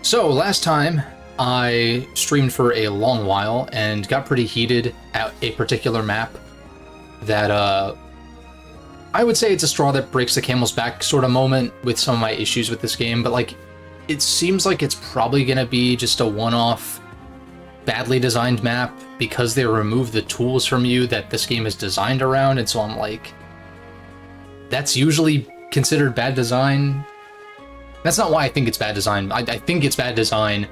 So last time I streamed for a long while and got pretty heated at a particular map that I would say it's a straw that breaks the camel's back sort of moment with some of my issues with this game, but like it seems like it's probably gonna be just a one-off badly designed map because they remove the tools from you that this game is designed around, and so I'm like, that's usually considered bad design. That's not why I think it's bad design. I think it's bad design,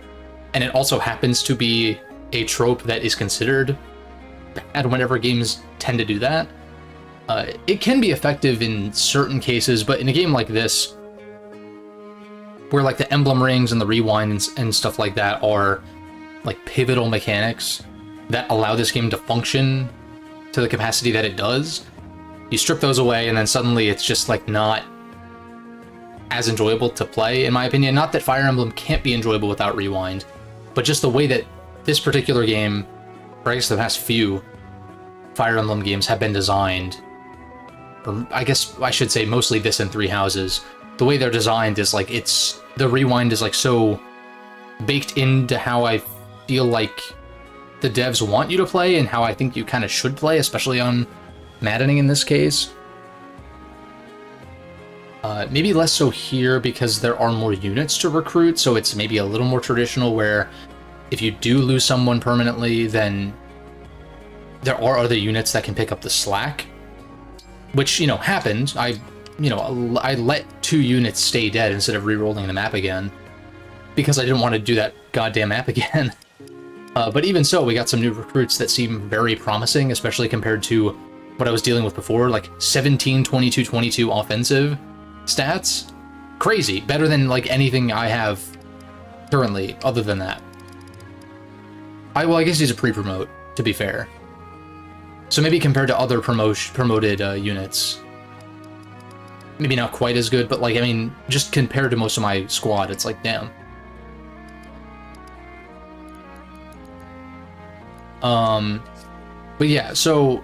and it also happens to be a trope that is considered bad whenever games tend to do that. It can be effective in certain cases, but in a game like this, where like the emblem rings and the rewind and stuff like that are like pivotal mechanics that allow this game to function to the capacity that it does, you strip those away and then suddenly it's just like not as enjoyable to play, in my opinion. Not that Fire Emblem can't be enjoyable without rewind, but just the way that this particular game, or I guess the past few Fire Emblem games have been designed, or I guess I should say mostly this and Three Houses, the way they're designed is like the rewind is like so baked into how I feel like the devs want you to play and how I think you kind of should play, especially on maddening in this case. Maybe less so here because there are more units to recruit, so it's maybe a little more traditional where if you do lose someone permanently, then there are other units that can pick up the slack, which, you know, happened. I let 2 units stay dead instead of re-rolling the map again because I didn't want to do that goddamn map again. But even so, we got some new recruits that seem very promising, especially compared to what I was dealing with before, like 17, 22, 22 offensive stats. Crazy. Better than like anything I have currently other than that. I guess he's a pre-promote, to be fair. So maybe compared to other promoted units, maybe not quite as good, but like, I mean, just compared to most of my squad, it's like, damn. But yeah, so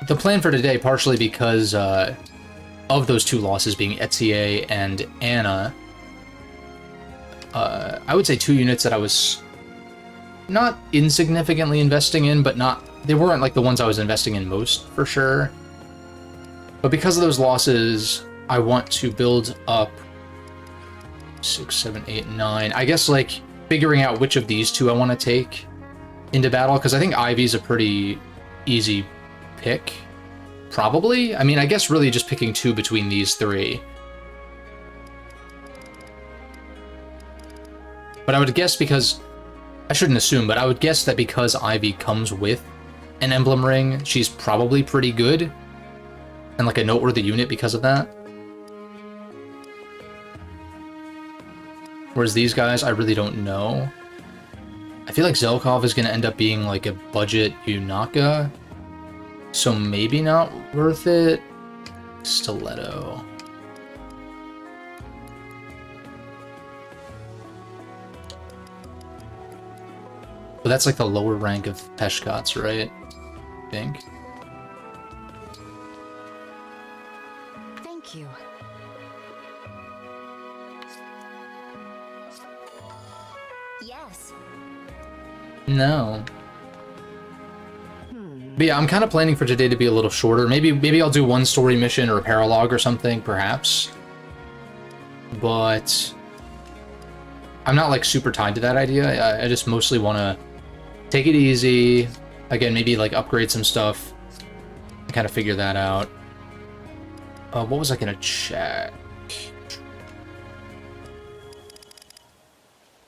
the plan for today, partially because of those 2 losses being Etsier and Anna, I would say 2 units that I was not insignificantly investing in, but they weren't like the ones I was investing in most, for sure. But because of those losses, I want to build up 6, 7, 8, 9. I guess like figuring out which of these 2 I want to take into battle, because I think Ivy's a pretty easy pick. Probably. I mean, I guess really just picking 2 between these 3. But I would guess because... I shouldn't assume, but I would guess that because Ivy comes with an emblem ring, she's probably pretty good. And like a noteworthy unit because of that. Whereas these guys, I really don't know. I feel like Zelkov is going to end up being like a budget Yunaka. So maybe not worth it. Stiletto. But that's like the lower rank of Peshkots, right? I think. Thank you. Yes. No. But yeah, I'm kind of planning for today to be a little shorter. Maybe I'll do 1 story mission or a paralog or something, perhaps. But I'm not like super tied to that idea. I just mostly want to take it easy. Again, maybe like upgrade some stuff and kind of figure that out. What was I gonna check?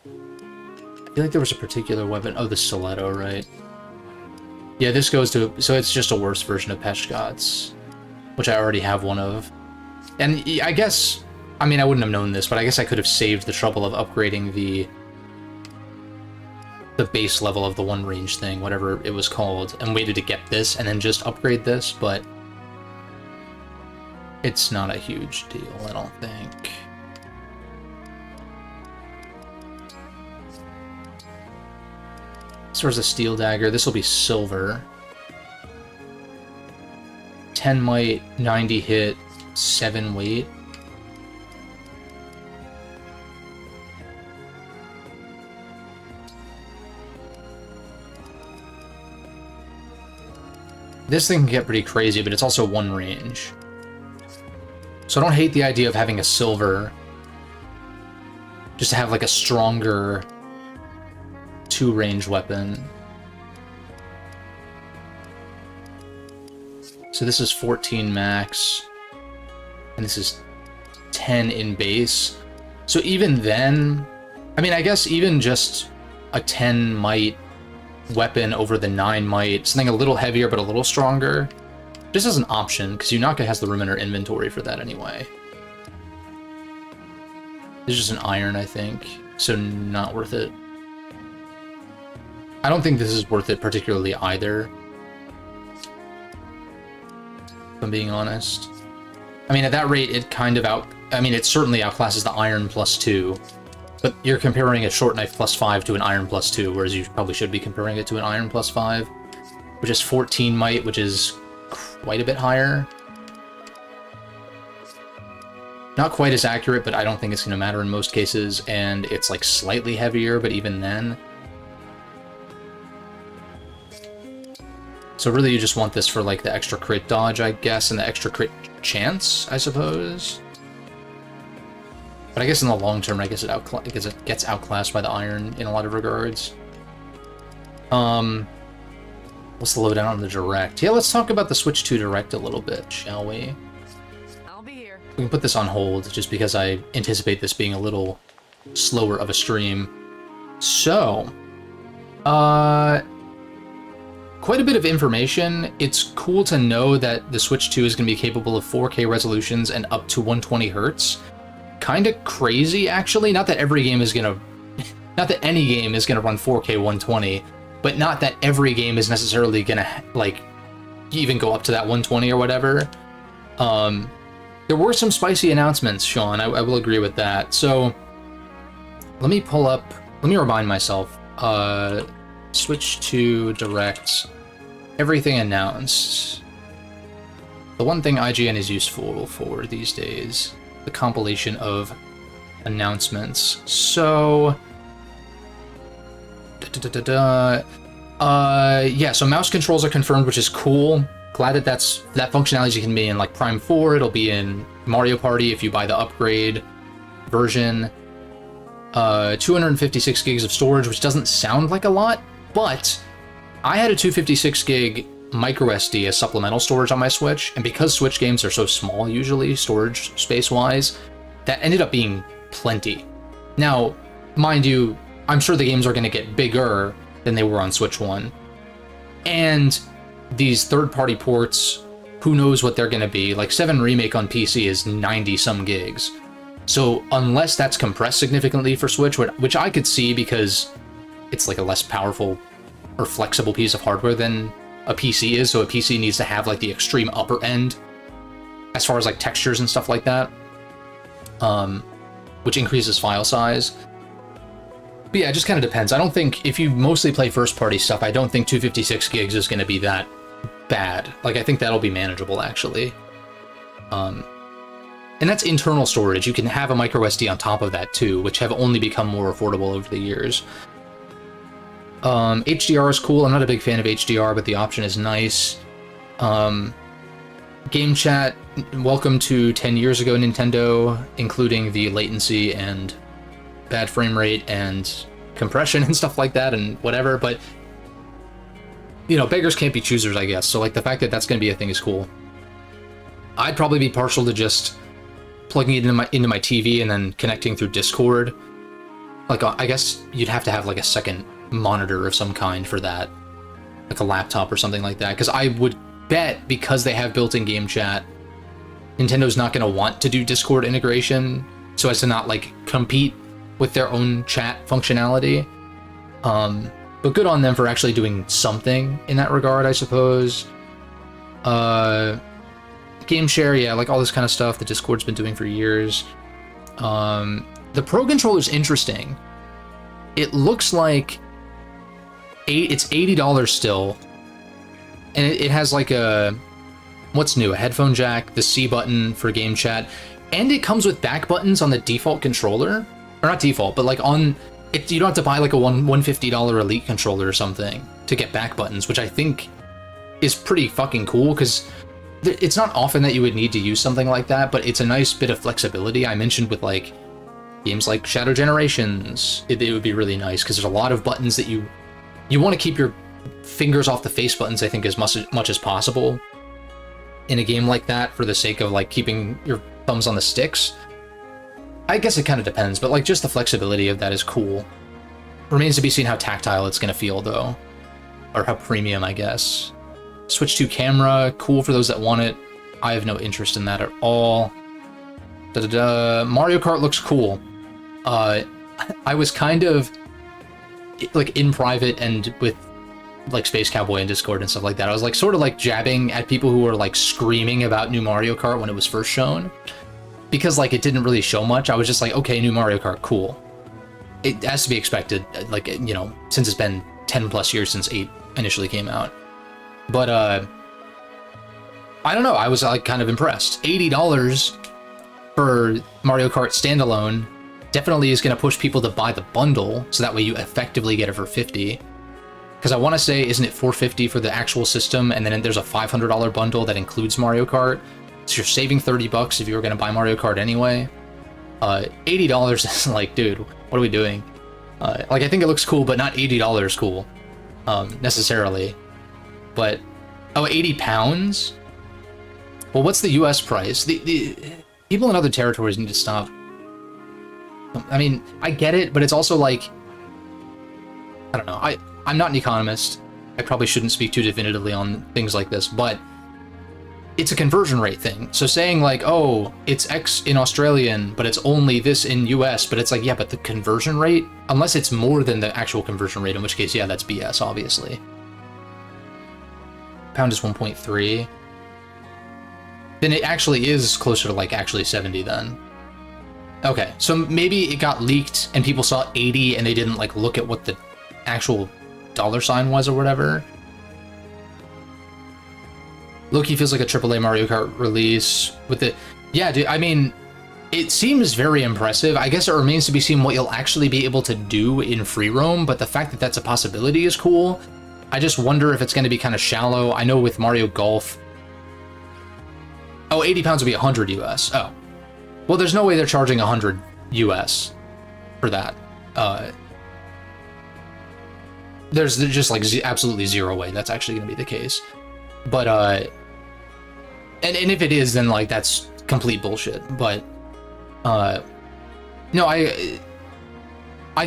I feel like there was a particular weapon. Oh, the stiletto, right? Yeah, this goes to... So it's just a worse version of Peshkots, which I already have one of. And I guess... I mean, I wouldn't have known this, but I guess I could have saved the trouble of upgrading the base level of the one range thing, whatever it was called, and waited to get this and then just upgrade this, but it's not a huge deal, I don't think. So there's a steel dagger. This will be silver. 10 might, 90 hit, 7 weight. this thing can get pretty crazy, but it's also one range. So I don't hate the idea of having a silver, just to have like a stronger 2-range weapon. So this is 14 max, and this is 10 in base. So even then, I mean, I guess even just a 10 might weapon over the 9 might, something a little heavier but a little stronger, just as an option, because Yunaka has the room in her inventory for that anyway. This is just an iron, I think, so not worth it. I don't think this is worth it particularly either, if I'm being honest. I mean, at that rate, it kind of it certainly outclasses the iron +2, but you're comparing a short knife +5 to an iron +2, whereas you probably should be comparing it to an iron +5, which is 14 might, which is quite a bit higher. Not quite as accurate, but I don't think it's going to matter in most cases, and it's like slightly heavier, but even then. So really you just want this for like the extra crit dodge, I guess, and the extra crit chance, I suppose. But I guess in the long term, I guess it gets outclassed by the iron in a lot of regards. What's the lowdown on the Direct? Yeah, let's talk about the Switch 2 Direct a little bit, shall we? I'll be here. We can put this on hold, just because I anticipate this being a little slower of a stream. So, quite a bit of information. It's cool to know that the Switch 2 is going to be capable of 4K resolutions and up to 120 hertz. Kind of crazy, actually. Not that every game is going to... Not that any game is going to run 4K 120, but not that every game is necessarily going to, like, even go up to that 120 or whatever. There were some spicy announcements, Sean. I will agree with that. So, let me remind myself. Switch 2 Direct. Everything announced. The one thing IGN is useful for these days. The compilation of announcements. So... yeah, so mouse controls are confirmed, which is cool. Glad that that functionality can be in like Prime 4. It'll be in Mario Party if you buy the upgrade version. 256 gigs of storage, which doesn't sound like a lot, but I had a 256 gig micro SD as supplemental storage on my Switch, and because Switch games are so small usually, storage space-wise, that ended up being plenty. Now, mind you, I'm sure the games are going to get bigger than they were on Switch 1. And these third-party ports, who knows what they're going to be. Like 7 Remake on PC is 90-some gigs. So unless that's compressed significantly for Switch, which I could see because it's like a less powerful or flexible piece of hardware than a PC is, so a PC needs to have like the extreme upper end as far as like textures and stuff like that, which increases file size. But yeah, it just kind of depends. I don't think, if you mostly play first-party stuff, I don't think 256 gigs is going to be that bad. Like, I think that'll be manageable, actually. And that's internal storage. You can have a micro SD on top of that, too, which have only become more affordable over the years. HDR is cool. I'm not a big fan of HDR, but the option is nice. Game chat, welcome to 10 years ago Nintendo, including the latency and bad frame rate and compression and stuff like that and whatever, but you know, beggars can't be choosers, I guess. So like the fact that that's going to be a thing is cool. I'd probably be partial to just plugging it into my TV and then connecting through Discord. Like I guess you'd have to have like a second monitor of some kind for that, like a laptop or something like that, because I would bet, because they have built-in game chat, Nintendo's not going to want to do Discord integration so as to not like compete with their own chat functionality. But good on them for actually doing something in that regard, I suppose. Game share, yeah, like all this kind of stuff that Discord's been doing for years. The Pro Controller's interesting. It looks like it's $80 still, and it has like a, what's new, a headphone jack, the C button for game chat, and it comes with back buttons on the default controller. Or not default, but like on it, you don't have to buy like a $150 Elite controller or something to get back buttons, which I think is pretty fucking cool, because it's not often that you would need to use something like that, but it's a nice bit of flexibility. I mentioned with like games like Shadow Generations, it would be really nice because there's a lot of buttons that you want to keep your fingers off the face buttons, I think, as much as possible in a game like that, for the sake of like keeping your thumbs on the sticks. I guess it kind of depends, but like just the flexibility of that is cool. Remains to be seen how tactile it's going to feel though, or how premium, I guess. Switch to camera, cool for those that want it. I have no interest in that at all. Mario Kart looks cool. I was kind of like in private and with like Space Cowboy and Discord and stuff like that. I was like sort of like jabbing at people who were like screaming about new Mario Kart when it was first shown, because like it didn't really show much. I was just like, okay, new Mario Kart, cool. It has to be expected, like, you know, since it's been 10 plus years since 8 initially came out. But I don't know, I was like kind of impressed. $80 for Mario Kart standalone definitely is going to push people to buy the bundle, so that way you effectively get it for $50. Because I want to say, isn't it $450 for the actual system, and then there's a $500 bundle that includes Mario Kart, so you're saving $30 if you were going to buy Mario Kart anyway. $80 is like, dude, what are we doing? Like, I think it looks cool, but not $80 cool, necessarily. But, oh, 80 pounds? Well, what's the US price? The people in other territories need to stop. I mean, I get it, but it's also like, I don't know, I'm not an economist. I probably shouldn't speak too definitively on things like this, but it's a conversion rate thing. So saying like, oh, it's X in Australian, but it's only this in US, but it's like, yeah, but the conversion rate, unless it's more than the actual conversion rate, in which case, yeah, that's BS, obviously. Pound is 1.3. Then it actually is closer to like actually 70 then. Okay, so maybe it got leaked and people saw 80 and they didn't like look at what the actual dollar sign was or whatever. Loki feels like a AAA Mario Kart release with the... Yeah, dude, I mean, it seems very impressive. I guess it remains to be seen what you'll actually be able to do in free roam, but the fact that that's a possibility is cool. I just wonder if it's going to be kind of shallow. I know with Mario Golf... Oh, 80 pounds would be 100 US. Oh. Well, there's no way they're charging 100 US for that. There's just like absolutely zero way that's actually going to be the case. But, and if it is, then like that's complete bullshit. But, no, I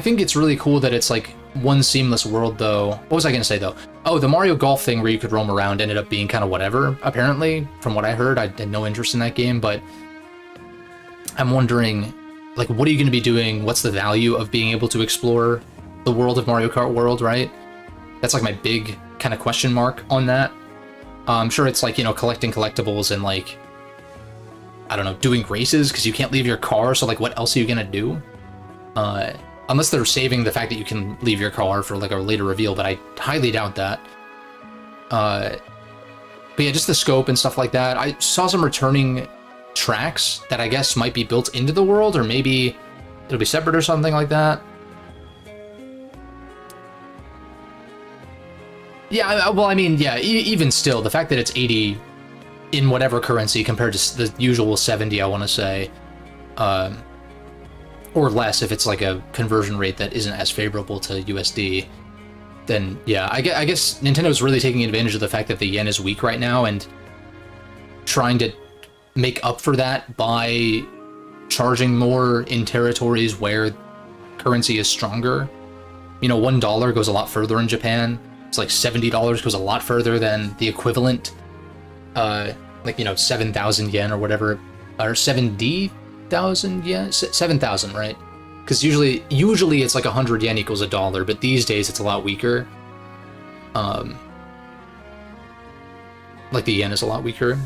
think it's really cool that it's like one seamless world though. What was I going to say though? Oh, the Mario Golf thing where you could roam around ended up being kind of whatever, apparently, from what I heard. I had no interest in that game, but I'm wondering, like, what are you going to be doing? What's the value of being able to explore the world of Mario Kart World, right? That's like my big kind of question mark on that. I'm sure it's like, you know, collecting collectibles and like, I don't know, doing races because you can't leave your car. So like, what else are you going to do? Unless they're saving the fact that you can leave your car for like a later reveal, but I highly doubt that. But yeah, just the scope and stuff like that. I saw some returning tracks that I guess might be built into the world, or maybe it'll be separate or something like that. Yeah, well, I mean, yeah, even still, the fact that it's 80 in whatever currency compared to the usual 70, I want to say, or less if it's like a conversion rate that isn't as favorable to USD, then yeah, I guess Nintendo's really taking advantage of the fact that the yen is weak right now and trying to make up for that by charging more in territories where currency is stronger. You know, $1 goes a lot further in Japan. It's like $70 goes a lot further than the equivalent, like, you know, 7,000 yen or whatever, or 70,000 yen, 7,000, right? Because usually it's like 100 yen equals $1, but these days it's a lot weaker. Like the yen is a lot weaker,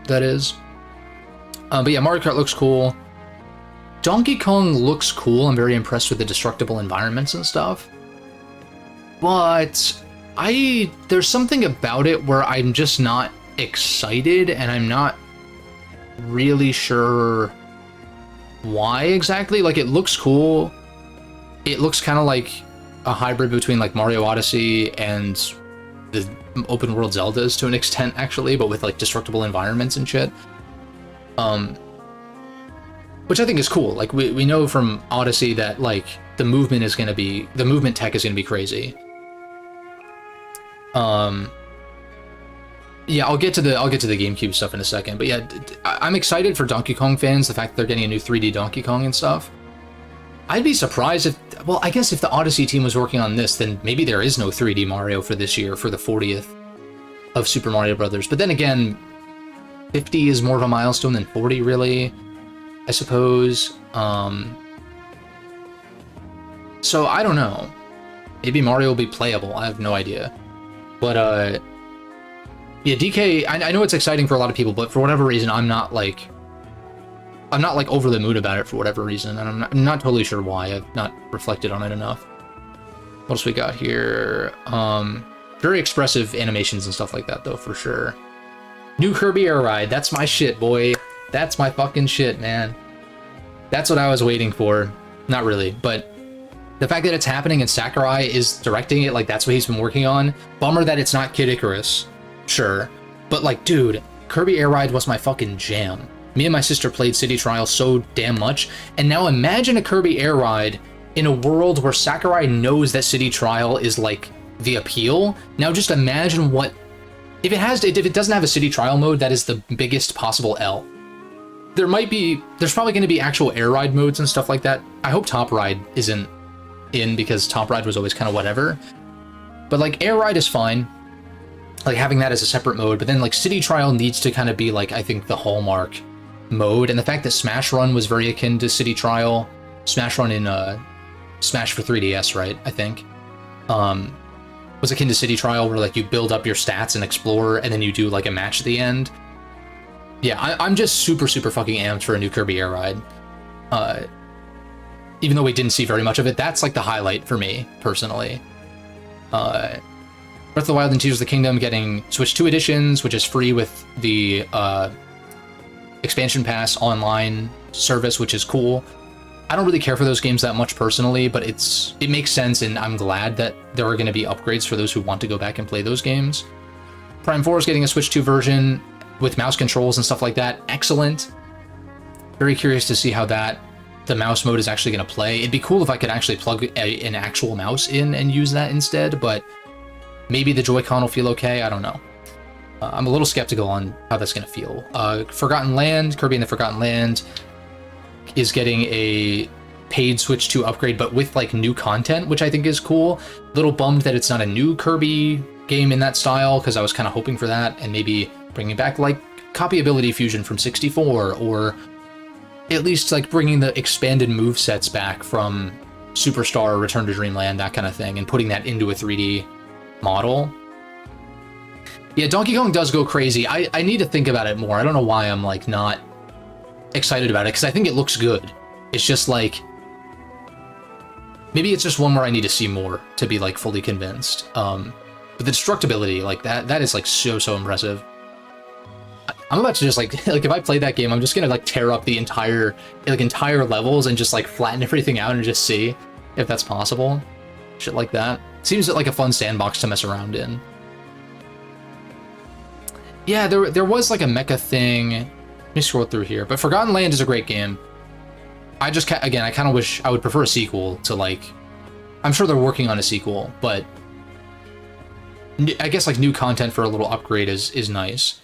that is. But yeah, Mario Kart looks cool. Donkey Kong looks cool. I'm very impressed with the destructible environments and stuff. But there's something about it where I'm just not excited, and I'm not really sure why exactly. Like, it looks cool. It looks kind of like a hybrid between like Mario Odyssey and the open world Zeldas to an extent, actually, but with like destructible environments and shit. Which I think is cool. Like we know from Odyssey that like the movement tech is gonna be crazy. Yeah, I'll get to the GameCube stuff in a second, but yeah, I'm excited for Donkey Kong fans, the fact that they're getting a new 3D Donkey Kong and stuff. I'd be surprised if, well, I guess if the Odyssey team was working on this, then maybe there is no 3D Mario for this year, for the 40th of Super Mario Brothers. But then again, 50 is more of a milestone than 40, really, I suppose. So I don't know. Maybe Mario will be playable. I have no idea. But, yeah, DK, I know it's exciting for a lot of people, but for whatever reason, I'm not like over the moon about it for whatever reason, and I'm not totally sure why. I've not reflected on it enough. What else we got here? Very expressive animations and stuff like that, though, for sure. New Kirby Air Ride. That's my shit, boy. That's my fucking shit, man. That's what I was waiting for. Not really, but the fact that it's happening and Sakurai is directing it, like that's what he's been working on. Bummer that it's not Kid Icarus. Sure. But like, dude, Kirby Air Ride was my fucking jam. Me and my sister played City Trial so damn much, and now imagine a Kirby Air Ride in a world where Sakurai knows that City Trial is like the appeal. Now just imagine what if it doesn't have a City Trial mode, that is the biggest possible L. There's probably going to be actual air ride modes and stuff like that. I hope Top Ride isn't in, because Top Ride was always kind of whatever. But like air ride is fine, like having that as a separate mode, but then like City Trial needs to kind of be like, I think, the hallmark mode. And the fact that Smash Run was very akin to City Trial, Smash Run in Smash for 3DS, right, I think, was akin to City Trial, where like you build up your stats and explore, and then you do like a match at the end. Yeah, I'm just super fucking amped for a new Kirby Air Ride. Even though we didn't see very much of it, that's like the highlight for me, personally. Breath of the Wild and Tears of the Kingdom getting Switch 2 editions, which is free with the expansion pass online service, which is cool. I don't really care for those games that much personally, but it makes sense, and I'm glad that there are going to be upgrades for those who want to go back and play those games. Prime 4 is getting a Switch 2 version with mouse controls and stuff like that. Excellent. Very curious to see how the mouse mode is actually going to play. It'd be cool if I could actually plug an actual mouse in and use that instead, but maybe the Joy-Con will feel okay. I don't know. I'm a little skeptical on how that's going to feel. Forgotten Land, Kirby and the Forgotten Land, is getting a paid Switch 2 upgrade, but with like new content, which I think is cool. Little bummed that it's not a new Kirby game in that style, because I was kind of hoping for that, and maybe bringing back like copyability fusion from 64, or at least like bringing the expanded movesets back from Superstar, Return to Dreamland, that kind of thing, and putting that into a 3D model. Yeah, Donkey Kong does go crazy. I need to think about it more. I don't know why I'm like not excited about it, because I think it looks good. It's just like, maybe it's just one where I need to see more to be like fully convinced. But the destructibility, like that is like so impressive. I'm about to just like if I play that game, I'm just gonna like tear up the entire levels and just like flatten everything out and just see if that's possible. Shit like that. Seems like a fun sandbox to mess around in. Yeah, there was like a mecha thing. Let me scroll through here. But Forgotten Land is a great game. I just, again, I kind of wish I would prefer a sequel to like, I'm sure they're working on a sequel, but I guess like new content for a little upgrade is nice.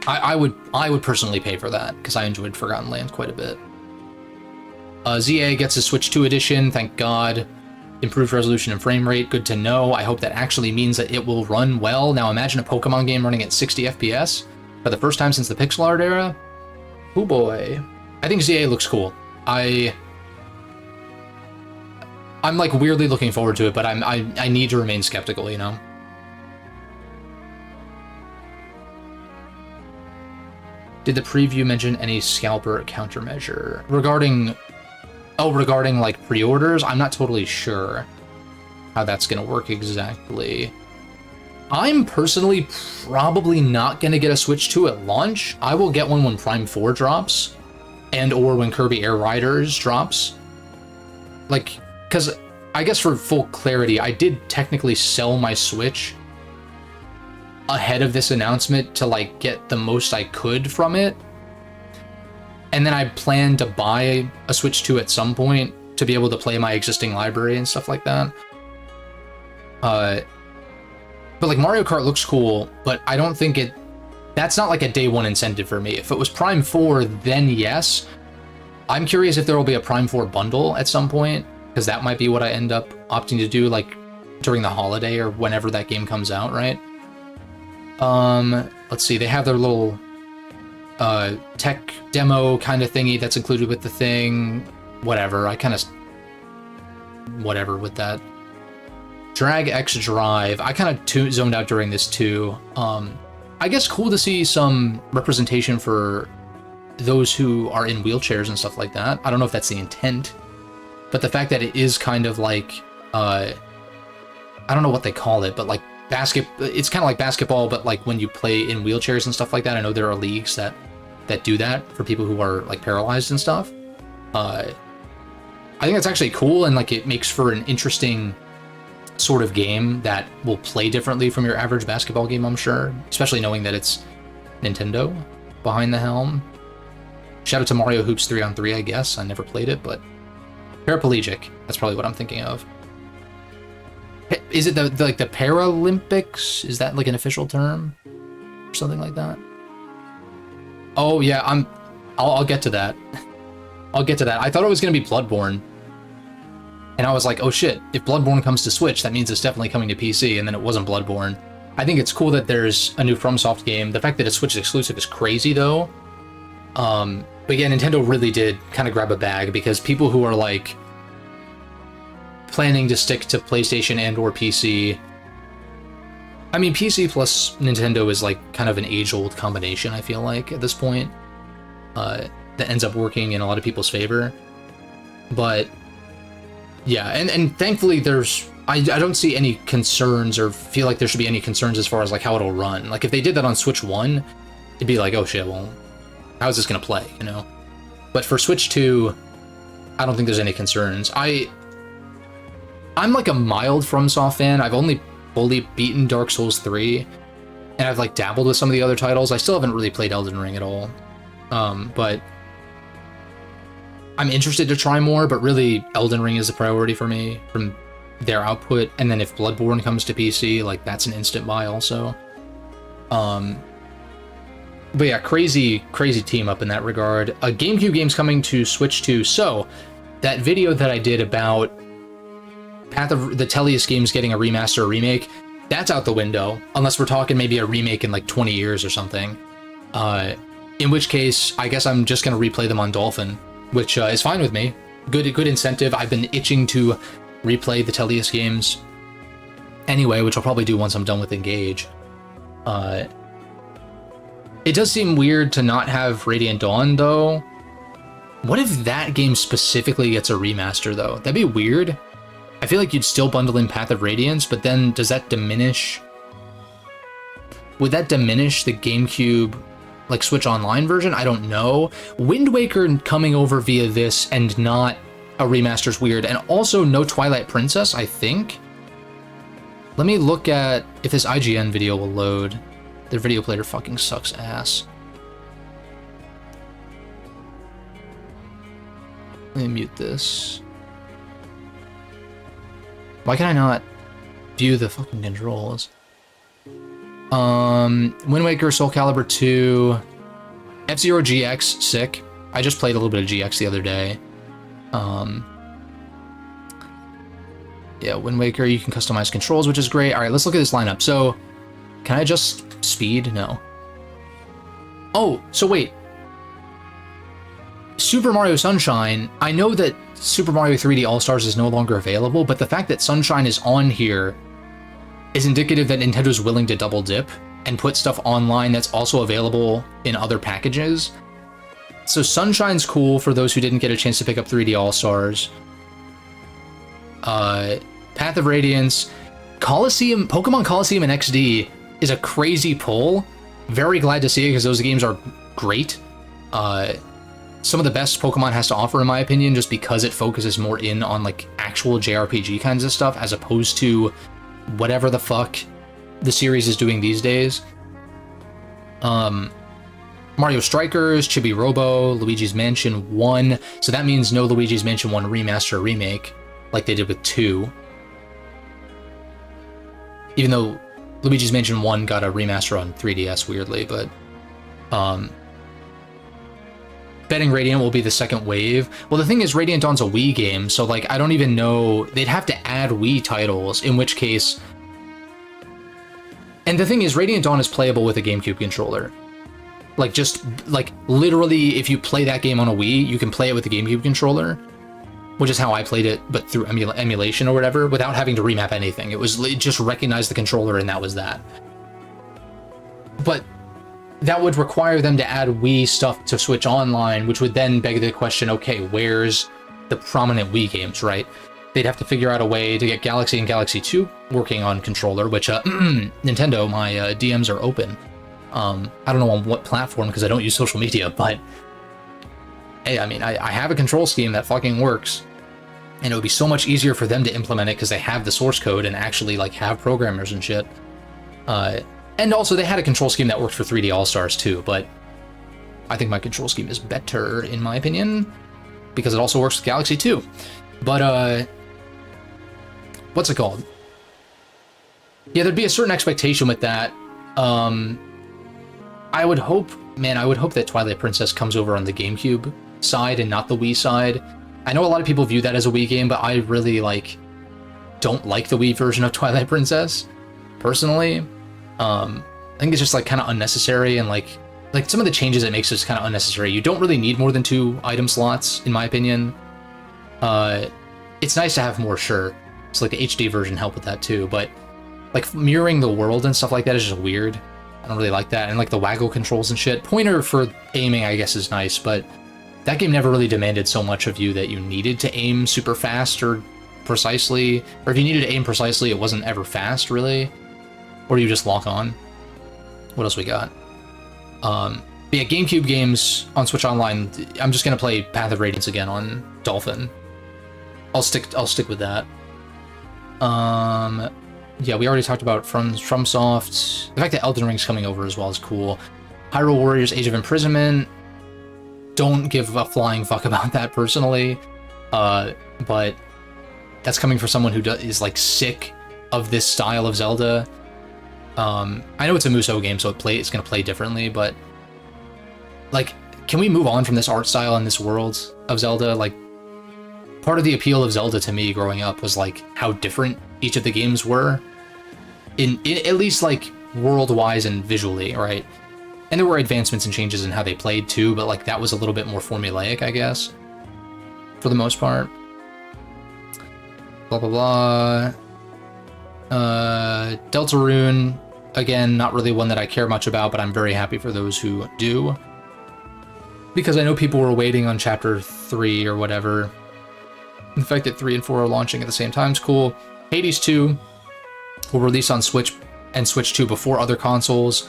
I would personally pay for that, because I enjoyed Forgotten Land quite a bit. ZA gets a Switch 2 edition, thank God. Improved resolution and frame rate, good to know. I hope that actually means that it will run well. Now imagine a Pokemon game running at 60 FPS for the first time since the pixel art era. Oh boy. I think ZA looks cool. I'm like weirdly looking forward to it, but I need to remain skeptical, you know? Did the preview mention any scalper countermeasure? Regarding like pre-orders, I'm not totally sure how that's gonna work exactly. I'm personally probably not gonna get a Switch 2 at launch. I will get one when Prime 4 drops, and or when Kirby Air Riders drops. Like, because I guess for full clarity, I did technically sell my Switch ahead of this announcement to like get the most I could from it. And then I plan to buy a Switch 2 at some point to be able to play my existing library and stuff like that. But like Mario Kart looks cool, but I don't think that's not like a day one incentive for me. If it was Prime 4, then yes. I'm curious if there will be a Prime 4 bundle at some point, because that might be what I end up opting to do, like during the holiday or whenever that game comes out, right? Let's see, they have their little tech demo kind of thingy that's included with the thing. Whatever, I kind of whatever with that. Drag X Drive, I kind of zoned out during this too. I guess cool to see some representation for those who are in wheelchairs and stuff like that. I don't know if that's the intent, but the fact that it is kind of like, I don't know what they call it, but like it's kind of like basketball, but like when you play in wheelchairs and stuff like that. I know there are leagues that do that for people who are like paralyzed and stuff. I think that's actually cool, and like it makes for an interesting sort of game that will play differently from your average basketball game, I'm sure, especially knowing that it's Nintendo behind the helm. Shout out to Mario Hoops 3-on-3, I guess. I never played it, but paraplegic, that's probably what I'm thinking of. Is it the Paralympics? Is that like an official term or something like that? Oh yeah, I'll get to that. I'll get to that. I thought it was going to be Bloodborne. And I was like, oh shit, if Bloodborne comes to Switch, that means it's definitely coming to PC, and then it wasn't Bloodborne. I think it's cool that there's a new FromSoft game. The fact that it's Switch exclusive is crazy, though. But yeah, Nintendo really did kind of grab a bag, because people who are like planning to stick to PlayStation and or PC... I mean, PC plus Nintendo is like kind of an age-old combination, I feel like, at this point. That ends up working in a lot of people's favor. But yeah, and thankfully I don't see any concerns or feel like there should be any concerns as far as like how it'll run. Like if they did that on Switch 1, it'd be like, oh shit, well, how is this gonna play, you know? But for Switch 2, I don't think there's any concerns. I'm like a mild FromSoft fan. I've only fully beaten Dark Souls 3, and I've like dabbled with some of the other titles. I still haven't really played Elden Ring at all. But I'm interested to try more, but really Elden Ring is the priority for me from their output. And then if Bloodborne comes to PC, like that's an instant buy also. But yeah, crazy team up in that regard. GameCube games coming to Switch 2. So that video that I did about Path of the Tellius games getting a remaster or remake, that's out the window, unless we're talking maybe a remake in like 20 years or something. In which case, I guess I'm just going to replay them on Dolphin, which is fine with me. Good incentive. I've been itching to replay the Tellius games anyway, which I'll probably do once I'm done with Engage. It does seem weird to not have Radiant Dawn, though. What if that game specifically gets a remaster, though? That'd be weird. I feel like you'd still bundle in Path of Radiance, but then does that diminish... Would that diminish the GameCube, like, Switch Online version? I don't know. Wind Waker coming over via this and not a remaster is weird. And also no Twilight Princess, I think. Let me look at if this IGN video will load. Their video player fucking sucks ass. Let me mute this. Why can I not view the fucking controls? Wind Waker, Soul Calibur 2, F-Zero GX, sick. I just played a little bit of GX the other day. Yeah, Wind Waker, you can customize controls, which is great. All right, let's look at this lineup. So, can I just speed? No. Oh, so wait. Super Mario Sunshine, I know that Super Mario 3D All-Stars is no longer available, but the fact that Sunshine is on here is indicative that Nintendo's willing to double dip and put stuff online that's also available in other packages. So Sunshine's cool for those who didn't get a chance to pick up 3D All-Stars. Path of Radiance, Coliseum, Pokemon Coliseum and XD is a crazy pull. Very glad to see it because those games are great. Some of the best Pokemon has to offer, in my opinion, just because it focuses more in on like actual JRPG kinds of stuff as opposed to whatever the fuck the series is doing these days. Mario Strikers, Chibi Robo, Luigi's Mansion 1. So that means no Luigi's Mansion 1 remaster or remake, like they did with 2. Even though Luigi's Mansion 1 got a remaster on 3DS, weirdly, but... betting Radiant will be the second wave. Well, the thing is, Radiant Dawn's a Wii game, so, like, I don't even know... They'd have to add Wii titles, in which case... And the thing is, Radiant Dawn is playable with a GameCube controller. Like, just, like, literally, if you play that game on a Wii, you can play it with the GameCube controller, which is how I played it, but through emulation or whatever, without having to remap anything. It just recognized the controller, and that was that. But that would require them to add Wii stuff to Switch Online, which would then beg the question, okay, where's the prominent Wii games, right? They'd have to figure out a way to get Galaxy and Galaxy 2 working on controller, which, Nintendo, my DMs are open. I don't know on what platform, because I don't use social media, but hey, I mean, I have a control scheme that fucking works, and it would be so much easier for them to implement it because they have the source code and actually, like, have programmers and shit. And also, they had a control scheme that worked for 3D All-Stars too, but I think my control scheme is better, in my opinion, because it also works with Galaxy 2. But, what's it called? Yeah, there'd be a certain expectation with that. I would hope that Twilight Princess comes over on the GameCube side and not the Wii side. I know a lot of people view that as a Wii game, but I really, like, don't like the Wii version of Twilight Princess, personally. I think it's just, like, kind of unnecessary, and, like some of the changes it makes is kind of unnecessary. You don't really need more than 2 item slots, in my opinion. It's nice to have more, sure. So, like, the HD version helped with that, too, but, like, mirroring the world and stuff like that is just weird. I don't really like that, and, like, the waggle controls and shit. Pointer for aiming, I guess, is nice, but that game never really demanded so much of you that you needed to aim super fast or precisely, or if you needed to aim precisely, it wasn't ever fast, really. Or you just lock on. What else we got? But yeah, GameCube games on Switch Online, I'm just gonna play Path of Radiance again on Dolphin. I'll stick with that. Yeah, we already talked about FromSoft. The fact that Elden Ring's coming over as well is cool. Hyrule Warriors Age of Imprisonment. Don't give a flying fuck about that personally. But that's coming from someone who is, like, sick of this style of Zelda. I know it's a Musou game, so it's gonna play differently, but, like, can we move on from this art style and this world of Zelda? Like, part of the appeal of Zelda to me growing up was, like, how different each of the games were, in at least, like, world-wise and visually, right? And there were advancements and changes in how they played too, but, like, that was a little bit more formulaic, I guess, for the most part. Blah blah blah. Deltarune, again, not really one that I care much about, but I'm very happy for those who do, because I know people were waiting on Chapter 3 or whatever. The fact that 3 and 4 are launching at the same time is cool. Hades 2 will release on Switch and Switch 2 before other consoles,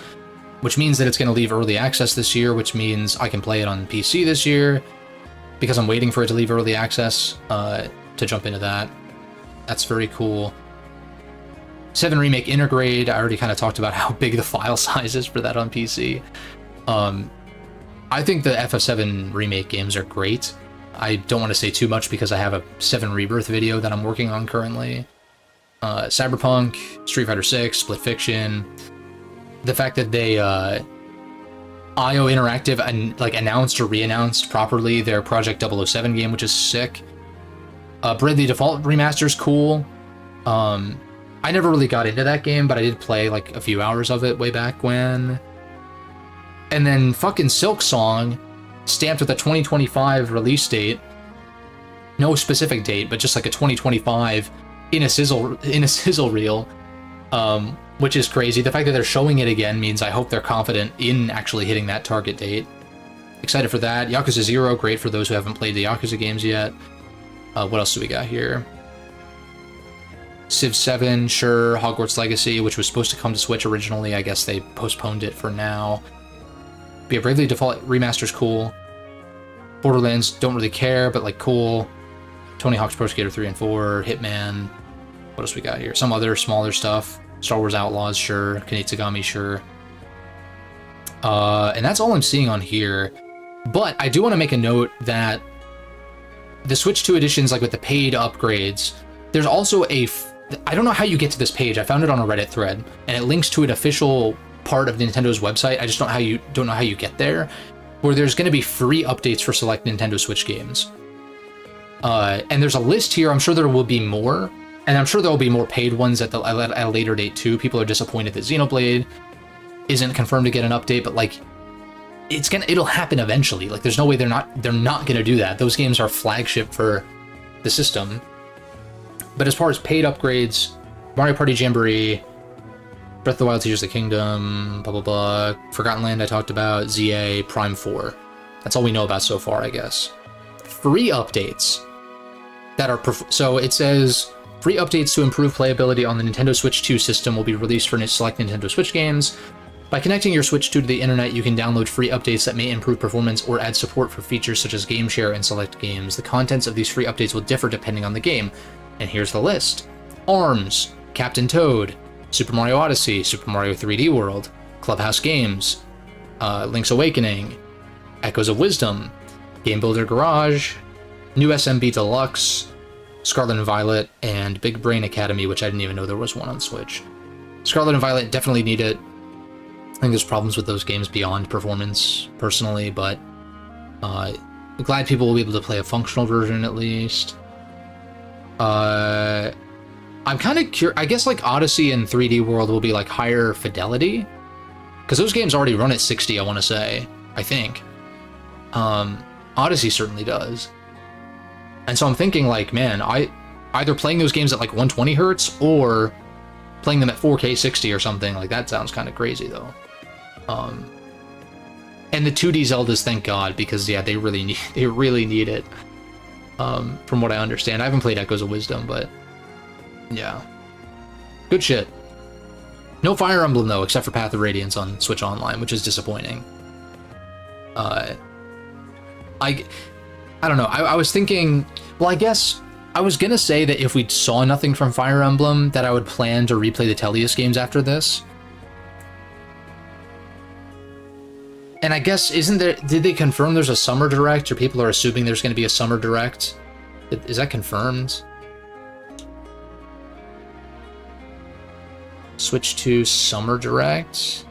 which means that it's going to leave early access this year, which means I can play it on PC this year, because I'm waiting for it to leave early access to jump into that. That's very cool. 7 Remake Intergrade, I already kind of talked about how big the file size is for that on PC. I think the FF7 Remake games are great. I don't want to say too much because I have a 7 Rebirth video that I'm working on currently. Cyberpunk, Street Fighter 6, Split Fiction. The fact that they IO Interactive and, like, announced or re-announced properly their Project 007 game, which is sick. Bravely Default Remaster's cool. I never really got into that game, but I did play, like, a few hours of it way back when. And then fucking Silk Song, stamped with a 2025 release date. No specific date, but just like a 2025 in a sizzle reel, which is crazy. The fact that they're showing it again means I hope they're confident in actually hitting that target date. Excited for that. Yakuza 0, great for those who haven't played the Yakuza games yet. What else do we got here? Civ 7, sure. Hogwarts Legacy, which was supposed to come to Switch originally. I guess they postponed it for now. But yeah, Bravely Default Remaster's cool. Borderlands, don't really care, but, like, cool. Tony Hawk's Pro Skater 3 and 4, Hitman. What else we got here? Some other smaller stuff. Star Wars Outlaws, sure. Kunitsugami, sure. And that's all I'm seeing on here. But I do want to make a note that the Switch 2 editions, like with the paid upgrades, there's also I don't know how you get to this page. I found it on a Reddit thread, and it links to an official part of Nintendo's website. I just don't know how you get there, where there's going to be free updates for select Nintendo Switch games. And there's a list here. I'm sure there will be more, and I'm sure there will be more paid ones at a later date too. People are disappointed that Xenoblade isn't confirmed to get an update, but like it'll happen eventually. Like there's no way they're not going to do that. Those games are flagship for the system. But as far as paid upgrades, Mario Party Jamboree, Breath of the Wild, Tears of the Kingdom, blah blah blah, Forgotten Land I talked about, ZA, Prime 4. That's all we know about so far, I guess. Free updates that are so it says free updates to improve playability on the Nintendo Switch 2 system will be released for select Nintendo Switch games. By connecting your Switch 2 to the internet, you can download free updates that may improve performance or add support for features such as game share and select games. The contents of these free updates will differ depending on the game. And here's the list. ARMS, Captain Toad, Super Mario Odyssey, Super Mario 3D World, Clubhouse Games, Link's Awakening, Echoes of Wisdom, Game Builder Garage, New SMB Deluxe, Scarlet and Violet, and Big Brain Academy, which I didn't even know there was one on Switch. Scarlet and Violet definitely need it. I think there's problems with those games beyond performance, personally, but glad people will be able to play a functional version at least. I'm kind of curious. I guess like Odyssey and 3D World will be like higher fidelity, because those games already run at 60. I want to say, I think. Odyssey certainly does, and so I'm thinking like, man, either playing those games at like 120 hertz or playing them at 4K 60 or something like that sounds kind of crazy though. And the 2D Zeldas, thank God, because yeah, they really need it. From what I understand, I haven't played Echoes of Wisdom, but yeah, good shit. No Fire Emblem though, except for Path of Radiance on Switch Online, which is disappointing. I don't know. I was thinking, well, I guess I was gonna say that if we saw nothing from Fire Emblem, that I would plan to replay the Tellius games after this. And I guess, did they confirm there's a Summer Direct, or people are assuming there's going to be a Summer Direct? Is that confirmed? Switch to Summer Direct?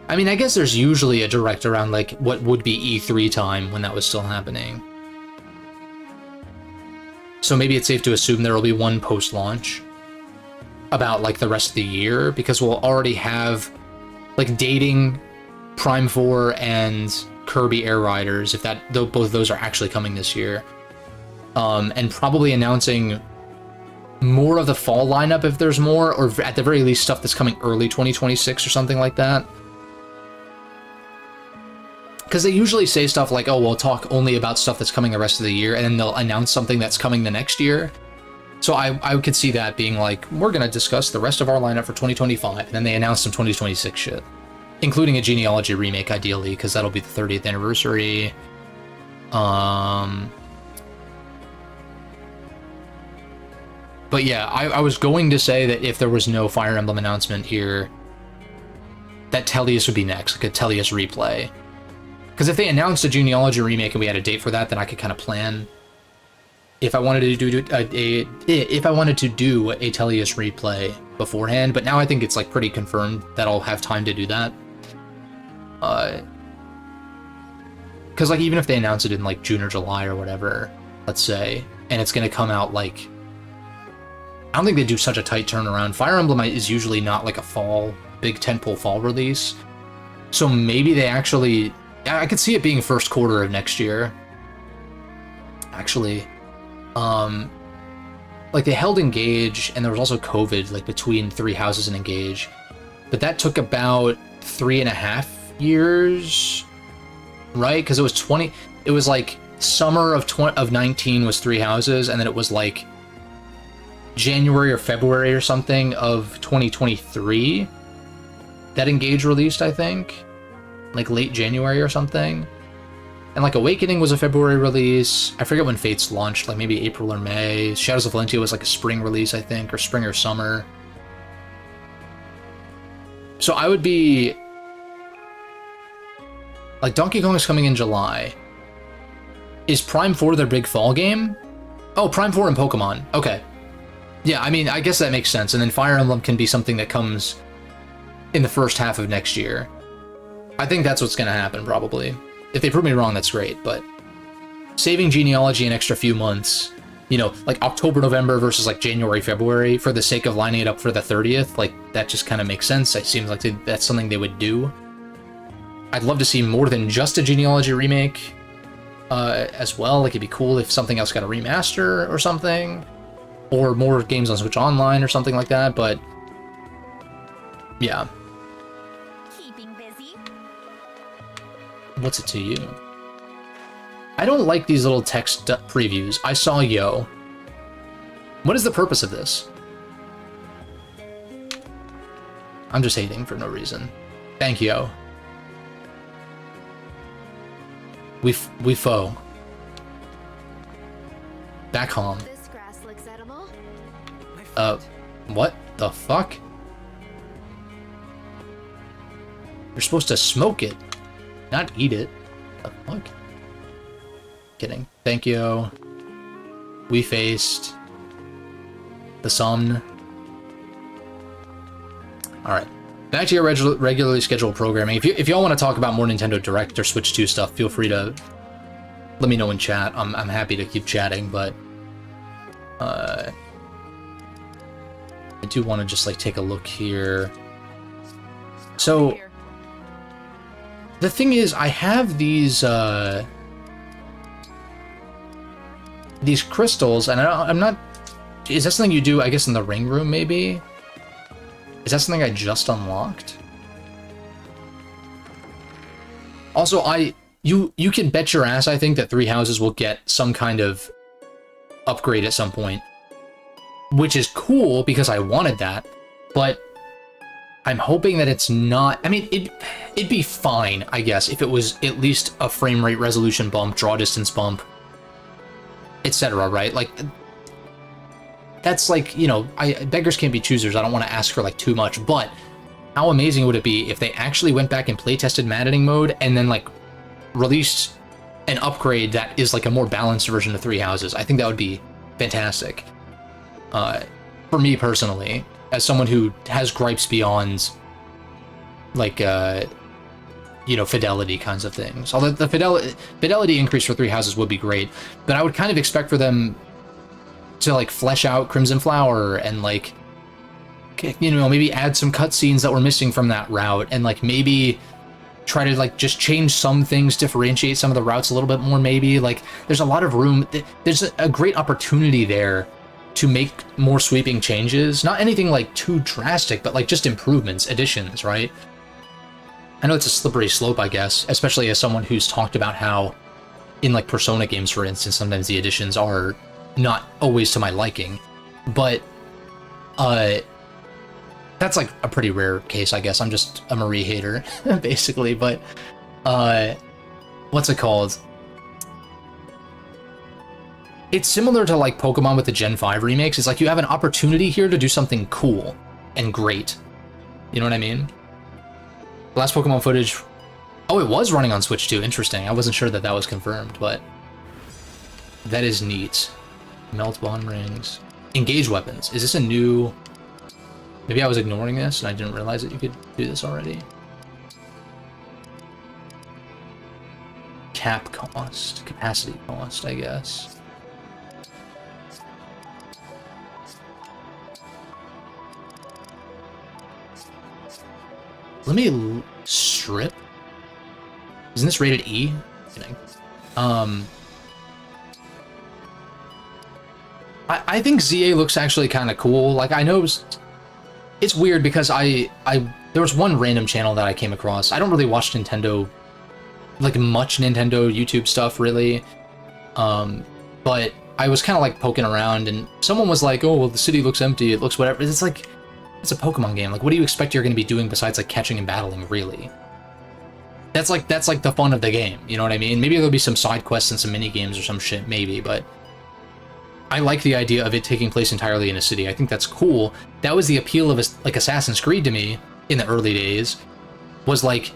I mean, I guess there's usually a Direct around, like, what would be E3 time when that was still happening. So maybe it's safe to assume there will be one post-launch about, like, the rest of the year, because we'll already have, like, dating Prime 4 and Kirby Air Riders, if both of those are actually coming this year, and probably announcing more of the fall lineup if there's more, or at the very least stuff that's coming early 2026 or something like that. Because they usually say stuff like, oh, we'll talk only about stuff that's coming the rest of the year, and then they'll announce something that's coming the next year. So I could see that being like, we're going to discuss the rest of our lineup for 2025, and then they announce some 2026 shit. Including a Genealogy remake, ideally, because that'll be the 30th anniversary. But yeah, I was going to say that if there was no Fire Emblem announcement here, that Tellius would be next, like a Tellius replay. Because if they announced a Genealogy remake and we had a date for that, then I could kind of plan if I wanted to do a Tellius replay beforehand. But now I think it's like pretty confirmed that I'll have time to do that. Because like even if they announce it in like June or July or whatever, let's say, and it's gonna come out like, I don't think they do such a tight turnaround. Fire Emblem is usually not like a big tentpole fall release, so maybe they actually, I could see it being first quarter of next year. Actually, like they held Engage, and there was also COVID like between Three Houses and Engage, but that took about 3.5 years, right? Because it was like summer of 19 was Three Houses, and then it was like January or February or something of 2023 that Engage released, I think, like late January or something. And like Awakening was a February release. I forget when Fates launched, like maybe April or May. Shadows of Valentia was like a spring release, I think, or spring or summer. So I would be... Like, Donkey Kong is coming in July. Is Prime 4 their big fall game? Oh, Prime 4 and Pokemon. Okay. Yeah, I mean, I guess that makes sense. And then Fire Emblem can be something that comes in the first half of next year. I think that's what's going to happen, probably. If they prove me wrong, that's great, but saving Genealogy an extra few months, you know, like October, November versus like January, February, for the sake of lining it up for the 30th, like, that just kind of makes sense. It seems like that's something they would do. I'd love to see more than just a Genealogy remake as well. Like, it'd be cool if something else got a remaster or something, or more games on Switch Online or something like that, but yeah. Keeping busy. What's it to you? I don't like these little text previews. I saw Yo. What is the purpose of this? I'm just hating for no reason. Thank you. We foe. Back home. This grass looks edible. What the fuck? You're supposed to smoke it, not eat it. The fuck? Kidding. Thank you. We faced the sun. Alright. Back to your regularly scheduled programming. If y'all want to talk about more Nintendo Direct or Switch 2 stuff, feel free to let me know in chat. I'm happy to keep chatting, but I do want to just like take a look here. So the thing is, I have these crystals, and I'm not. Is that something you do? I guess in the ring room, maybe. Is that something I just unlocked? Also, you can bet your ass, I think, that 3 houses will get some kind of upgrade at some point. Which is cool, because I wanted that. But I'm hoping that it's not... I mean, it'd be fine, I guess, if it was at least a frame rate resolution bump, draw distance bump, etc., right? Like... That's like, you know, beggars can't be choosers. I don't want to ask for like too much, but how amazing would it be if they actually went back and playtested maddening mode and then like released an upgrade that is like a more balanced version of 3 houses? I think that would be fantastic. For me personally, as someone who has gripes beyond like, you know, fidelity kinds of things. Although the fidelity increase for 3 houses would be great, but I would kind of expect for them to like flesh out Crimson Flower and like, you know, maybe add some cutscenes that were missing from that route, and like maybe try to like just change some things, differentiate some of the routes a little bit more. Maybe like there's a lot of room. There's a great opportunity there to make more sweeping changes. Not anything like too drastic, but like just improvements, additions, right? I know it's a slippery slope, I guess, especially as someone who's talked about how in like Persona games, for instance, sometimes the additions are not always to my liking, but that's like a pretty rare case, I guess. I'm just a Marie hater, basically, but what's it called? It's similar to like Pokemon with the Gen 5 remakes. It's like you have an opportunity here to do something cool and great. You know what I mean? The last Pokemon footage... Oh, it was running on Switch 2. Interesting. I wasn't sure that that was confirmed, but that is neat. Melt bond rings. Engage weapons. Is this a new... Maybe I was ignoring this and I didn't realize that you could do this already. Cap cost. Capacity cost, I guess. Let me strip. Isn't this rated E? Kidding. I think ZA looks actually kind of cool. Like, I know it's weird because there was one random channel that I came across. I don't really watch Nintendo, like much Nintendo YouTube stuff really. But I was kind of like poking around and someone was like, oh, well, the city looks empty. It looks whatever. It's like, it's a Pokemon game. Like, what do you expect you're going to be doing besides like catching and battling, really? That's like the fun of the game. You know what I mean? Maybe there'll be some side quests and some mini games or some shit, maybe, but I like the idea of it taking place entirely in a city. I think that's cool. That was the appeal of like Assassin's Creed to me, in the early days was like,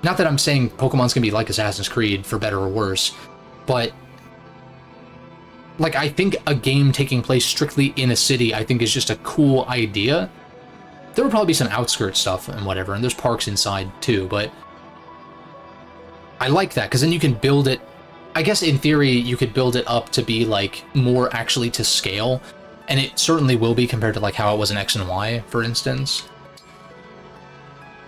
not that I'm saying Pokemon's gonna be like Assassin's Creed for better or worse, but like I think a game taking place strictly in a city I think is just a cool idea. There would probably be some outskirts stuff and whatever, and there's parks inside too, but I like that because then you can build it. I guess in theory you could build it up to be like more actually to scale, and it certainly will be compared to like how it was in X and Y, for instance.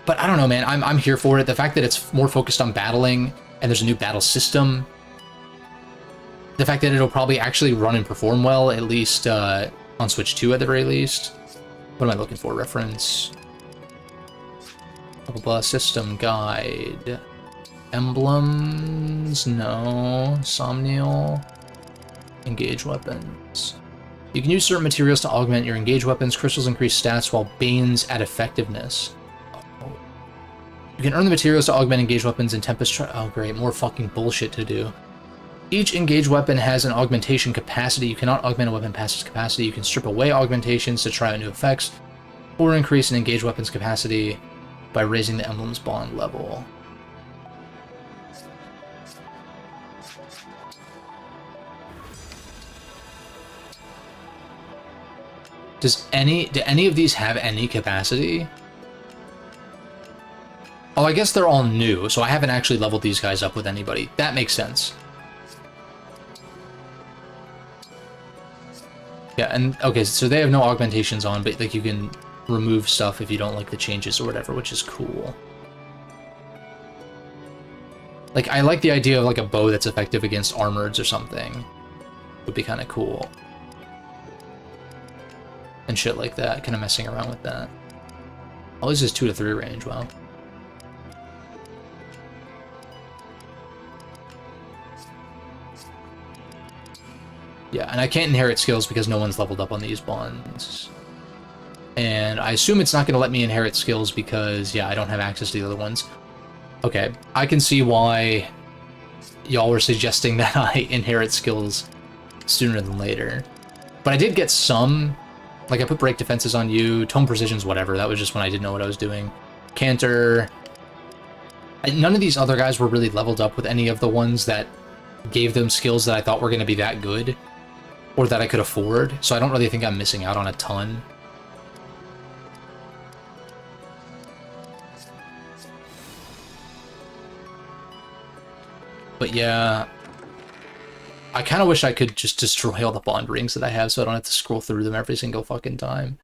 But I don't know, man. I'm here for it. The fact that it's more focused on battling and there's a new battle system. The fact that it'll probably actually run and perform well, at least on Switch 2 at the very least. What am I looking for? Reference. Blah, blah, blah. System guide. Emblems? No. Somnial. Engage weapons. You can use certain materials to augment your engage weapons. Crystals increase stats while Banes add effectiveness. Oh. You can earn the materials to augment engage weapons in Tempest. Oh, great. More fucking bullshit to do. Each engaged weapon has an augmentation capacity. You cannot augment a weapon past its capacity. You can strip away augmentations to try out new effects, or increase an engaged weapon's capacity by raising the emblem's bond level. Do any of these have any capacity? Oh, I guess they're all new, so I haven't actually leveled these guys up with anybody. That makes sense. Yeah, and okay, so they have no augmentations on, but like you can remove stuff if you don't like the changes or whatever, which is cool. Like, I like the idea of like a bow that's effective against armoreds or something. Would be kind of cool. And shit like that, kind of messing around with that. Oh, this is 2 to 3 range, wow. Yeah, and I can't inherit skills because no one's leveled up on these bonds. And I assume it's not going to let me inherit skills because, yeah, I don't have access to the other ones. Okay, I can see why y'all were suggesting that I inherit skills sooner than later. But I did get some. Like, I put break defenses on you, tone precisions, whatever. That was just when I didn't know what I was doing. Canter. None of these other guys were really leveled up with any of the ones that gave them skills that I thought were going to be that good. Or that I could afford, so I don't really think I'm missing out on a ton. But yeah, I kind of wish I could just destroy all the bond rings that I have so I don't have to scroll through them every single fucking time.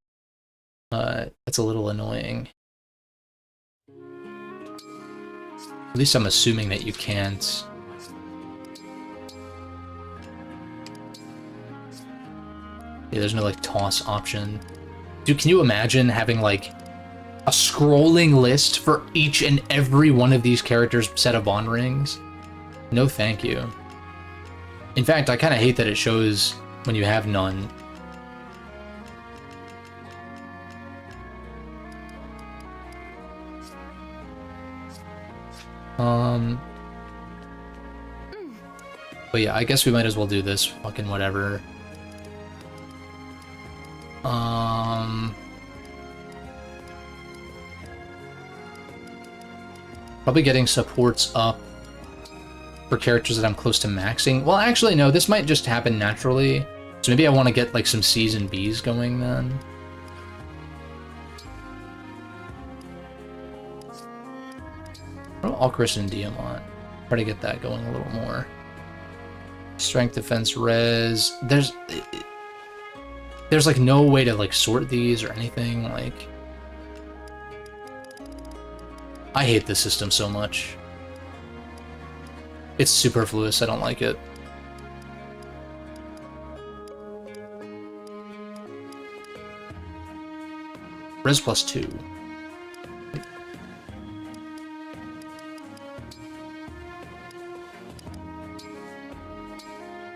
It's a little annoying. At least I'm assuming that you can't. Yeah, there's no, like, toss option. Dude, can you imagine having, like, a scrolling list for each and every one of these characters' set of bond rings? No thank you. In fact, I kind of hate that it shows when you have none. But yeah, I guess we might as well do this. Fucking whatever. Probably getting supports up for characters that I'm close to maxing. Well, actually, no, this might just happen naturally. So maybe I want to get, like, some C's and B's going then. Alchris and Diamant. Try to get that going a little more. Strength, defense, res. There's like no way to like sort these or anything. Like, I hate this system so much. It's superfluous. I don't like it. Res +2.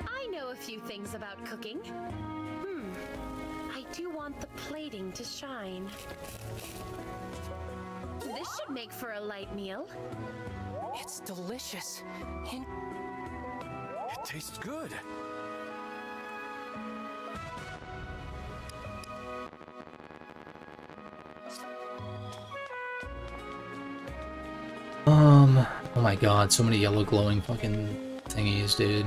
I know a few things about cooking. I do want the plating to shine. This should make for a light meal. It's delicious. It tastes good. Oh my god, so many yellow glowing fucking thingies, dude.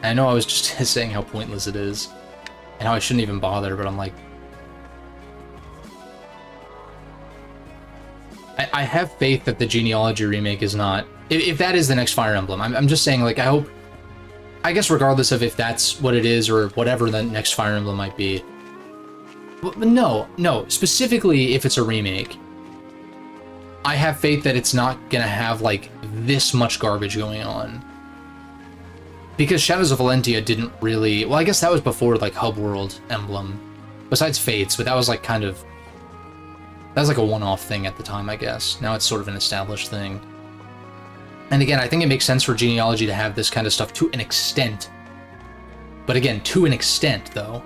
I know I was just saying how pointless it is, and how I shouldn't even bother, but I'm like... I have faith that the Genealogy remake is not... If that is the next Fire Emblem, I'm just saying, like, I hope... I guess regardless of if that's what it is, or whatever the next Fire Emblem might be... But no, specifically if it's a remake, I have faith that it's not gonna have, like, this much garbage going on. Because Shadows of Valentia didn't really... Well, I guess that was before, like, Hub World Emblem. Besides Fates, but that was, like, kind of... That was, like, a one-off thing at the time, I guess. Now it's sort of an established thing. And again, I think it makes sense for Genealogy to have this kind of stuff to an extent. But again, to an extent, though.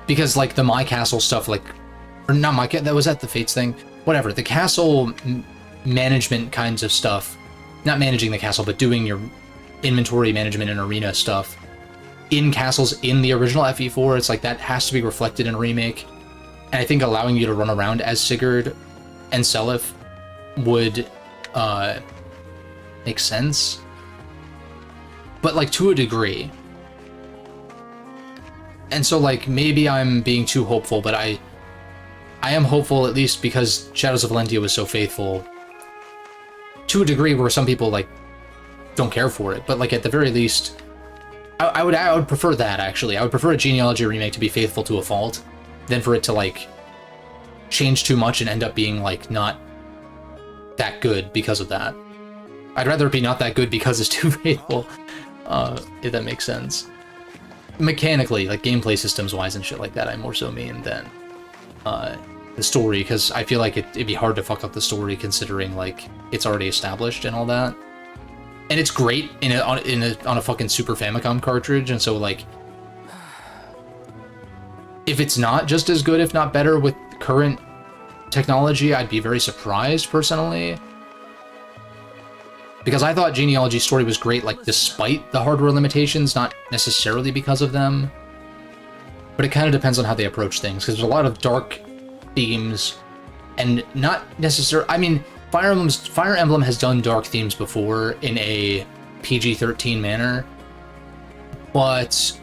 Because, like, the My Castle stuff, like... Or not My Castle, that was at the Fates thing. Whatever, the castle management kinds of stuff. Not managing the castle, but doing your inventory management and arena stuff. In castles in the original FE4, it's like that has to be reflected in a remake. And I think allowing you to run around as Sigurd and Seliph would make sense. But, like, to a degree. And so, like, maybe I'm being too hopeful, but I am hopeful, at least because Shadows of Valentia was so faithful, to a degree where some people, like, don't care for it. But, like, at the very least, I would prefer that, actually. I would prefer a Genealogy remake to be faithful to a fault than for it to, like, change too much and end up being, like, not that good because of that. I'd rather it be not that good because it's too faithful, if that makes sense. Mechanically, like, gameplay systems-wise and shit like that, I more so mean than the story, because I feel like it'd be hard to fuck up the story considering, like, it's already established and all that. And it's great on a fucking Super Famicom cartridge, and so, like, if it's not just as good, if not better, with current technology, I'd be very surprised, personally. Because I thought Genealogy's story was great, like, despite the hardware limitations, not necessarily because of them. But it kind of depends on how they approach things, because there's a lot of dark themes, and not necessarily... I mean, Fire Emblem has done dark themes before in a PG-13 manner, but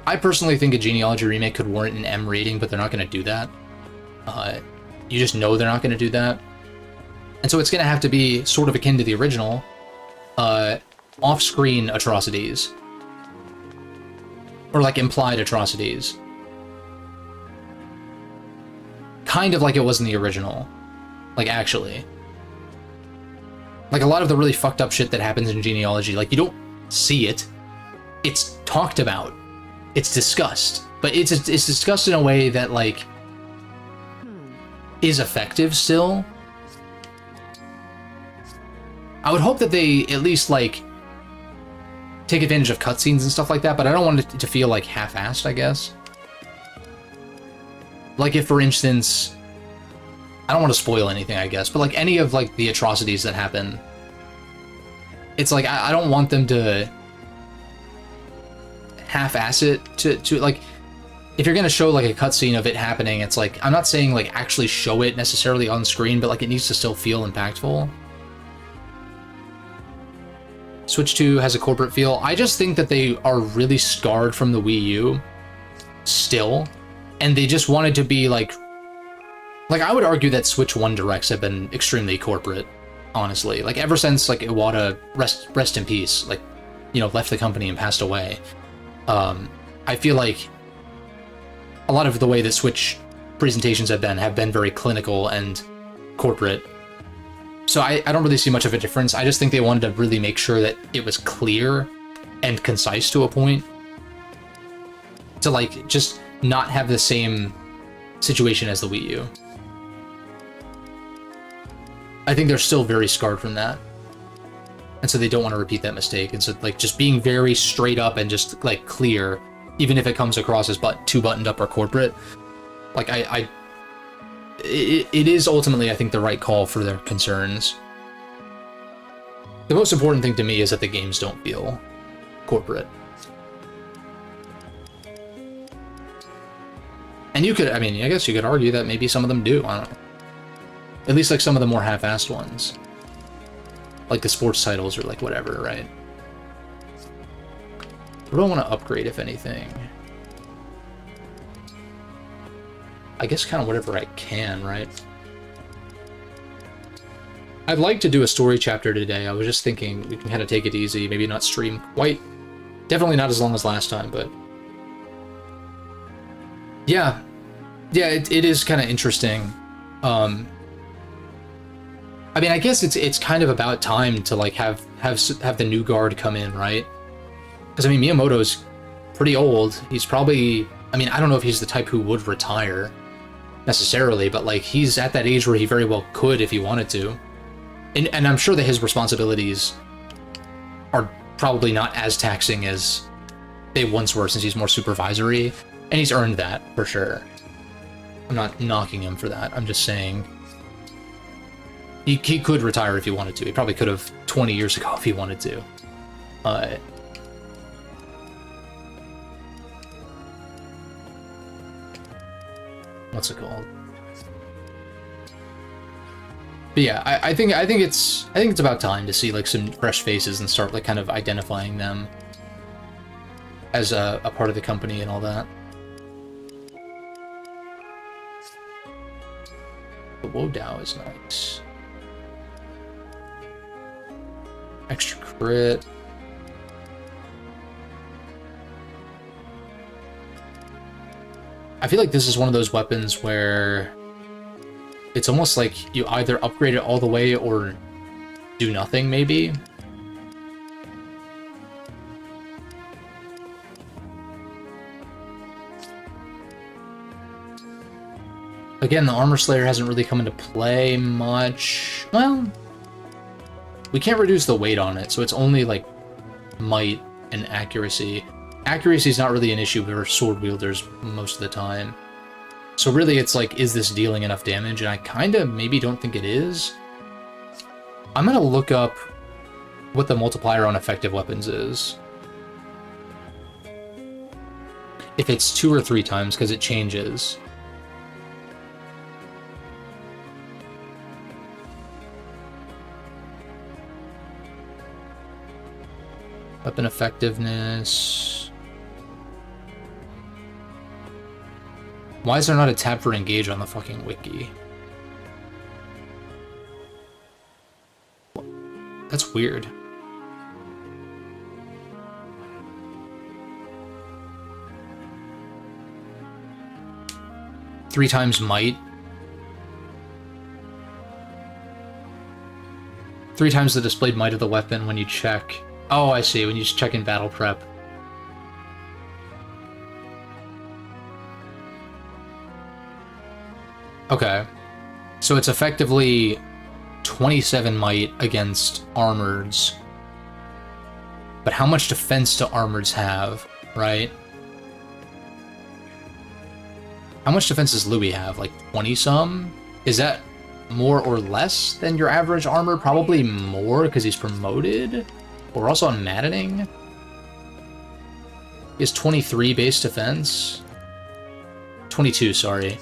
I personally think a Genealogy remake could warrant an M rating, but they're not going to do that. You just know they're not going to do that. And so it's going to have to be sort of akin to the original, off-screen atrocities. Or, like, implied atrocities. Kind of like it was in the original. Like, actually. Like, a lot of the really fucked up shit that happens in Genealogy, like, you don't see it. It's talked about. It's discussed. But it's discussed in a way that, like, is effective still. I would hope that they at least, like, take advantage of cutscenes and stuff like that, but I don't want it to feel, like, half-assed, I guess. Like, if, for instance, I don't want to spoil anything, I guess, but, like, any of, like, the atrocities that happen, it's like, I don't want them to half-ass it to, like, if you're gonna show, like, a cutscene of it happening, it's like, I'm not saying, like, actually show it necessarily on screen, but, like, it needs to still feel impactful. Switch 2 has a corporate feel. I just think that they are really scarred from the Wii U still, and they just wanted to be like I would argue that Switch 1 Directs have been extremely corporate, honestly. Like, ever since, like, Iwata, rest in peace, like, you know, left the company and passed away, I feel like a lot of the way that Switch presentations have been very clinical and corporate. So I don't really see much of a difference. I just think they wanted to really make sure that it was clear and concise to a point. To, like, just not have the same situation as the Wii U. I think they're still very scarred from that. And so they don't want to repeat that mistake. And so, like, just being very straight up and just, like, clear, even if it comes across as too buttoned up or corporate, like, it is ultimately, I think, the right call for their concerns. The most important thing to me is that the games don't feel corporate. And you could, I mean, I guess you could argue that maybe some of them do. I don't know. At least like some of the more half-assed ones. Like the sports titles or like whatever, right? What do I want to upgrade, if anything? I guess kind of whatever I can, right? I'd like to do a story chapter today. I was just thinking we can kind of take it easy, maybe not stream quite. Definitely not as long as last time, but... Yeah. Yeah, it is kind of interesting. I mean, I guess it's kind of about time to like have the new guard come in, right? Because I mean, Miyamoto's pretty old. He's probably, I mean, I don't know if he's the type who would retire necessarily, but like he's at that age where he very well could if he wanted to. And I'm sure that his responsibilities are probably not as taxing as they once were, since he's more supervisory, and he's earned that for sure. I'm not knocking him for that. I'm just saying he could retire if he wanted to. He probably could have 20 years ago if he wanted to. What's it called? But yeah, I think it's about time to see like some fresh faces and start like kind of identifying them as a part of the company and all that. The Wodao is nice. Extra crit. I feel like this is one of those weapons where it's almost like you either upgrade it all the way or do nothing, maybe. Again, the Armor Slayer hasn't really come into play much. Well, we can't reduce the weight on it, so it's only like might and accuracy. Accuracy is not really an issue for sword wielders most of the time. So really it's like, is this dealing enough damage? And I kind of maybe don't think it is. I'm going to look up what the multiplier on effective weapons is. If it's 2 or 3 times, because it changes. Weapon effectiveness. Why is there not a tab for engage on the fucking wiki? That's weird. Three times might. 3 times the displayed might of the weapon when you check. Oh, I see, when you just check in battle prep. Okay, so it's effectively 27 might against armoreds. But how much defense do armoreds have, right? How much defense does Louis have? Like 20-some? Is that more or less than your average armor? Probably more, because he's promoted. But we're also on maddening. He has 23 base defense. 22, sorry.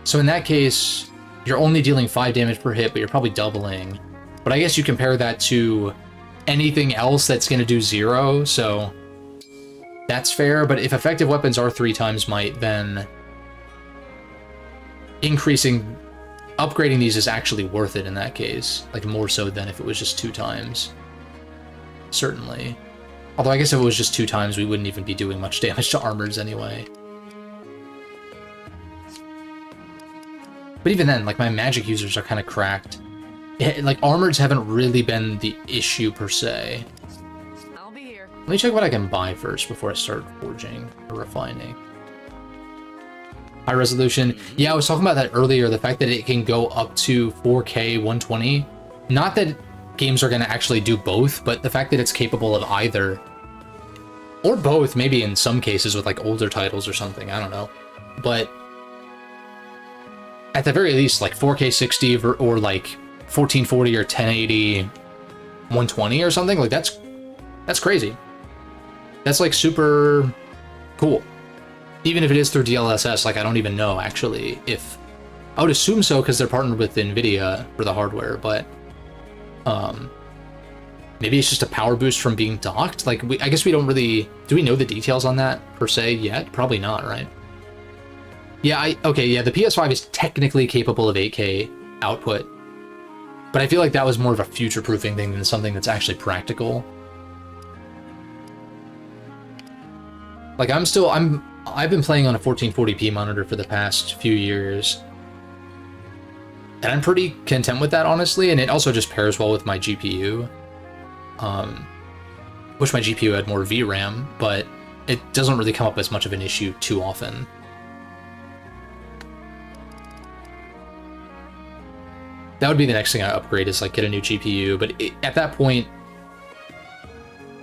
So in that case, you're only dealing 5 damage per hit, but you're probably doubling. But I guess you compare that to anything else that's going to do 0, so that's fair. But if effective weapons are 3 times might, then upgrading these is actually worth it in that case. Like, more so than if it was just 2 times. Certainly. Although I guess if it was just 2 times, we wouldn't even be doing much damage to armors anyway. But even then, like, my magic users are kind of cracked. Like, armors haven't really been the issue, per se. I'll be here. Let me check what I can buy first before I start forging or refining. High resolution. Yeah, I was talking about that earlier, the fact that it can go up to 4K 120. Not that games are going to actually do both, but the fact that it's capable of either. Or both, maybe in some cases with, like, older titles or something, I don't know. But at the very least, like 4K 60 or like 1440 or 1080 120 or something, like that's crazy. That's like super cool. Even if it is through DLSS, like, I don't even know, actually, if... I would assume so, because they're partnered with NVIDIA for the hardware, but... maybe it's just a power boost from being docked? Like, I guess we don't really... Do we know the details on that, per se, yet? Probably not, right? Yeah, okay, yeah, the PS5 is technically capable of 8K output, but I feel like that was more of a future-proofing thing than something that's actually practical. Like, I've been playing on a 1440p monitor for the past few years, and I'm pretty content with that, honestly, and it also just pairs well with my GPU. Wish my GPU had more VRAM, but it doesn't really come up as much of an issue too often. That would be the next thing I upgrade, is like get a new GPU, but at that point,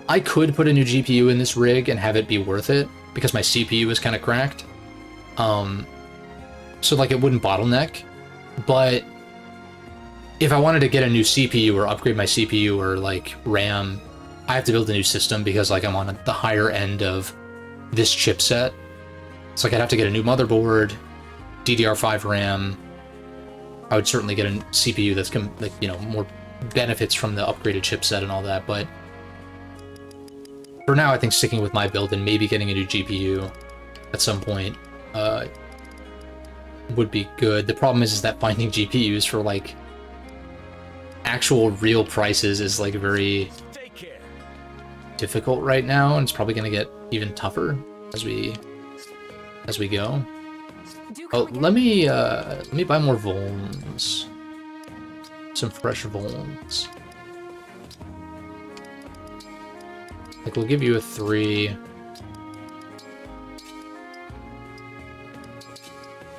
I could put a new GPU in this rig and have it be worth it, because my CPU is kind of cracked. So like it wouldn't bottleneck, but if I wanted to get a new CPU or upgrade my CPU or like RAM, I have to build a new system because like I'm on the higher end of this chipset. It's like I'd have to get a new motherboard, DDR5 RAM. I would certainly get a CPU that's like, you know, more benefits from the upgraded chipset and all that, but for now I think sticking with my build and maybe getting a new GPU at some point would be good. The problem is that finding GPUs for like actual real prices is like very difficult right now, and it's probably going to get even tougher as we go. Oh, let me buy more Volns. Some fresh Volns. Like, we'll give you a 3.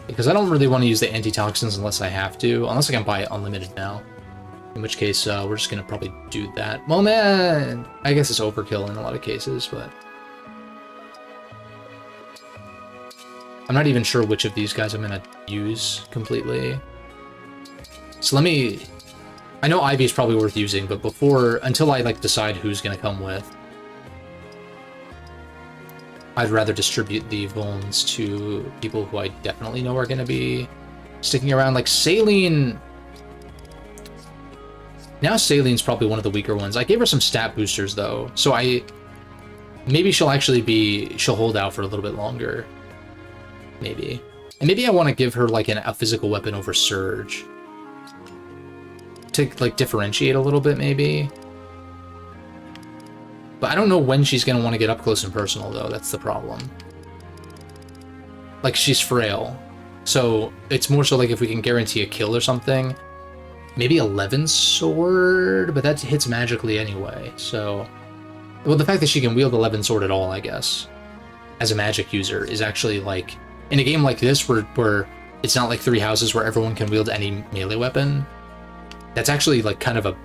Because I don't really want to use the antitoxins unless I have to. Unless I can buy it unlimited now. In which case, we're just going to probably do that. Well, man! I guess it's overkill in a lot of cases, but... I'm not even sure which of these guys I'm going to use completely. So let me... I know Ivy's probably worth using, but until I like decide who's going to come with, I'd rather distribute the Volns to people who I definitely know are going to be sticking around. Like Saline... Now Saline's probably one of the weaker ones. I gave her some stat boosters, though, so maybe she'll hold out for a little bit longer. Maybe. And maybe I want to give her, like, a physical weapon over Surge. To, like, differentiate a little bit, maybe. But I don't know when she's going to want to get up close and personal, though. That's the problem. Like, she's frail. So, it's more so, like, if we can guarantee a kill or something. Maybe 11 Sword, but that hits magically anyway, so... Well, the fact that she can wield 11 Sword at all, I guess, as a magic user, is actually, like... In a game like this, where it's not like 3 houses where everyone can wield any melee weapon, that's actually, like, kind of a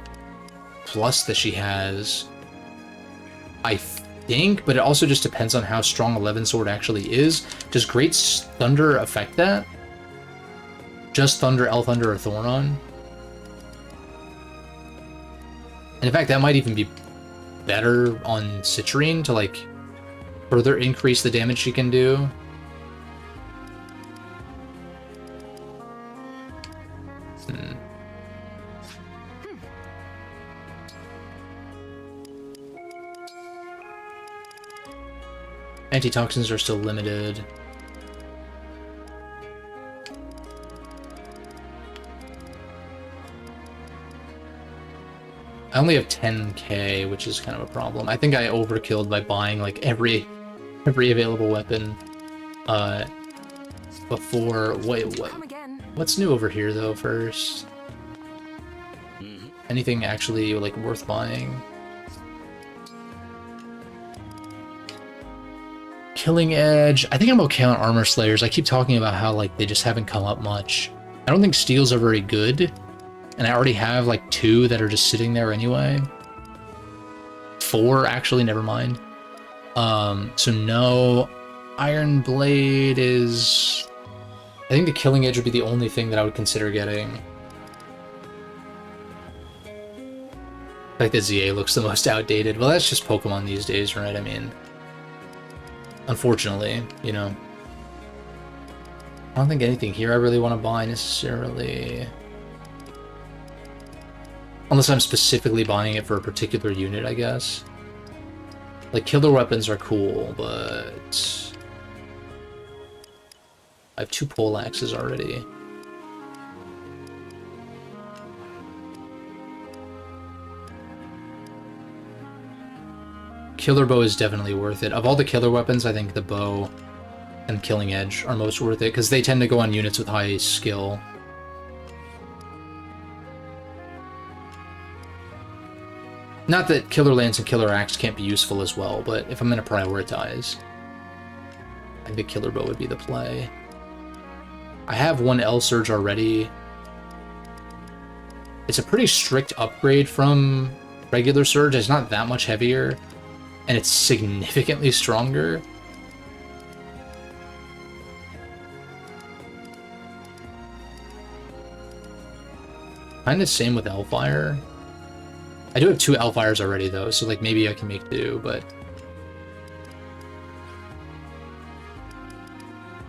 plus that she has, I think, but it also just depends on how strong 11 Sword actually is. Does Great Thunder affect that? Just Thunder, L Thunder, or Thoron? And in fact, that might even be better on Citrine to, like, further increase the damage she can do. Antitoxins are still limited. I only have 10k, which is kind of a problem. I think I overkilled by buying like every available weapon before. What's new over here though first? Anything actually like worth buying? Killing Edge. I think I'm okay on Armor Slayers. I keep talking about how like they just haven't come up much. I don't think Steels are very good. And I already have like 2 that are just sitting there anyway. 4 actually, never mind. So no. Iron Blade is... I think the Killing Edge would be the only thing that I would consider getting. Like the ZA looks the most outdated. Well, that's just Pokemon these days, right? I mean, unfortunately, you know. I don't think anything here I really want to buy necessarily. Unless I'm specifically buying it for a particular unit, I guess. Like, killer weapons are cool, but... I have 2 pole axes already. Killer bow is definitely worth it. Of all the killer weapons, I think the bow and killing edge are most worth it, because they tend to go on units with high skill. Not that Killer Lance and Killer Axe can't be useful as well, but if I'm going to prioritize, I think Killer Bow would be the play. I have 1 L-Surge already. It's a pretty strict upgrade from regular Surge. It's not that much heavier, and it's significantly stronger. Kinda same with Hellfire. I do have 2 Hellfires already, though, so, like, maybe I can make 2, but...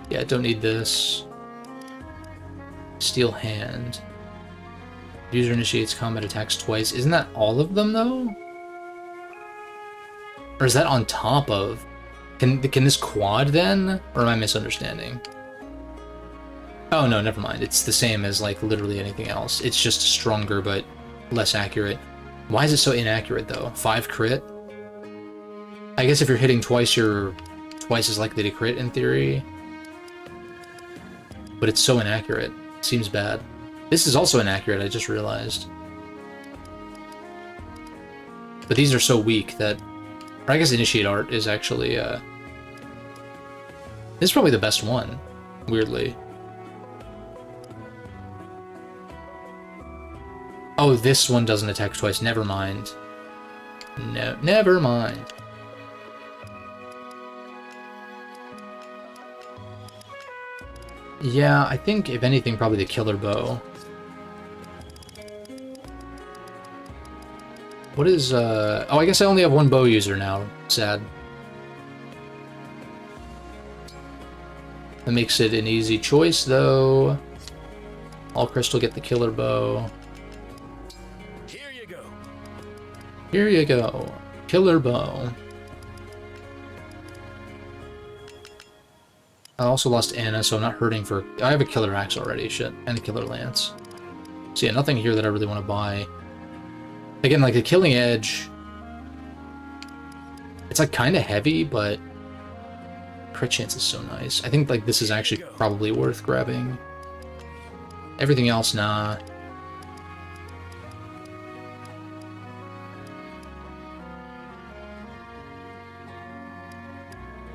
yeah, I don't need this. Steel Hand. User initiates combat attacks twice. Isn't that all of them, though? Or is that on top of... Can this quad, then? Or am I misunderstanding? Oh, no, never mind. It's the same as, like, literally anything else. It's just stronger, but less accurate. Why is it so inaccurate, though? 5 crit? I guess if you're hitting twice, you're twice as likely to crit, in theory. But it's so inaccurate. Seems bad. This is also inaccurate, I just realized. But these are so weak that... or I guess Initiate Art is actually, this is probably the best one, weirdly. Oh, this one doesn't attack twice. Never mind. No, never mind. Yeah, I think, if anything, probably the Killer Bow. What is, oh, I guess I only have 1 bow user now. Sad. That makes it an easy choice, though. All Crystal get the Killer Bow. Here you go. Killer Bow. I also lost Anna, so I'm not hurting for... I have a Killer Axe already, shit. And a Killer Lance. So yeah, nothing here that I really want to buy. Again, like, the Killing Edge... it's, like, kind of heavy, but... crit chance is so nice. I think, like, this is actually probably worth grabbing. Everything else, nah.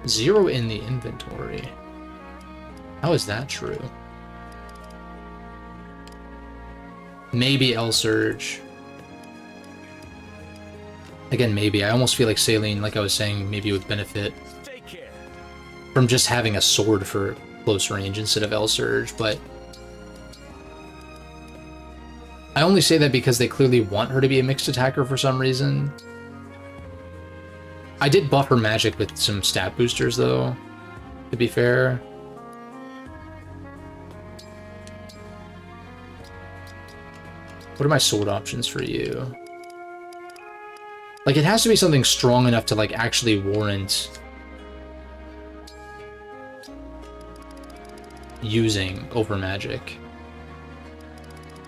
Zero in the inventory. How is that true? Maybe L-Surge. Again, maybe. I almost feel like Saline, like I was saying, maybe would benefit from just having a sword for close range instead of L-Surge, but... I only say that because they clearly want her to be a mixed attacker for some reason. I did buff her magic with some stat boosters, though, to be fair. What are my sword options for you? Like, it has to be something strong enough to, like, actually warrant using over magic.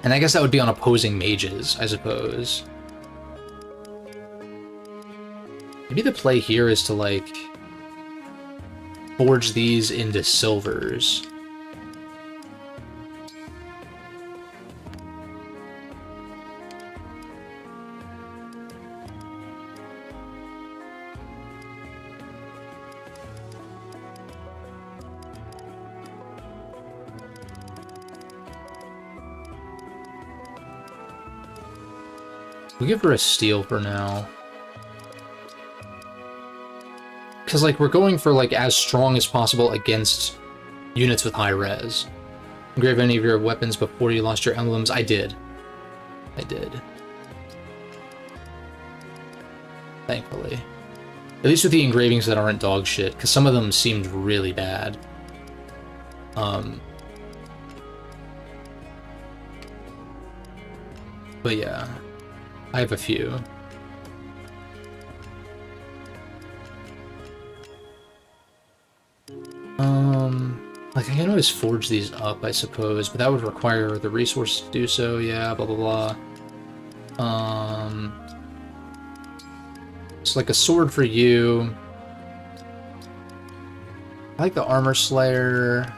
And I guess that would be on opposing mages, I suppose. Maybe the play here is to, like, forge these into silvers. We'll give her a steel for now. Because, like, we're going for, like, as strong as possible against units with high res. Engrave any of your weapons before you lost your emblems. I did. I did. Thankfully. At least with the engravings that aren't dog shit, because some of them seemed really bad. But yeah, I have a few. Like I can always forge these up, I suppose, but that would require the resources to do so. Yeah, blah blah blah. It's like a sword for you. I like the Armor Slayer.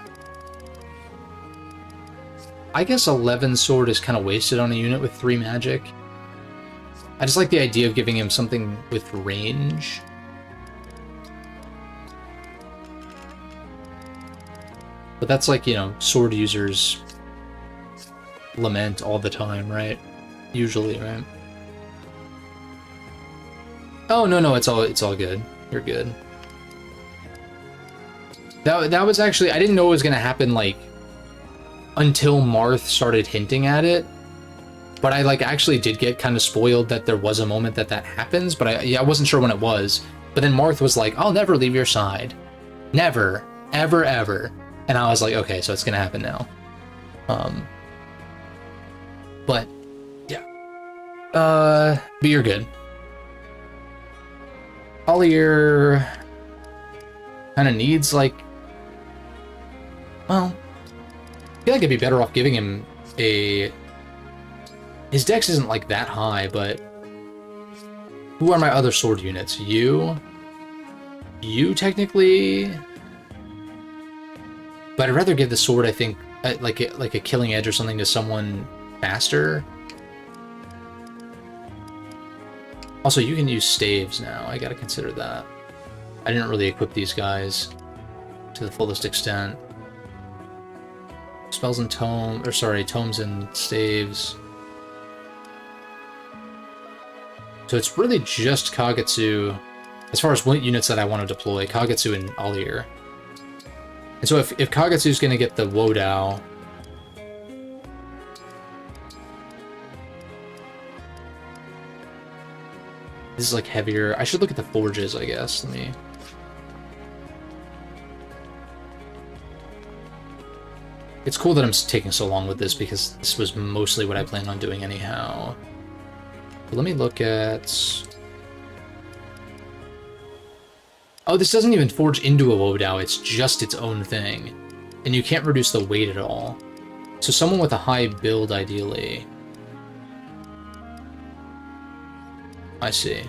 I guess 11 sword is kind of wasted on a unit with 3 magic. I just like the idea of giving him something with range. But that's like, you know, sword users lament all the time, right? Usually, right? Oh, no, it's all good. You're good. That was actually, I didn't know it was gonna happen, like, until Marth started hinting at it. But I, like, actually did get kind of spoiled that there was a moment that happens, but I wasn't sure when it was. But then Marth was like, I'll never leave your side. Never. Ever, ever. And I was like, okay, so it's gonna happen now. But, yeah. But you're good. Ollier kind of needs, like, well, I feel like I'd be better off giving him a... His dex isn't, like, that high, but... Who are my other sword units? You, technically... But I'd rather give the sword, I think, like a killing edge or something to someone faster. Also, you can use staves now. I gotta consider that. I didn't really equip these guys to the fullest extent. Spells and tomes and staves. So it's really just Kagetsu, as far as what units that I want to deploy, Kagetsu and Ollier. And so if Kagetsu's going to get the Wodao, this is like heavier. I should look at the forges, I guess. Let me... It's cool that I'm taking so long with this because this was mostly what I planned on doing anyhow. But let me look at... Oh, this doesn't even forge into a Wodao, it's just its own thing. And you can't reduce the weight at all. So someone with a high build, ideally. I see.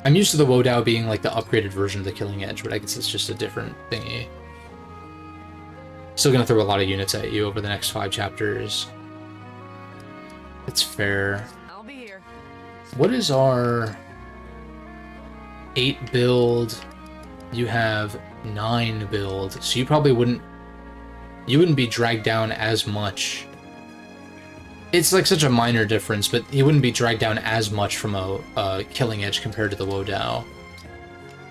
I'm used to the Wodao being like the upgraded version of the Killing Edge, but I guess it's just a different thingy. Still gonna throw a lot of units at you over the next 5 chapters. It's fair. I'll be here. What is our 8 build? You have 9 build, so you probably wouldn't be dragged down as much. It's like such a minor difference, but he wouldn't be dragged down as much from a Killing Edge compared to the Wodao.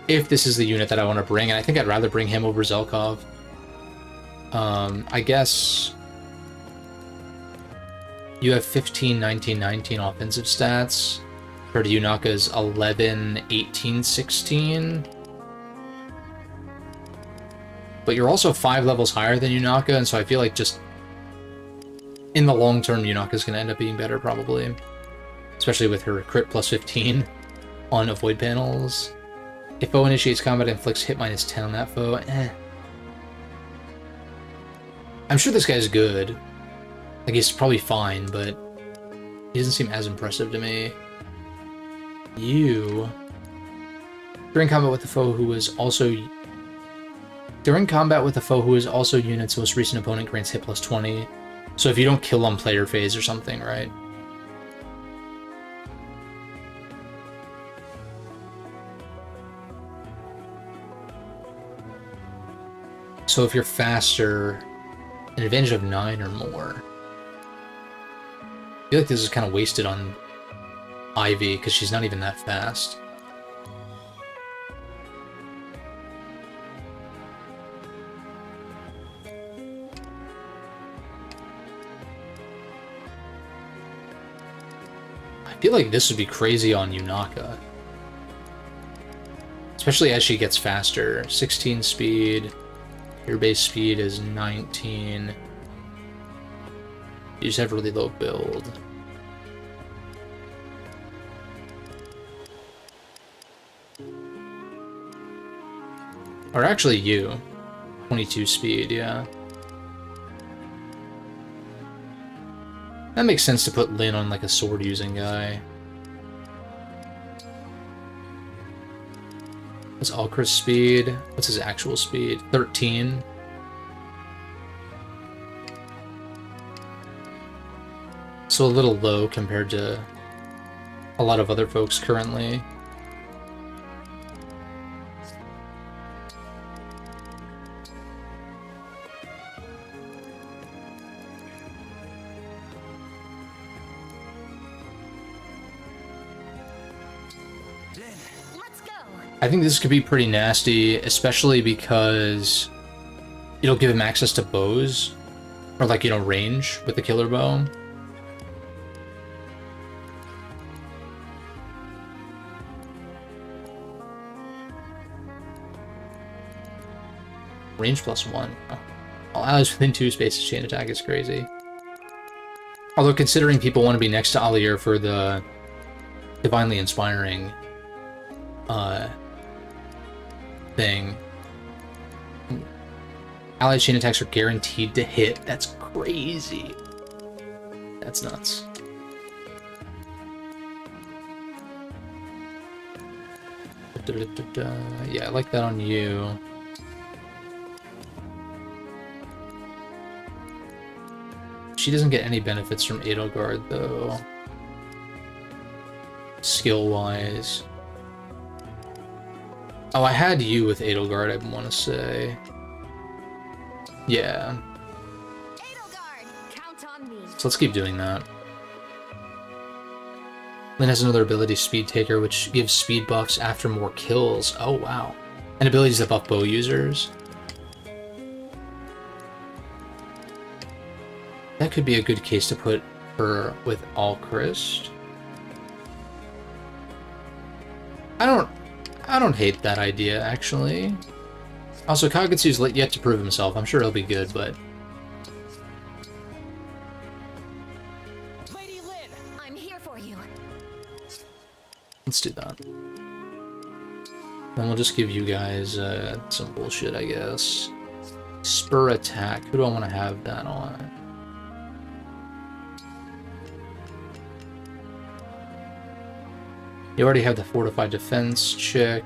If this is the unit that I want to bring, and I think I'd rather bring him over Zelkov. I guess you have 15, 19, 19 offensive stats, compared to Yunaka's 11, 18, 16. But you're also 5 levels higher than Yunaka, and so I feel like just in the long term, Yunaka's going to end up being better, probably. Especially with her crit plus 15 on avoid panels. If foe initiates combat, inflicts hit minus 10 on that foe. I'm sure this guy's good. Like, he's probably fine, but he doesn't seem as impressive to me. You... During combat with the foe who is also... During combat with a foe who is also unit's most recent opponent grants hit plus 20. So if you don't kill on player phase or something, right? So if you're faster, an advantage of 9 or more. I feel like this is kind of wasted on Ivy, because she's not even that fast. I feel like this would be crazy on Yunaka. Especially as she gets faster. 16 speed. Your base speed is 19. You just have really low build. Or actually you. 22 speed, yeah. That makes sense to put Lin on like a sword using guy. What's Alcris speed? What's his actual speed? 13. So a little low compared to a lot of other folks currently. Let's go. I think this could be pretty nasty, especially because it'll give him access to bows, or like, you know, range with the killer bow. Range +1. All allies within 2 spaces chain attack is crazy. Although considering people want to be next to Alier for the divinely inspiring thing. Allied chain attacks are guaranteed to hit. That's crazy. That's nuts. Yeah, I like that on you. She doesn't get any benefits from Edelgard, though. Skill-wise. Oh, I had you with Edelgard, I want to say. Yeah. Edelgard, count on me. So let's keep doing that. Lin has another ability, Speed Taker, which gives speed buffs after more kills. Oh, wow. And abilities that buff bow users. That could be a good case to put her with Alchrist. I don't hate that idea, actually. Also, Kagetsu's yet to prove himself. I'm sure he'll be good, but... Lady Lin, I'm here for you. Let's do that. Then we'll just give you guys some bullshit, I guess. Spur attack. Who do I want to have that on? You already have the fortified defense chick,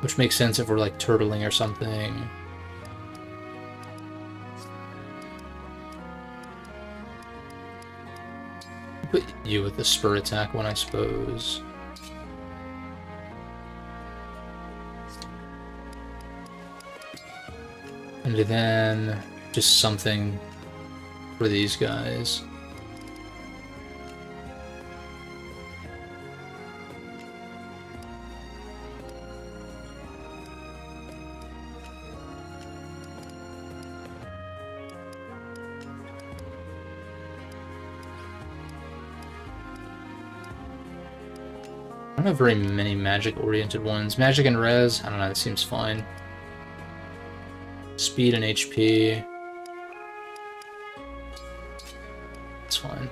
which makes sense if we're like turtling or something. Put you with the spur attack one, I suppose. And then just something for these guys. I don't have very many magic-oriented ones. Magic and res, I don't know, that seems fine. Speed and HP. It's fine.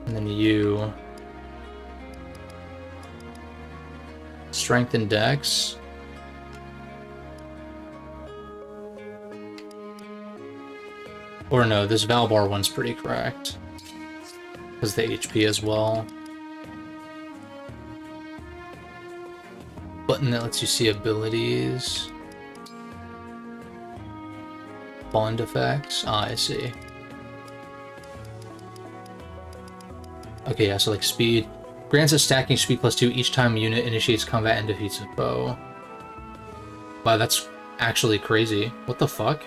And then you. Strength and dex. Or no, this Valbar one's pretty correct. Because the HP as well. Button that lets you see abilities. Bond effects. Ah, I see. Okay, yeah, so like speed. Grants a stacking speed +2 each time a unit initiates combat and defeats a foe. Wow, that's actually crazy. What the fuck?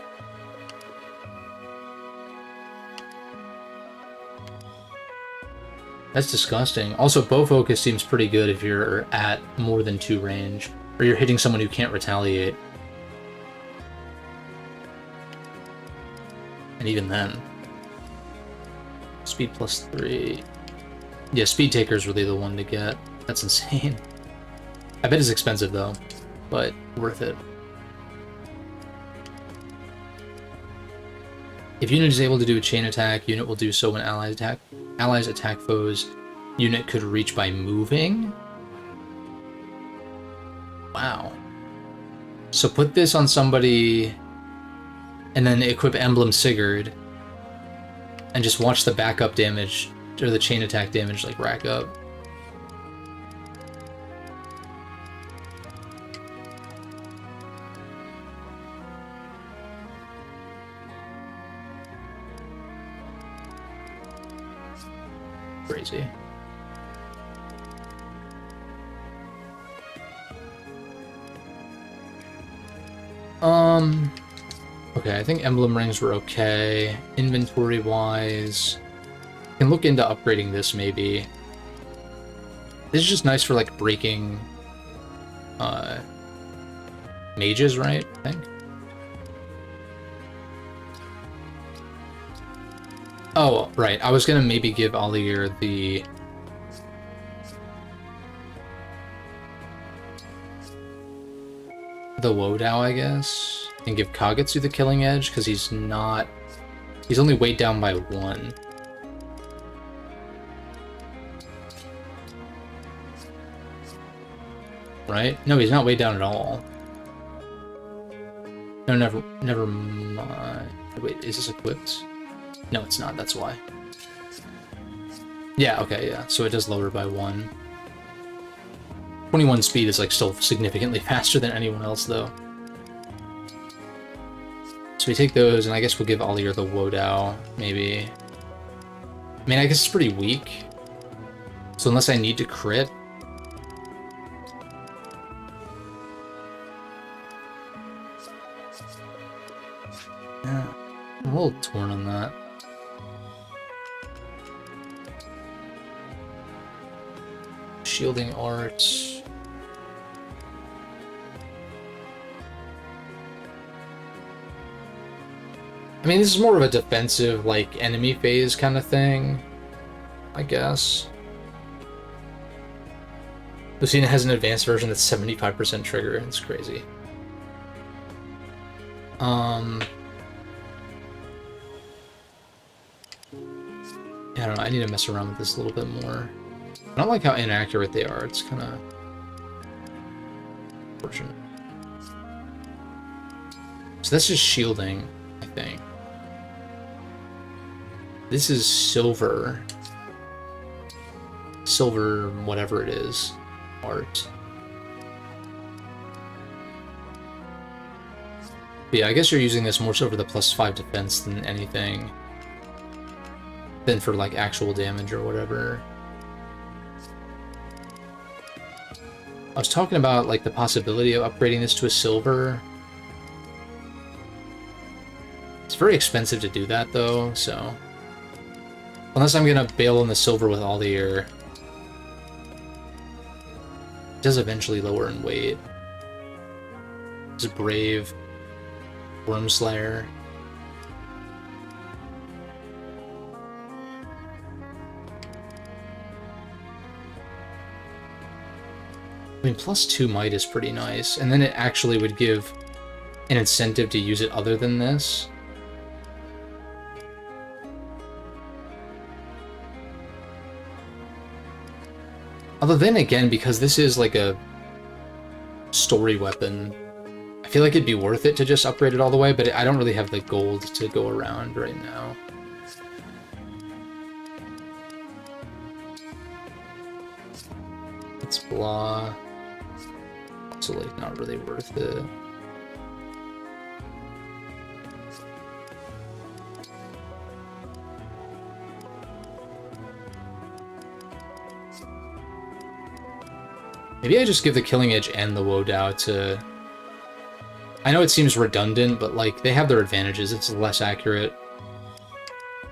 That's disgusting. Also, bow focus seems pretty good if you're at more than 2 range, or you're hitting someone who can't retaliate. And even then. Speed +3. Yeah, Speed Taker is really the one to get. That's insane. I bet it's expensive though, but worth it. If unit is able to do a chain attack, unit will do so when allies attack foes. Unit could reach by moving. Wow. So put this on somebody, and then equip Emblem Sigurd, and just watch the backup damage, or the chain attack damage, like, rack up. Crazy. Okay, I think emblem rings were okay. Inventory-wise, can look into upgrading this, maybe. This is just nice for, like, breaking, mages, right? I think. Oh, right. I was gonna maybe give Alier the... Wodao, I guess? And give Kagetsu the Killing Edge, because he's not... He's only weighed down by 1. Right? No, he's not weighed down at all. No, never mind. Wait, is this equipped? No, it's not, that's why. Yeah, okay, yeah. So it does lower by 1. 21 speed is, like, still significantly faster than anyone else, though. So we take those, and I guess we'll give Alier the Wodao, maybe. I mean, I guess it's pretty weak. So unless I need to crit... Yeah, I'm a little torn on that. Shielding art... I mean, this is more of a defensive, like, enemy phase kind of thing, I guess. Lucina has an advanced version that's 75% trigger. It's crazy. Yeah, I don't know. I need to mess around with this a little bit more. I don't like how inaccurate they are. It's kind of unfortunate. So that's just shielding, I think. This is silver. Silver, whatever it is. Art. But yeah, I guess you're using this more so for the +5 defense than anything. Than for, like, actual damage or whatever. I was talking about, like, the possibility of upgrading this to a silver. It's very expensive to do that, though, so... Unless I'm gonna bail on the silver with Alier. It does eventually lower in weight. It's Brave. Wormslayer. I mean, +2 might is pretty nice, and then it actually would give an incentive to use it other than this. Although then again, because this is like a story weapon, I feel like it'd be worth it to just upgrade it all the way, but I don't really have the gold to go around right now. It's blah. So, like, not really worth it. Maybe I just give the Killing Edge and the Wodao to... I know it seems redundant, but, like, they have their advantages. It's less accurate,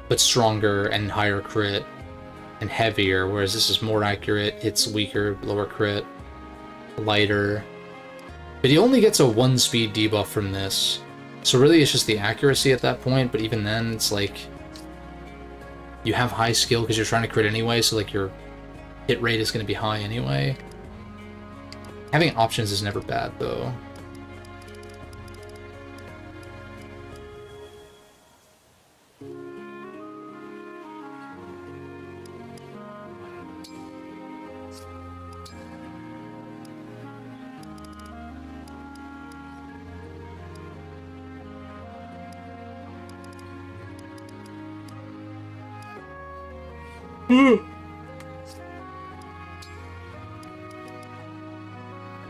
but stronger and higher crit and heavier, whereas this is more accurate, hits weaker, lower crit, lighter. But he only gets a 1 speed debuff from this, so really it's just the accuracy at that point, but even then, it's like... You have high skill because you're trying to crit anyway, so, like, your hit rate is going to be high anyway. Having options is never bad, though.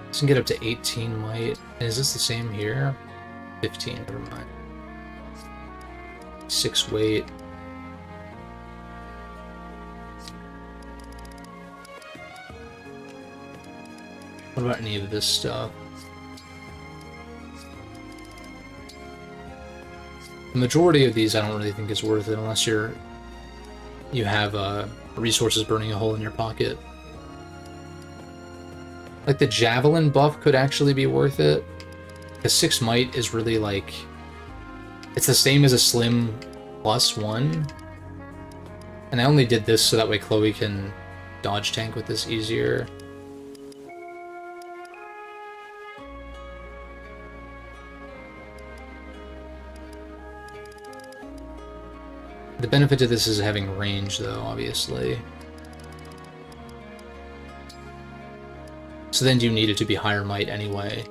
This can get up to 18 might. And is this the same here? 15, never mind. 6 weight. What about any of this stuff? The majority of these I don't really think is worth it unless you have resources burning a hole in your pocket. Like the javelin buff could actually be worth it. The 6 might is really like, it's the same as a slim +1. And I only did this so that way Chloe can dodge tank with this easier. The benefit to this is having range, though, obviously. So then do you need it to be higher might anyway?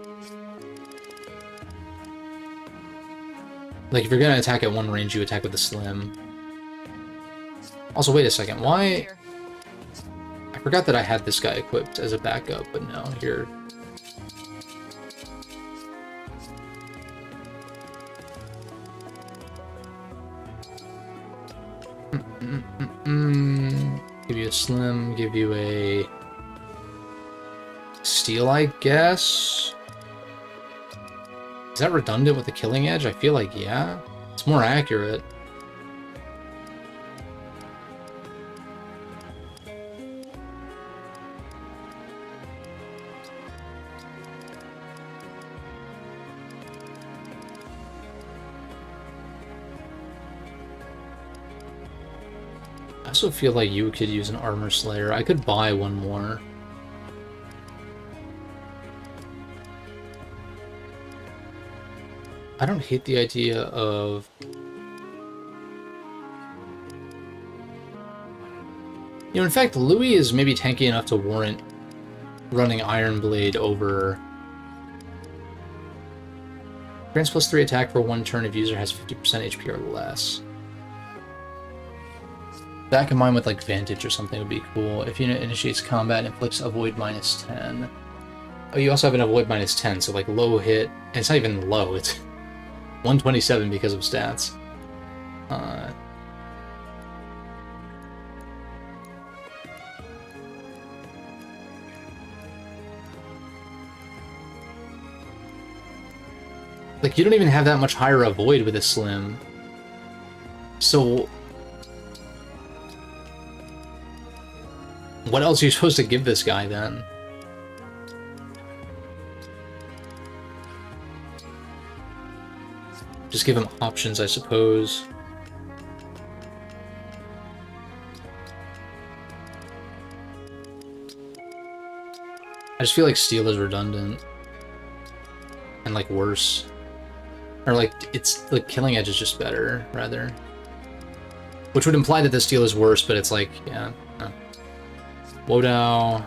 Like, if you're gonna attack at one range, you attack with the slim. Also, wait a second, why... I forgot that I had this guy equipped as a backup, but no, here... Give you a slim, give you a steel, I guess? Is that redundant with the killing edge? I feel like, yeah. It's more accurate. I also feel like you could use an armor slayer. I could buy one more. I don't hate the idea of... You know, in fact, Louis is maybe tanky enough to warrant running Iron Blade over... Grants +3 attack for 1 turn if user has 50% HP or less. That combined with, like, Vantage or something would be cool. If unit initiates combat, inflicts avoid -10. Oh, you also have an avoid -10, so, like, low hit... And it's not even low, it's 127 because of stats. Like, you don't even have that much higher avoid with a slim. So... what else are you supposed to give this guy, then? Just give him options, I suppose. I just feel like steel is redundant. And, like, worse. Or, like, it's... like, killing edge is just better, rather. Which would imply that the steel is worse, but it's like, yeah... no. Wodow.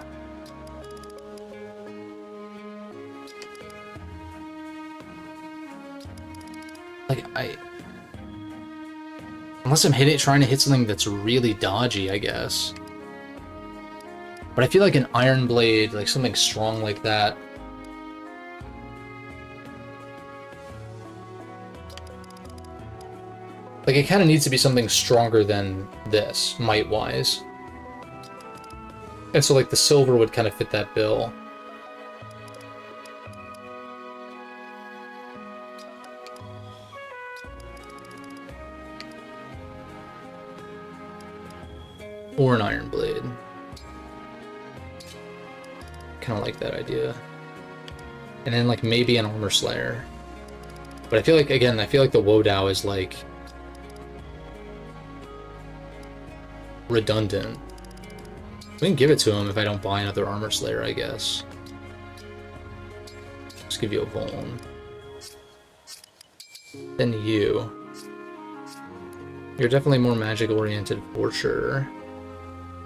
Like, unless I'm trying to hit something that's really dodgy, I guess. But I feel like an Iron Blade, like something strong like that. Like, it kind of needs to be something stronger than this, might-wise. And so, like, the silver would kind of fit that bill. Or an Iron Blade. Kind of like that idea. And then, like, maybe an Armor Slayer. But I feel like, again, I feel like the Wodow is, like... redundant. We can give it to him if I don't buy another Armor Slayer, I guess. Just give you a Vuln. Then you. You're definitely more magic-oriented for sure.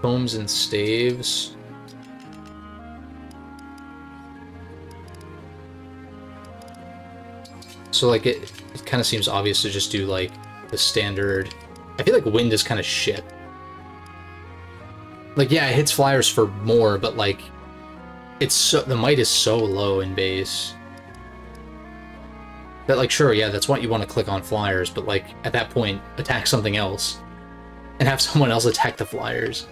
Combs and staves. So, like, it kind of seems obvious to just do, like, the standard... I feel like wind is kind of shit. Like, yeah, it hits flyers for more, but like, it's so, the might is so low in base that, like, sure, yeah, that's what you want to click on flyers, but like, at that point, attack something else and have someone else attack the flyers.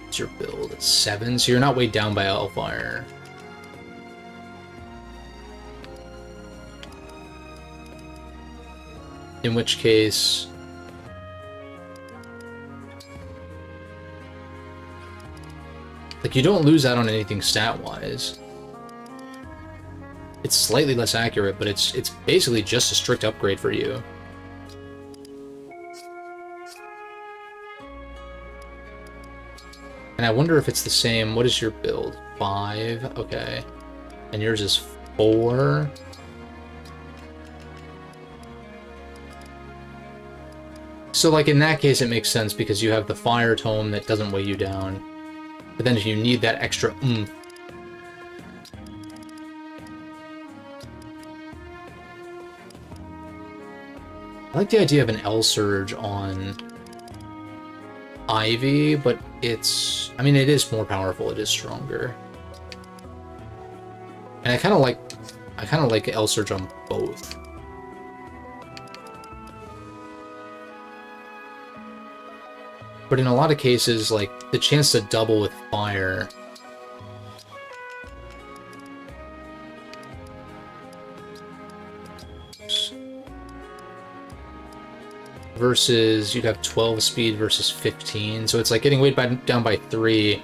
What's your build? 7, so you're not weighed down by Hellfire. In which case, like, you don't lose out on anything stat-wise. It's slightly less accurate, but it's basically just a strict upgrade for you. And I wonder if it's the same. What is your build? 5? Okay. And yours is 4? So, like, in that case, it makes sense because you have the fire tome that doesn't weigh you down. But then if you need that extra oomph, I like the idea of an L Surge on Ivy, but it's, I mean, it is more powerful, it is stronger. And I kind of like L Surge on both. But in a lot of cases, like, the chance to double with fire versus you'd have 12 speed versus 15, so it's like getting weighed down by 3.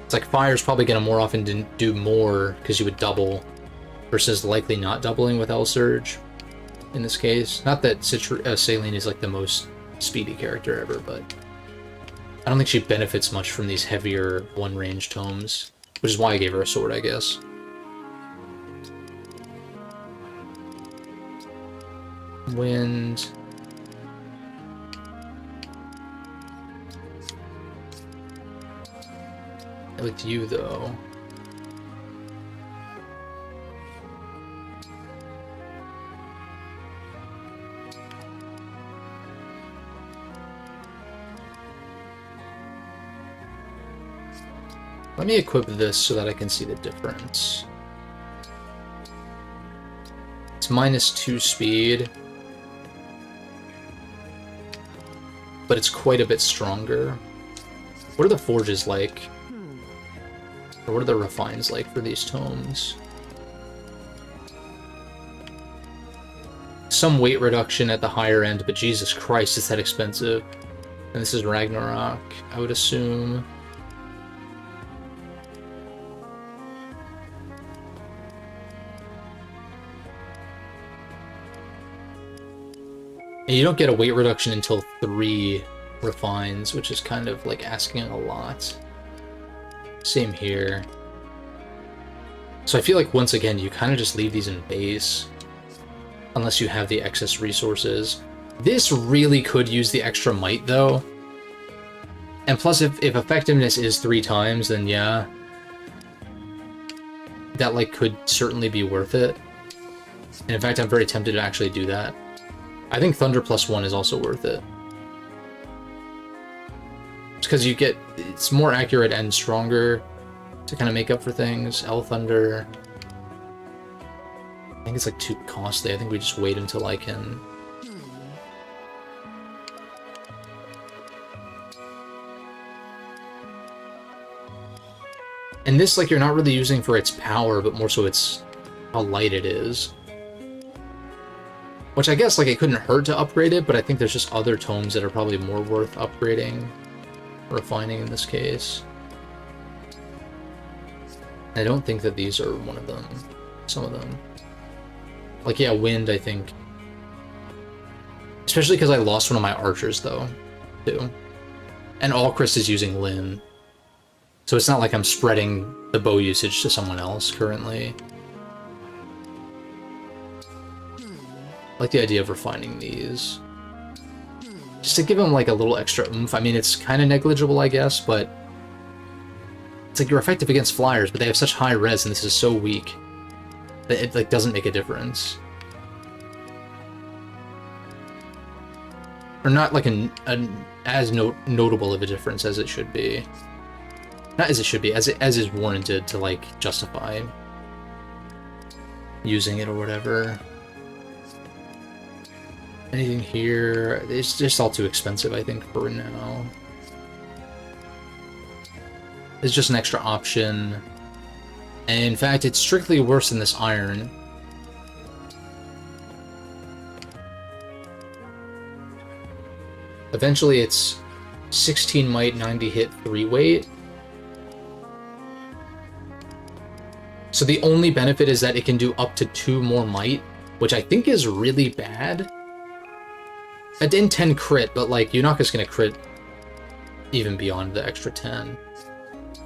It's like fire's probably gonna more often do more because you would double versus likely not doubling with L Surge in this case. Not that Saline is like the most speedy character ever, but I don't think she benefits much from these heavier one-range tomes, which is why I gave her a sword, I guess. Wind. I liked you, though. Let me equip this so that I can see the difference. It's -2 speed, but it's quite a bit stronger. What are the forges like? Or what are the refines like for these tomes? Some weight reduction at the higher end, but Jesus Christ, is that expensive. And this is Ragnarok, I would assume. And you don't get a weight reduction until 3 refines, which is kind of like asking a lot. Same here. So I feel like, once again, you kind of just leave these in base, unless you have the excess resources. This really could use the extra might, though. And plus, if effectiveness is 3 times, then yeah, that, like, could certainly be worth it. And in fact, I'm very tempted to actually do that. I think Thunder +1 is also worth it. It's because you get, it's more accurate and stronger to kind of make up for things. L Thunder, I think it's like too costly. I think we just wait until I can. And this, like, you're not really using for its power, but more so it's how light it is. Which I guess, like, it couldn't hurt to upgrade it, but I think there's just other tomes that are probably more worth upgrading, refining in this case. I don't think that these are one of them. Some of them. Like, yeah, Wind, I think. Especially because I lost one of my archers, though, too. And Alchrist is using Lyn. So it's not like I'm spreading the bow usage to someone else currently. I like the idea of refining these. Just to give them, like, a little extra oomph. I mean, it's kind of negligible, I guess, but it's like you're effective against flyers, but they have such high res, and this is so weak that it, like, doesn't make a difference. or not like as notable of a difference as it should be. Not as it should be, as is warranted to like justify using it or whatever. Anything here? It's just all too expensive, I think, for now. It's just an extra option. And in fact, it's strictly worse than this iron. Eventually, it's 16 might, 90 hit, 3 weight. So the only benefit is that it can do up to 2 more might, which I think is really bad. It didn't 10 crit, but like Yunaka's gonna crit even beyond the extra 10.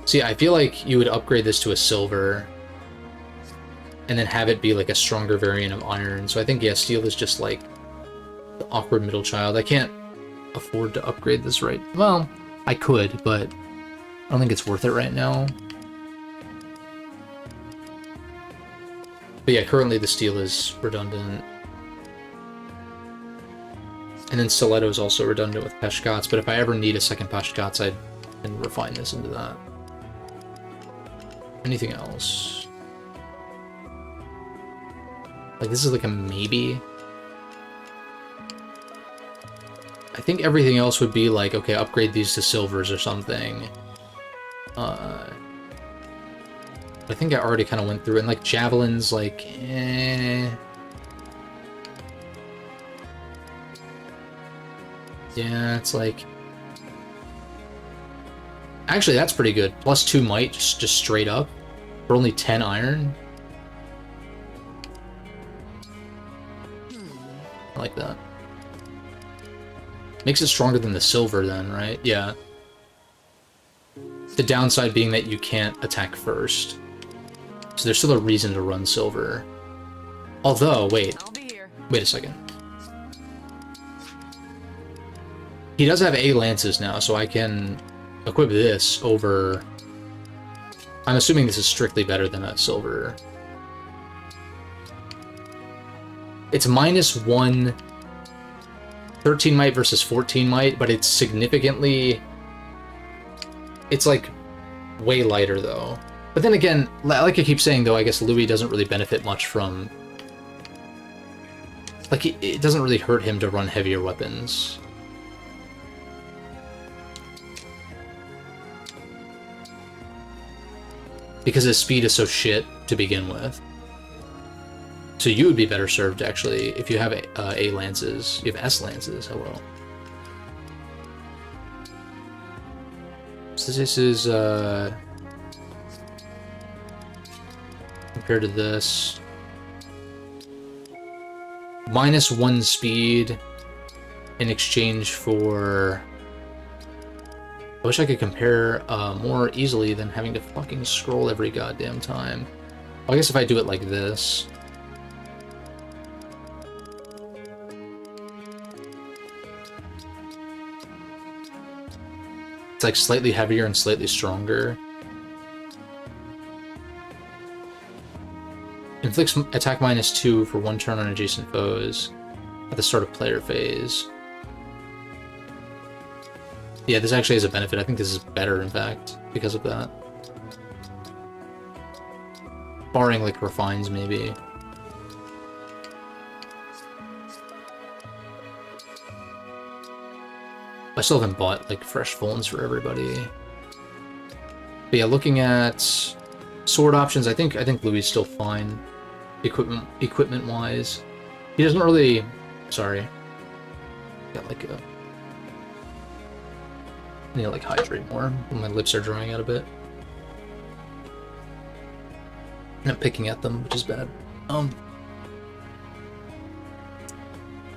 See, I feel like you would upgrade this to a silver and then have it be like a stronger variant of iron. So I think, yeah, steel is just like the awkward middle child. I can't afford to upgrade this right. Well, I could, but I don't think it's worth it right now. But yeah, currently the steel is redundant. And then Stiletto is also redundant with Peshkats, but if I ever need a second Peshkats, I can refine this into that. Anything else? Like, this is like a maybe. I think everything else would be like, okay, upgrade these to silvers or something. I think I already kind of went through it. And like javelins, like, eh. Yeah, it's like... Actually, that's pretty good. Plus 2 might, just straight up. For only 10 iron. I like that. Makes it stronger than the silver then, right? Yeah. The downside being that you can't attack first. So there's still a reason to run silver. Although, wait. I'll be here. Wait a second. He does have A lances now, so I can equip this over... I'm assuming this is strictly better than a silver. It's -1 13 might versus 14 might, but it's significantly... It's like way lighter though. But then again, like I keep saying though, I guess Louis doesn't really benefit much from... Like, it doesn't really hurt him to run heavier weapons. Because his speed is so shit to begin with. So you would be better served, actually, if you have A lances. You have S lances, hello. So this is, compared to this... -1 speed in exchange for... I wish I could compare more easily than having to fucking scroll every goddamn time. Well, I guess if I do it like this... It's like slightly heavier and slightly stronger. Inflicts attack -2 for 1 turn on adjacent foes at the start of player phase. Yeah, this actually has a benefit. I think this is better, in fact, because of that. Barring, like, refines, maybe. I still haven't bought, like, fresh phones for everybody. But yeah, looking at sword options, I think Louis is still fine. Equipment-wise. He doesn't really... Sorry. Got, like, a... I need to, like, hydrate more. My lips are drying out a bit. I'm picking at them, which is bad.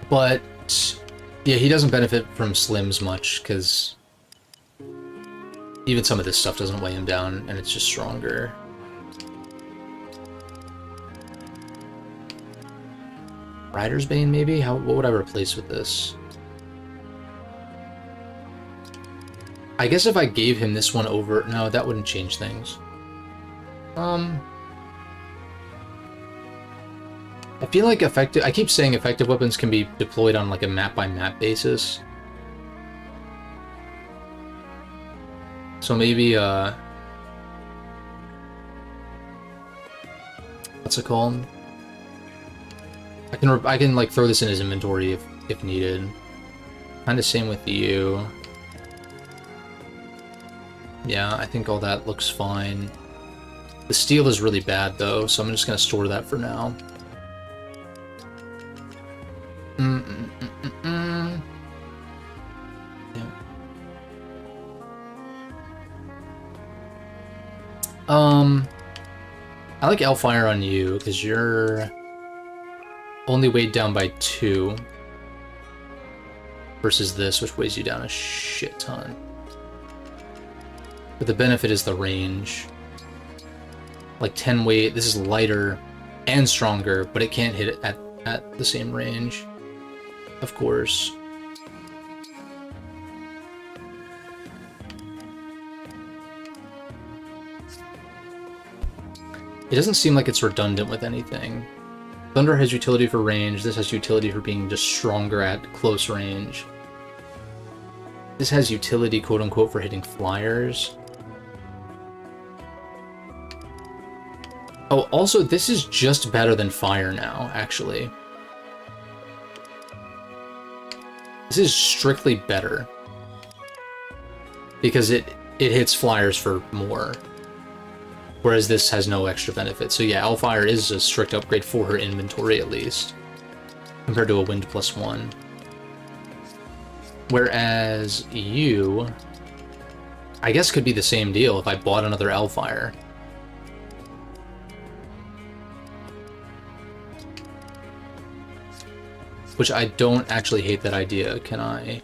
But yeah, he doesn't benefit from slims much, because even some of this stuff doesn't weigh him down, and it's just stronger. Rider's Bane, maybe? What would I replace with this? I guess if I gave him this one over... No, that wouldn't change things. I feel like effective... I keep saying effective weapons can be deployed on like a map-by-map basis. So maybe, what's it called? I can like throw this in his inventory if needed. Kind of same with you. Yeah, I think all that looks fine. The steel is really bad though, so I'm just gonna store that for now. Yeah. I like Hellfire on you because you're only weighed down by 2 versus this, which weighs you down a shit ton. But the benefit is the range. Like 10 weight, this is lighter and stronger, but it can't hit it at the same range, of course. It doesn't seem like it's redundant with anything. Thunder has utility for range, this has utility for being just stronger at close range. This has utility, quote-unquote, for hitting flyers. Oh, also, this is just better than fire now, actually. This is strictly better. Because it hits flyers for more. Whereas this has no extra benefit. So yeah, Hellfire is a strict upgrade for her inventory, at least. Compared to a Wind +1. Whereas you, I guess could be the same deal if I bought another Hellfire. Which I don't actually hate that idea, can I?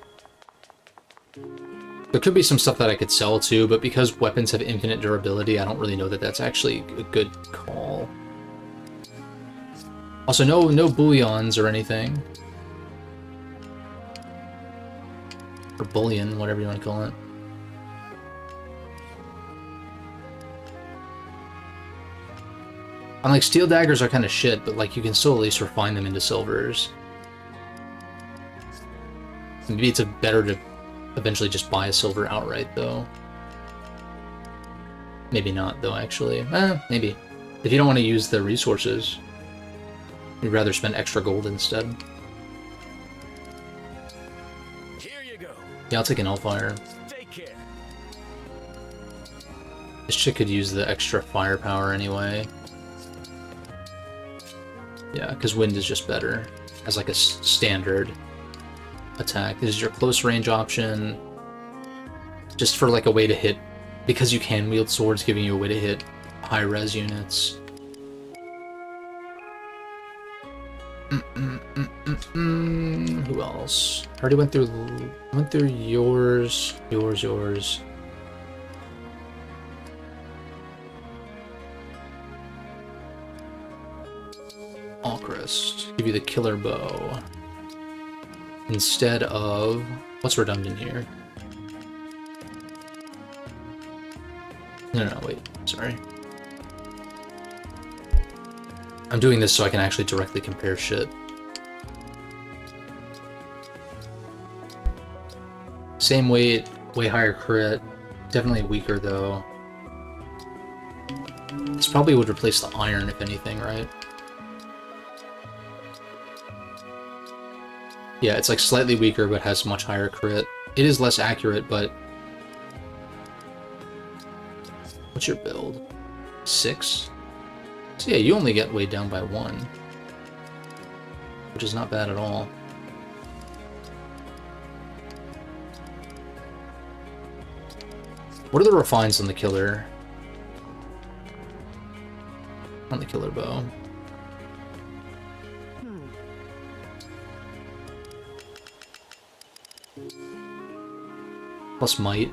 There could be some stuff that I could sell too, but because weapons have infinite durability, I don't really know that that's actually a good call. Also, no bullions or anything. Or bullion, whatever you want to call it. I'm like, steel daggers are kind of shit, but like you can still at least refine them into silvers. Maybe it's better to eventually just buy a silver outright, though. Maybe not, though, actually. Maybe. If you don't want to use the resources, you'd rather spend extra gold instead. Here you go. Yeah, I'll take an Hellfire. Take care. This chick could use the extra firepower anyway. Yeah, because wind is just better as like a standard attack. This is your close range option, just for like a way to hit, because you can wield swords, giving you a way to hit high res units. Who else? I already went through yours. Alchrist, give you the killer bow. Instead of... What's redundant here? No, wait. Sorry. I'm doing this so I can actually directly compare shit. Same weight, way higher crit. Definitely weaker, though. This probably would replace the iron, if anything, right? Yeah, it's like slightly weaker, but has much higher crit. It is less accurate, but... What's your build? 6? So yeah, you only get weighed down by 1. Which is not bad at all. What are the refines on the killer? On the killer bow. Plus might.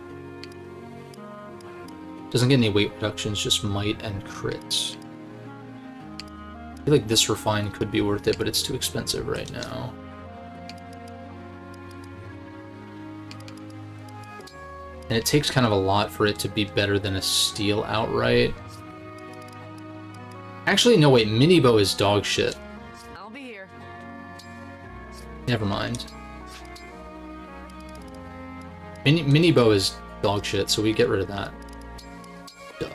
Doesn't get any weight reductions, just might and crits. I feel like this refine could be worth it, but it's too expensive right now. And it takes kind of a lot for it to be better than a steel outright. Actually, no, wait, mini bow is dog shit. I'll be here. Never mind. Mini bow is dog shit, so we get rid of that. Duh.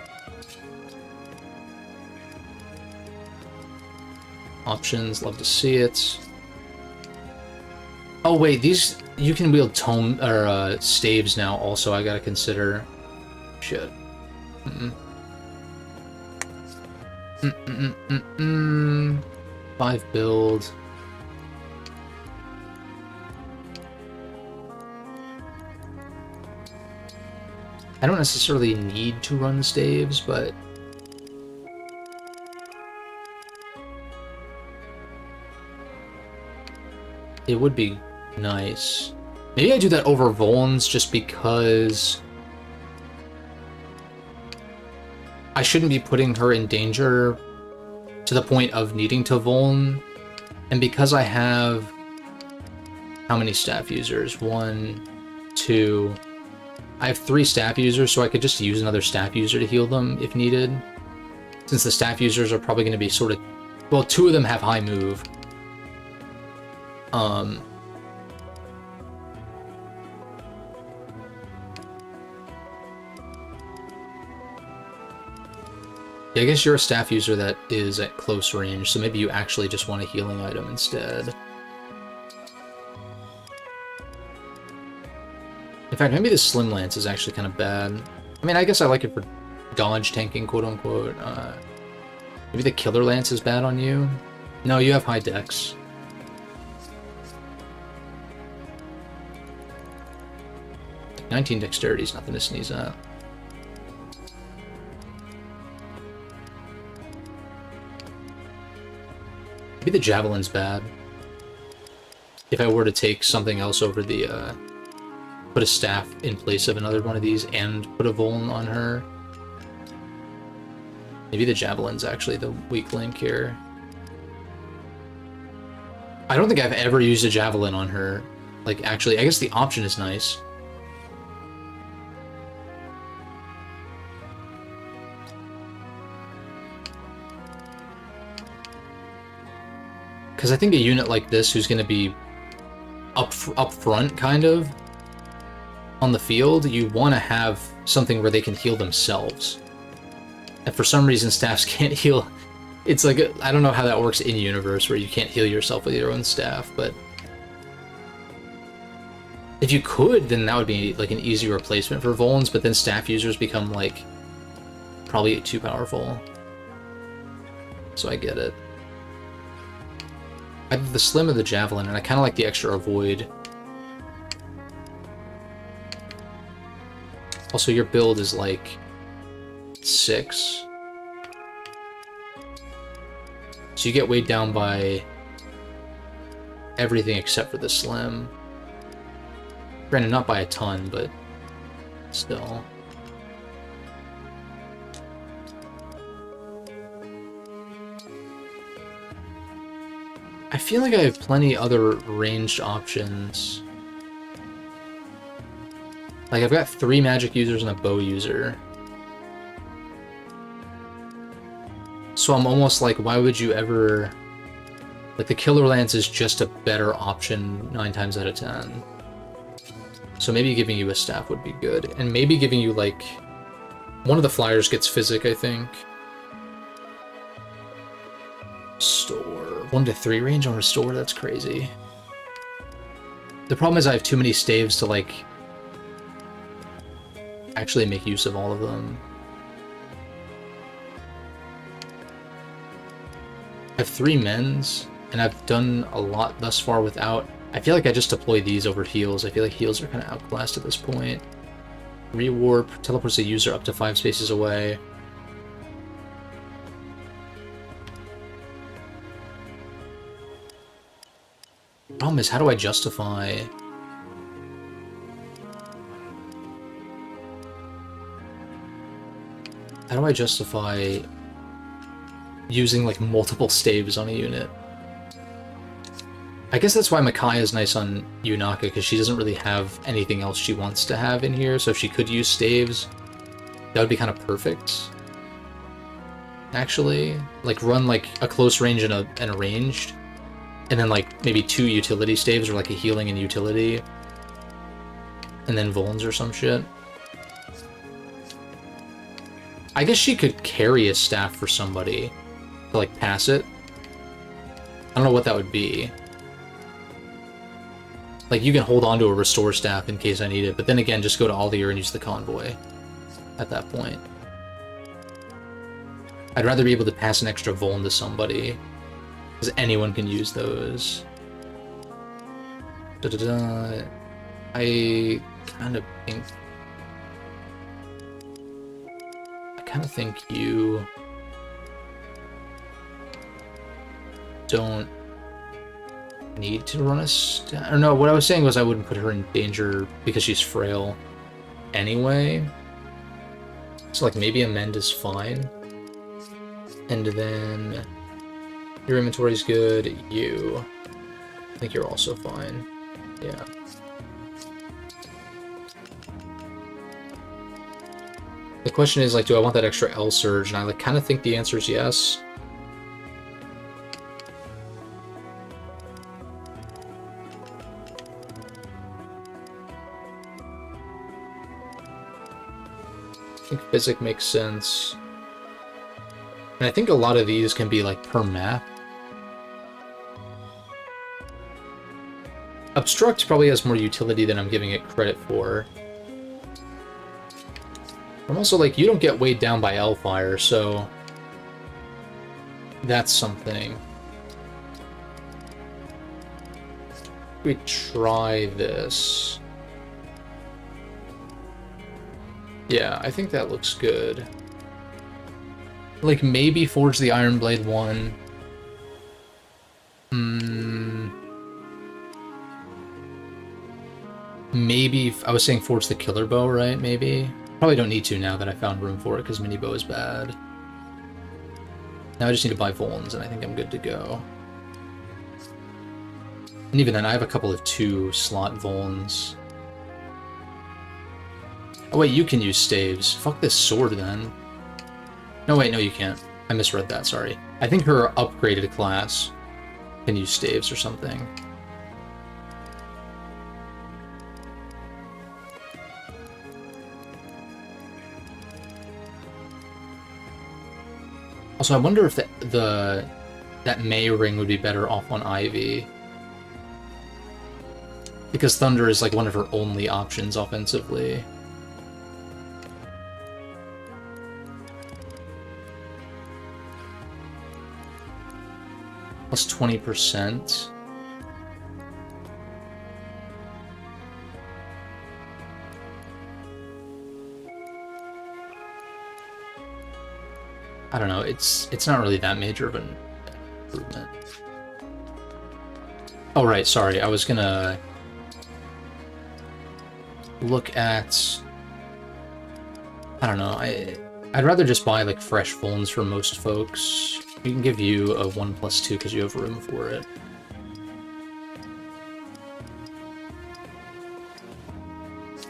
Options, love to see it. Oh wait, these you can wield tome or staves now. Also, I gotta consider. Shit. Mm-mm. 5 build. I don't necessarily need to run staves, but it would be nice. Maybe I do that over Volans just because I shouldn't be putting her in danger to the point of needing to Voln. And because I have... How many staff users? 1, 2... I have 3 staff users, so I could just use another staff user to heal them if needed. Since the staff users are probably going to be sort of... Well, 2 of them have high move. Yeah, I guess you're a staff user that is at close range, so maybe you actually just want a healing item instead. In fact, maybe the Slim Lance is actually kind of bad. I mean, I guess I like it for dodge tanking, quote-unquote. Maybe the Killer Lance is bad on you? No, you have high dex. Like 19 dexterity is nothing to sneeze at. Maybe the Javelin's bad. If I were to take something else over the, put a staff in place of another one of these and put a Voln on her. Maybe the Javelin's actually the weak link here. I don't think I've ever used a Javelin on her. Like, actually, I guess the option is nice. Because I think a unit like this, who's going to be up front, kind of, on the field, you want to have something where they can heal themselves. And for some reason, staffs can't heal. It's like, I don't know how that works in universe, where you can't heal yourself with your own staff, but if you could, then that would be like an easy replacement for Volans, but then staff users become like probably too powerful. So I get it. I have the Slim or the Javelin, and I kind of like the extra avoid. Also, your build is like 6. So you get weighed down by everything except for the Slim. Granted, not by a ton, but still. I feel like I have plenty other ranged options. Like, I've got 3 magic users and a bow user. So I'm almost like, why would you ever... Like, the Killer Lance is just a better option 9 times out of 10. So maybe giving you a staff would be good. And maybe giving you, like... One of the flyers gets Physic, I think. Restore. 1 to 3 range on Restore? That's crazy. The problem is I have too many staves to, like... actually make use of all of them. I have 3 mens, and I've done a lot thus far without... I feel like I just deploy these over heals. I feel like heals are kind of outclassed at this point. Rewarp teleports the user up to 5 spaces away. Problem is, how do I justify... How do I justify using, like, multiple staves on a unit? I guess that's why Micaiah is nice on Yunaka, because she doesn't really have anything else she wants to have in here, so if she could use staves, that would be kind of perfect. Actually. Like, run, like, a close range and a ranged, and then, like, maybe 2 utility staves, or, like, a healing and utility, and then Volans or some shit. I guess she could carry a staff for somebody to, like, pass it. I don't know what that would be. Like, you can hold on to a restore staff in case I need it, but then again, just go to Aldir and use the convoy at that point. I'd rather be able to pass an extra Vuln to somebody, because anyone can use those. I kind of think you don't need to run a staff. Or no, what I was saying was I wouldn't put her in danger because she's frail anyway. So like maybe a mend is fine. And then your inventory's good. I think you're also fine. Yeah. The question is, like, do I want that extra L surge? And I like kind of think the answer is yes. I think physic makes sense. And I think a lot of these can be, like, per map. Obstruct probably has more utility than I'm giving it credit for. I'm also like, you don't get weighed down by Hellfire, so that's something. We try this. Yeah, I think that looks good. Like, maybe Forge the Iron Blade one. Maybe, I was saying Forge the Killer Bow, right? Maybe. Probably don't need to now that I found room for it, because Mini Bow is bad. Now I just need to buy Vulns, and I think I'm good to go. And even then, I have a couple of 2-slot Vulns. Oh wait, you can use staves. Fuck this sword, then. No, wait, no, you can't. I misread that, sorry. I think her upgraded class can use staves or something. Also, I wonder if that May ring would be better off on Ivy. Because Thunder is like one of her only options offensively. Plus 20%. I don't know, it's not really that major of an improvement. Oh right, sorry, I was gonna look at, I don't know, I'd rather just buy like fresh Vulns for most folks. We can give you a 1+2 because you have room for it.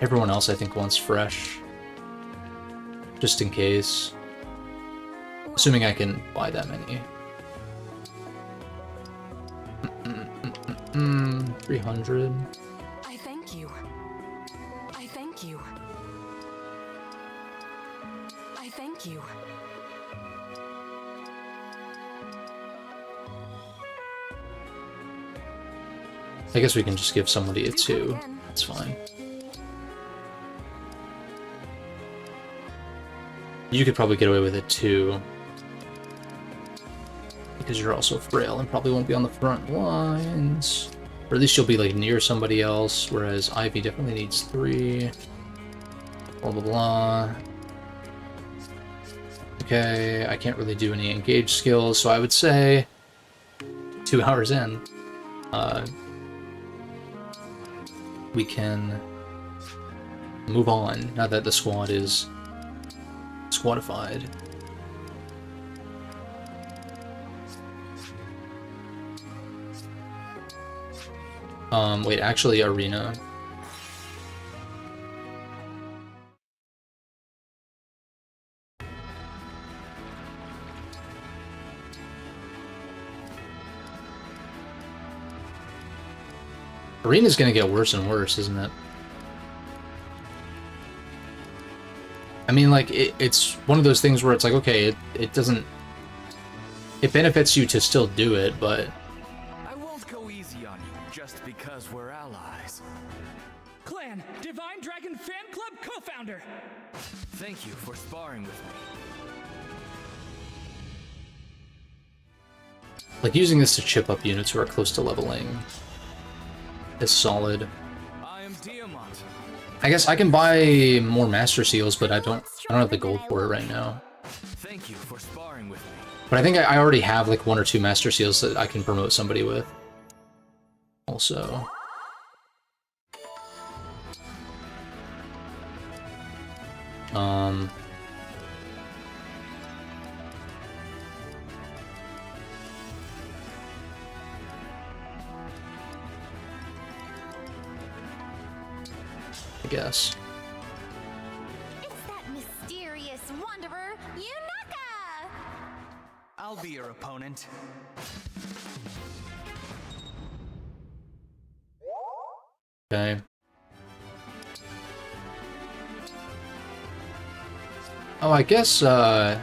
Everyone else I think wants fresh. Just in case. Assuming I can buy that many. 300. I thank you. I thank you. I thank you. I guess we can just give somebody a 2. That's fine. You could probably get away with it too. Because you're also frail and probably won't be on the front lines. Or at least you'll be like near somebody else, whereas Ivy definitely needs 3. Blah blah blah. Okay, I can't really do any engage skills, so I would say 2 hours in. We can move on now that the squad is squadified. Wait, actually, arena. Arena's gonna get worse and worse, isn't it? I mean, like, it's one of those things where it's like, okay, it doesn't... It benefits you to still do it, but... I won't go easy on you just because we're allies. Clan, Divine Dragon Fan Club co-founder. Thank you for sparring with me. Like, using this to chip up units who are close to leveling is solid. I am Diamant. I guess I can buy more Master Seals, but I don't have the gold for it right now. Thank you for sparring with me. But I think I already have like 1 or 2 Master Seals that I can promote somebody with. Also. I guess. It's that mysterious wanderer, Yunaka! I'll be your opponent. Okay. Oh, I guess, how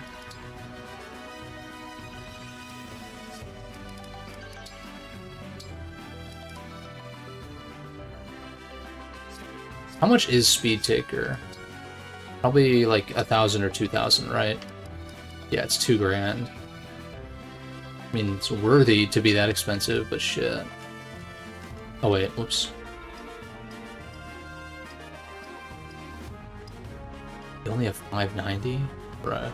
much is Speed Taker? Probably like 1,000 or 2,000, right? Yeah, it's 2 grand. I mean, it's worthy to be that expensive, but shit. Oh wait, whoops. You only have 590? Right.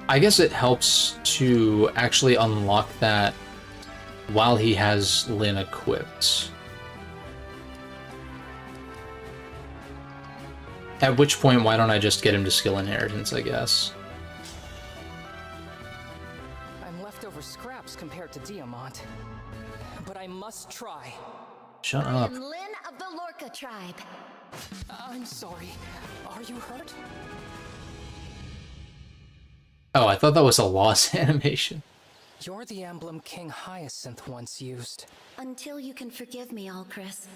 I guess it helps to actually unlock that while he has Lyn equipped. At which point, why don't I just get him to skill inheritance, I guess? I'm leftover scraps compared to Diamant, but I must try. Shut I up. am Lyn of the Lorca tribe. I'm sorry. Are you hurt? Oh, I thought that was a loss animation. You're the emblem King Hyacinth once used. Until you can forgive me, Alcris.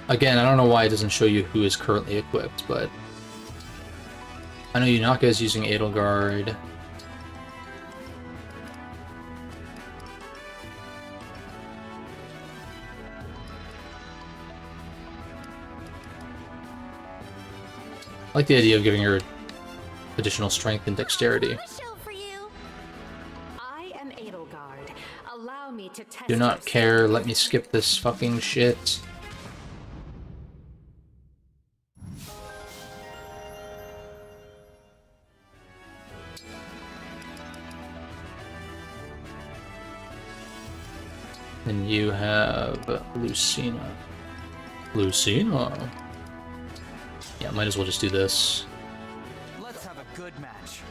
Again, I don't know why it doesn't show you who is currently equipped, but... I know Yunaka is using Edelgard. I like the idea of giving her additional strength and dexterity. A show for you. I am Edelgard. Allow me to test Do your not care, let me skip this fucking shit. And you have Lucina. Lucina? Yeah, might as well just do this. Let's have a good match.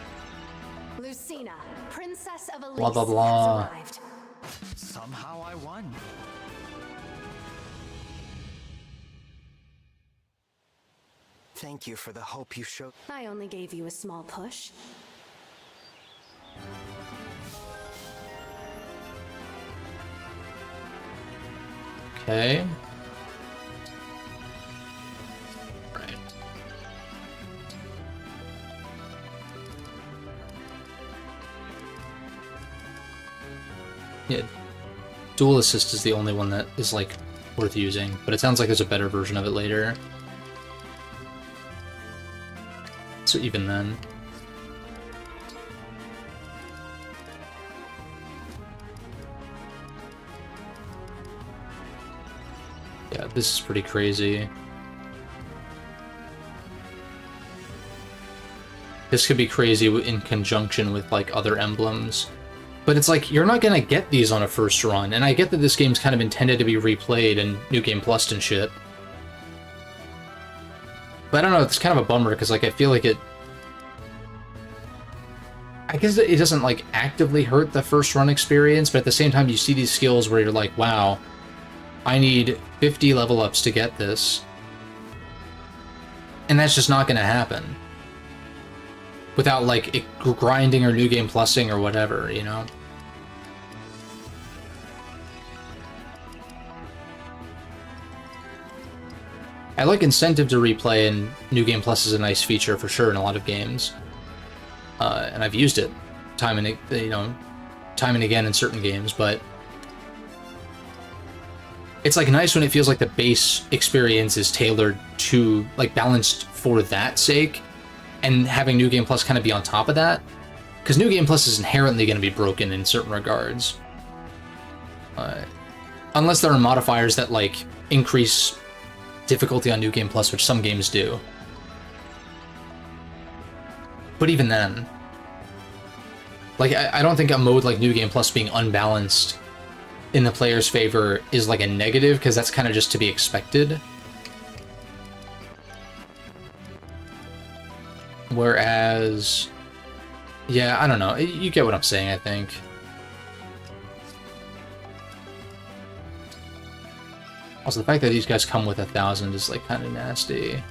Lucina, Princess of Elise, Blah, blah, blah. has arrived. Somehow I won. Thank you for the hope you showed. I only gave you a small push. Okay. Right. Yeah. Dual assist is the only one that is, like, worth using, but it sounds like there's a better version of it later. So even then... Yeah, this is pretty crazy. This could be crazy in conjunction with, like, other emblems. But it's like, you're not gonna get these on a first run, and I get that this game's kind of intended to be replayed and New Game Plus and shit. But I don't know, it's kind of a bummer, because, like, I feel like it... I guess it doesn't, like, actively hurt the first run experience, but at the same time, you see these skills where you're like, wow, I need 50 level ups to get this. And that's just not going to happen without, like, grinding or New Game Plusing or whatever, you know? I like incentive to replay, and New Game Plus is a nice feature for sure in a lot of games. And I've used it time and again in certain games, but it's like nice when it feels like the base experience is tailored to, like, balanced for that sake, and having New Game Plus kind of be on top of that, because New Game Plus is inherently going to be broken in certain regards, unless there are modifiers that, like, increase difficulty on New Game Plus, which some games do. But even then, like, I don't think a mode like New Game Plus being unbalanced in the player's favor is like a negative, because that's kind of just to be expected. Whereas, yeah, I don't know. You get what I'm saying, I think. Also, the fact that these guys come with 1,000 is, like, kind of nasty.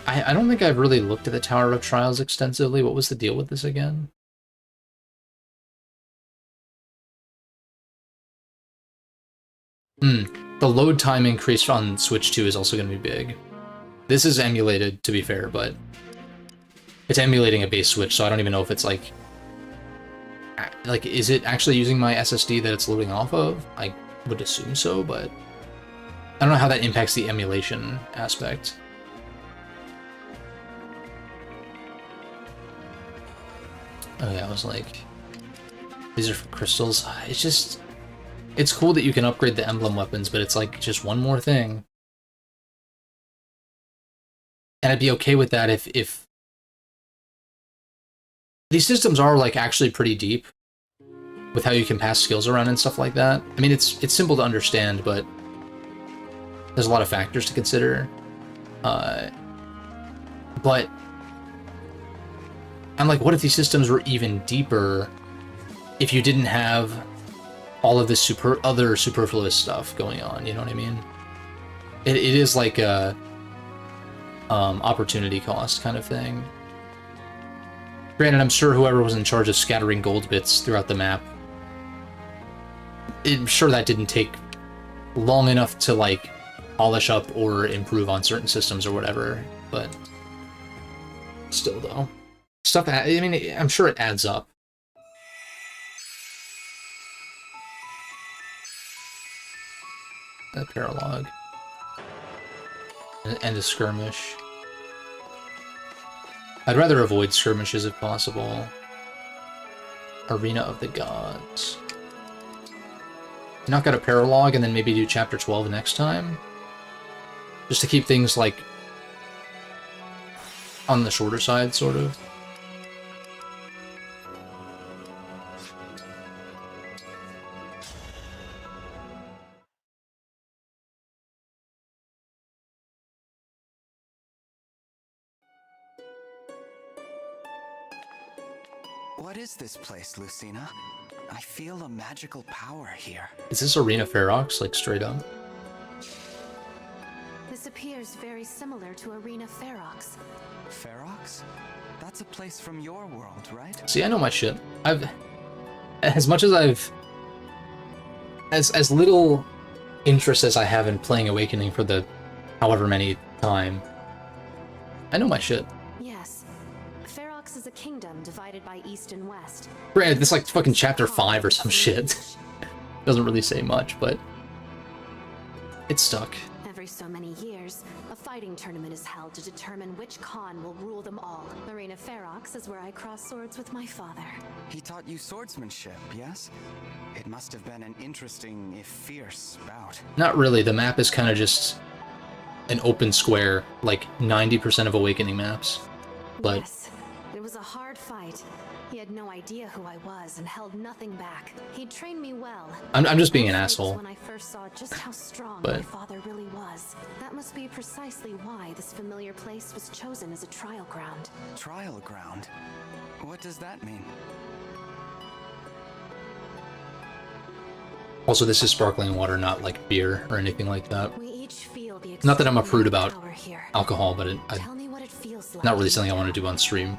I don't think I've really looked at the Tower of Trials extensively. What was the deal with this again? The load time increase on Switch 2 is also going to be big. This is emulated, to be fair, but it's emulating a base Switch, so I don't even know if it's like, is it actually using my SSD that it's loading off of? I would assume so, but I don't know how that impacts the emulation aspect. Oh yeah, I was like, these are for crystals. It's just, it's cool that you can upgrade the emblem weapons, but it's like just one more thing. And I'd be okay with that if these systems are, like, actually pretty deep with how you can pass skills around and stuff like that. I mean, it's simple to understand, but there's a lot of factors to consider. But I'm like, what if these systems were even deeper if you didn't have all of this other superfluous stuff going on, you know what I mean? It is like a opportunity cost kind of thing. Granted, I'm sure whoever was in charge of scattering gold bits throughout the map, I'm sure that didn't take long enough to, like, polish up or improve on certain systems or whatever, but still, though. Stuff, I mean, I'm sure it adds up. A paralog. And a skirmish. I'd rather avoid skirmishes if possible. Arena of the Gods. Knock out a paralog and then maybe do chapter 12 next time? Just to keep things, like, on the shorter side, sort of. What is this place, Lucina? I feel a magical power here. Is this Arena Ferox, like, straight up? This appears very similar to Arena Ferox. Ferox? That's a place from your world, right? See, I know my shit. As much as as little interest as I have in playing Awakening for the however many time, I know my shit. Yes. Ferox is a kingdom divided by east and west. Granted, this is like fucking chapter 5 or some shit. Doesn't really say much, but it's stuck. Every so many years, a fighting tournament is held to determine which Khan will rule them all. Arena Ferox is where I cross swords with my father. He taught you swordsmanship, yes? It must have been an interesting, if fierce, bout. Not really. The map is kind of just an open square, like 90% of Awakening maps. But yes, it was a hard fight. He had no idea who I was and held nothing back. He trained me well. I'm just being an That asshole. was when I first saw just how strong But- my father really was. That must be precisely why this familiar place was chosen as a trial ground. Trial ground? What does that mean? Also, this is sparkling water, not like beer or anything like that. We each feel the Not that I'm a extreme prude about power here. alcohol, but Tell me what it feels like. not really something I want to do on stream.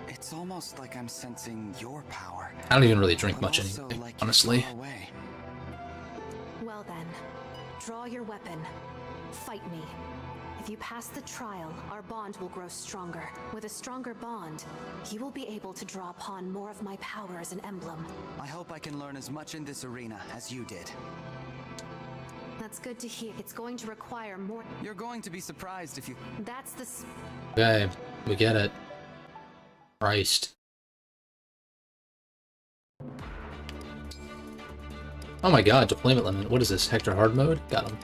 It's almost like I'm sensing your power. I don't even really drink but much also anyway, like you're honestly. far away. Well then, draw your weapon. Fight me. If you pass the trial, our bond will grow stronger. With a stronger bond, you will be able to draw upon more of my power as an emblem. I hope I can learn as much in this arena as you did. That's good to hear. It's going to require more. You're going to be surprised if you... That's the... Okay, we get it. Christ. Oh my god, deployment limit. What is this? Hector hard mode? Got him.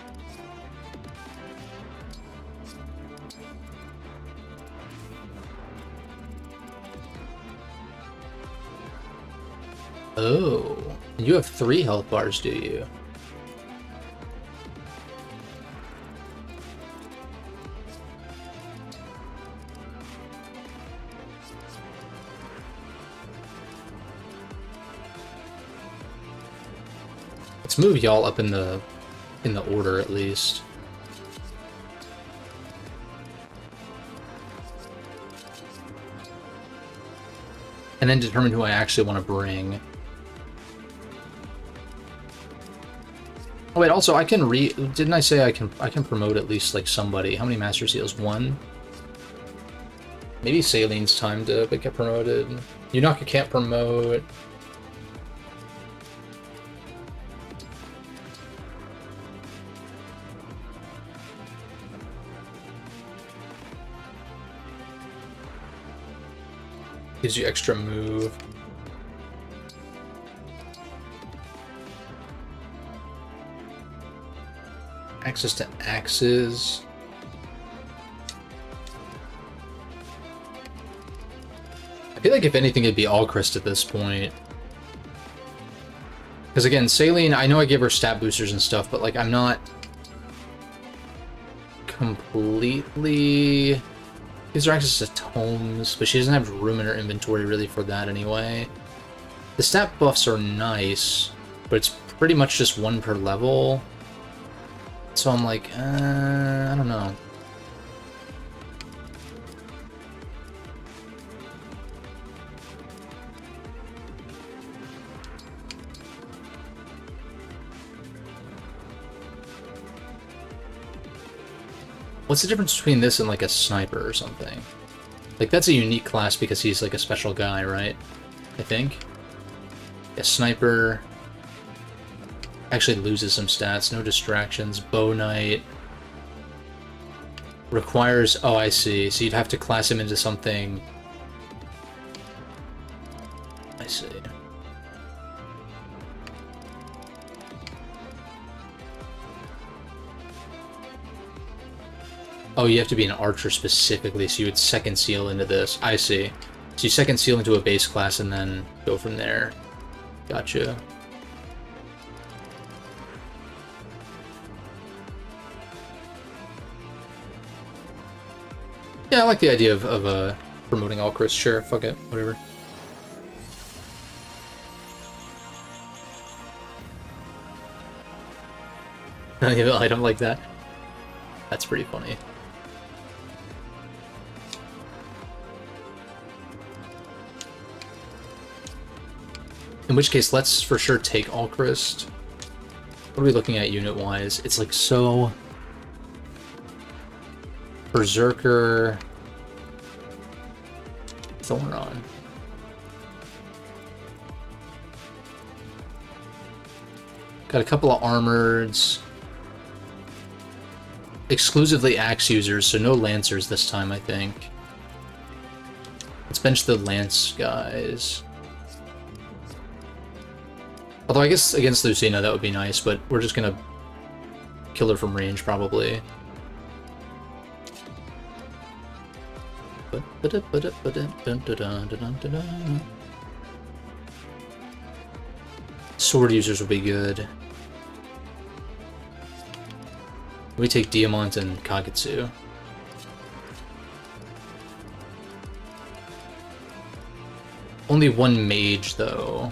Oh, you have 3 health bars, do you? Let's move y'all up in the order at least. And then determine who I actually want to bring. Oh wait, also I can didn't I say I can promote at least like somebody? How many Master Seals? 1? Maybe Salene's time to get promoted. Yunaka can't promote. Gives you extra move. Access to axes. I feel like if anything it'd be Alchrist at this point. Because again, Salene, I know I give her stat boosters and stuff, but like I'm not completely... Gives her access to tomes, but she doesn't have room in her inventory really for that anyway. The stat buffs are nice, but it's pretty much just 1 per level. So I'm like, I don't know. What's the difference between this and like a sniper or something? Like that's a unique class because he's like a special guy, right? I think. A sniper actually loses some stats, no distractions. Bow Knight requires, oh I see, so you'd have to class him into something. I see. Oh, you have to be an archer specifically, so you would second seal into this. I see. So you second seal into a base class and then go from there. Gotcha. Yeah, I like the idea of promoting Alchrist. Sure, fuck it, whatever. An item like that. That's pretty funny. In which case, let's for sure take Alchrist. What are we looking at unit-wise? It's like so... Berserker... Thorn. Got a couple of armoreds. Exclusively axe users, so no lancers this time, I think. Let's bench the lance guys. Although I guess against Lucina that would be nice, but we're just gonna kill her from range probably. But Sword users will be good. We take Diamant and Kagetsu. Only one mage, though.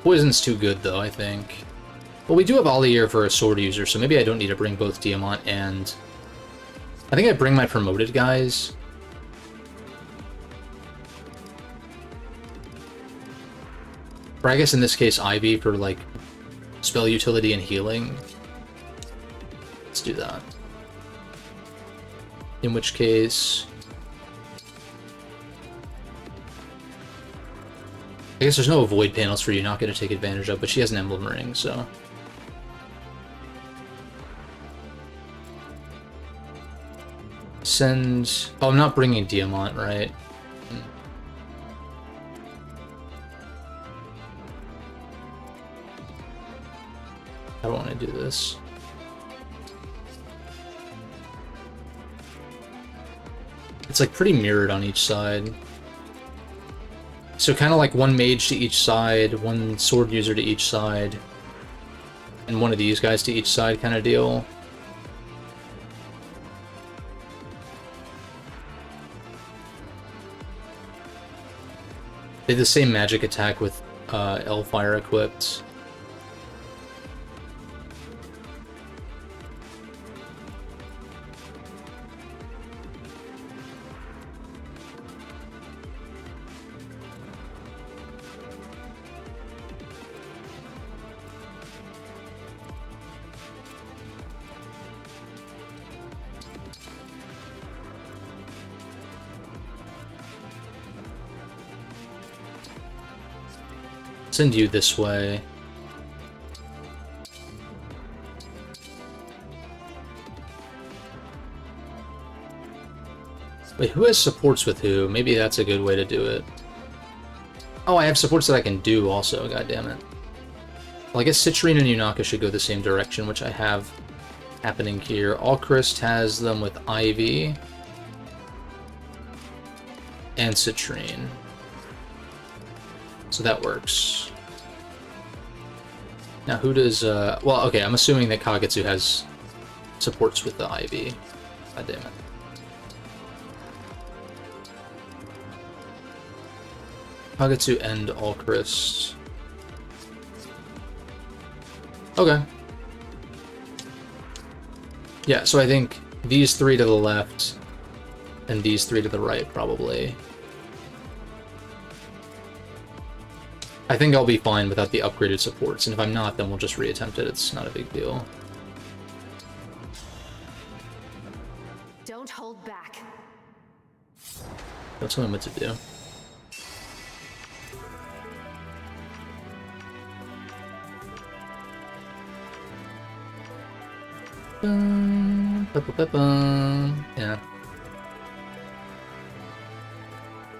Poison's too good, though, I think. Well, we do have Allier for a sword user, so maybe I don't need to bring both Diamant and... I think I bring my promoted guys. Or I guess in this case, Ivy for, like, spell utility and healing. Let's do that. In which case... I guess there's no avoid panels for you not going to take advantage of, but she has an emblem ring, so... Send... Oh, I'm not bringing Diamant, right? I don't want to do this. It's like pretty mirrored on each side. So kind of like one mage to each side, one sword user to each side, and one of these guys to each side kind of deal. They have the same magic attack with Hellfire equipped. Send you this way. Wait, who has supports with who? Maybe that's a good way to do it. Oh, I have supports that I can do also, god damn it. Well, I guess Citrine and Yunaka should go the same direction, which I have happening here. Alchrist has them with Ivy and Citrine. So that works. Now who does, well, okay, I'm assuming that Kagetsu has supports with the Ivy. God damn it. Kagetsu and Alchrist. Okay. Yeah, so I think these three to the left and these three to the right, probably. I think I'll be fine without the upgraded supports, and if I'm not, then we'll just reattempt it. It's not a big deal. Don't hold back. Don't tell me what to do. Yeah.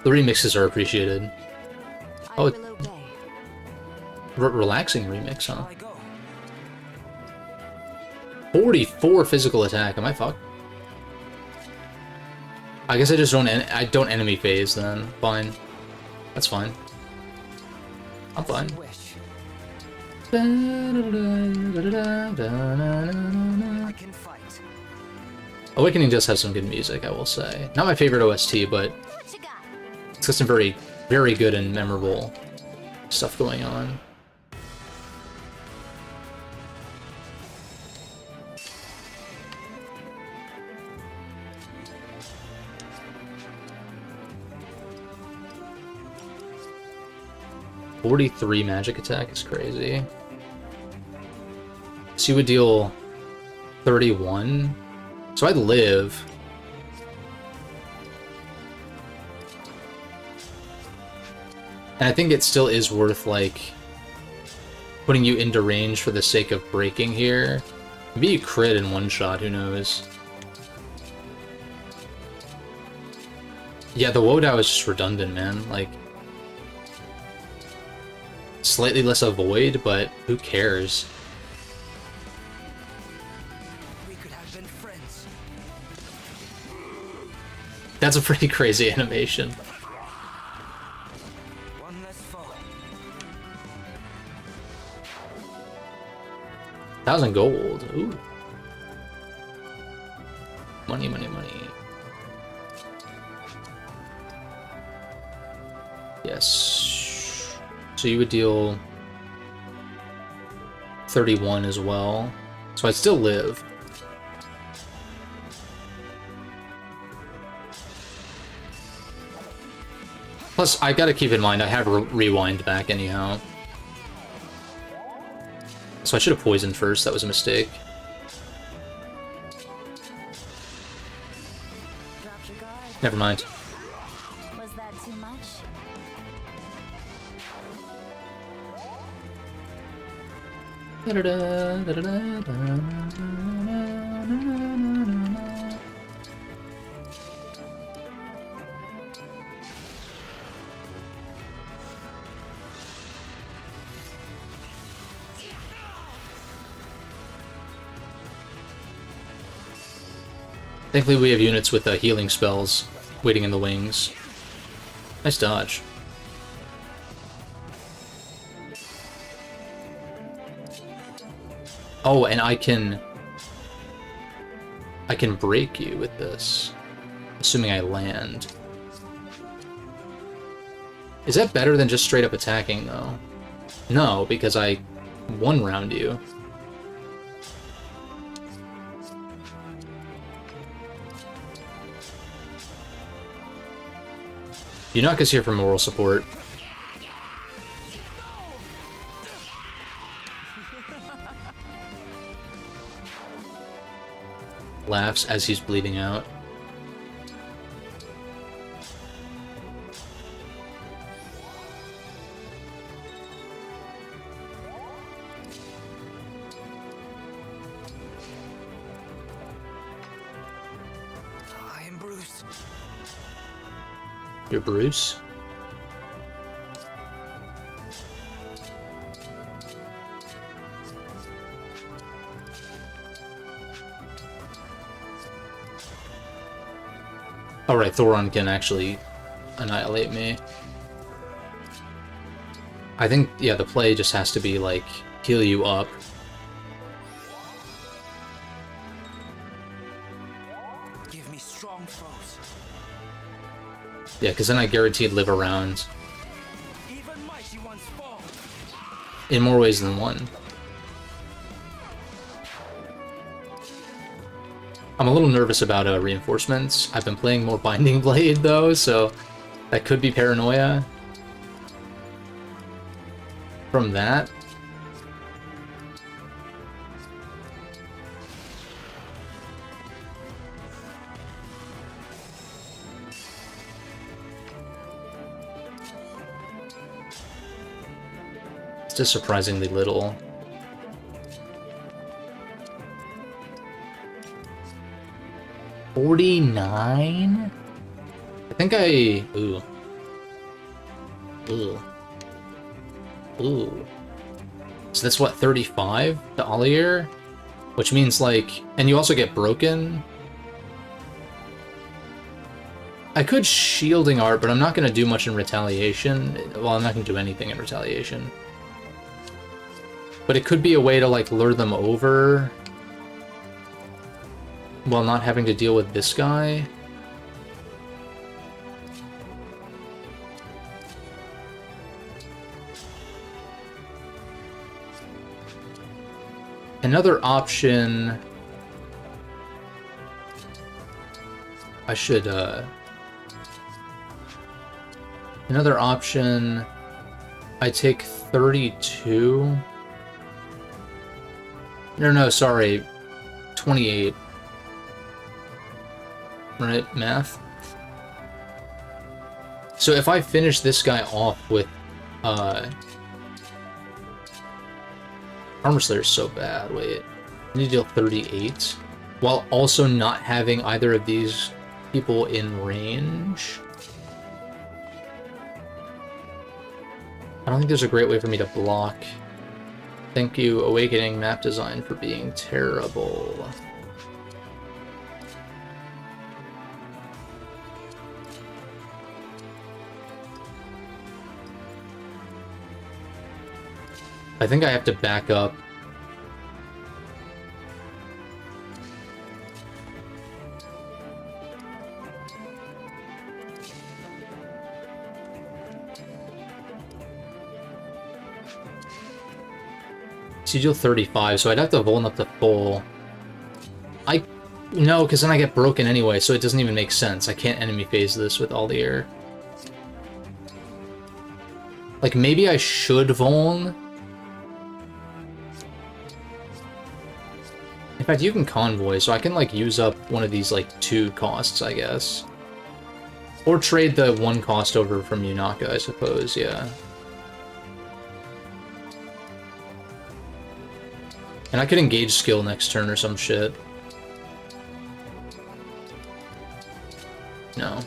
The remixes are appreciated. Oh, relaxing remix, huh? 44 physical attack. Am I fucked? I guess I just don't. I don't enemy phase then. Fine. That's fine. I'm fine. I can fight. Awakening does have some good music, I will say. Not my favorite OST, but it's got some very, very good and memorable stuff going on. .43 magic attack is crazy. So you would deal 31. So I'd live. And I think it still is worth, like, putting you into range for the sake of breaking here. Maybe you crit in one shot, who knows. Yeah, the Wodao is just redundant, man. Like, slightly less avoid, but who cares? We could have been friends. That's a pretty crazy animation. One less foe. 1,000 gold. Ooh. Money, money, money. Yes. So you would deal 31 as well. So I'd still live. Plus, I gotta keep in mind, I have rewind back anyhow. So I should have poisoned first, that was a mistake. Dropped your guard. Never mind. Was that too much? Thankfully we have units with healing spells waiting in the wings. Nice dodge. Oh, and I can break you with this, assuming I land. Is that better than just straight up attacking, though? No, because I one-round you. Yunaka's here for moral support. Laughs as he's bleeding out. I am Bruce. You're Bruce? Alright, Thoron can actually annihilate me. I think, yeah, the play just has to be, like, heal you up. Give me strong foes. Yeah, because then I guaranteed live around Even mighty ones fall. in more ways than one. I'm a little nervous about reinforcements. I've been playing more Binding Blade, though, so that could be paranoia from that. It's just surprisingly little. $49? I think I... Ooh. Ooh. Ooh. So that's what, 35 to Ollier? Which means, like... And you also get broken? I could Shielding Art, but I'm not going to do much in Retaliation. Well, I'm not going to do anything in Retaliation. But it could be a way to, like, lure them over while not having to deal with this guy. Another option... I should, Another option... I take 32... No, sorry. 28. Right, math? So if I finish this guy off with, Armor Slayer's so bad, wait. I need to deal 38, while also not having either of these people in range. I don't think there's a great way for me to block. Thank you, Awakening Map Design, for being terrible. I think I have to back up. So you deal 35, so I'd have to Vuln up to full. No, because then I get broken anyway, so it doesn't even make sense. I can't enemy phase this with all the air. Like, maybe I should Vuln. In fact, you can Convoy, so I can, like, use up one of these, like, 2 costs, I guess. Or trade the 1 cost over from Yunaka, I suppose, yeah. And I could engage skill next turn or some shit. No.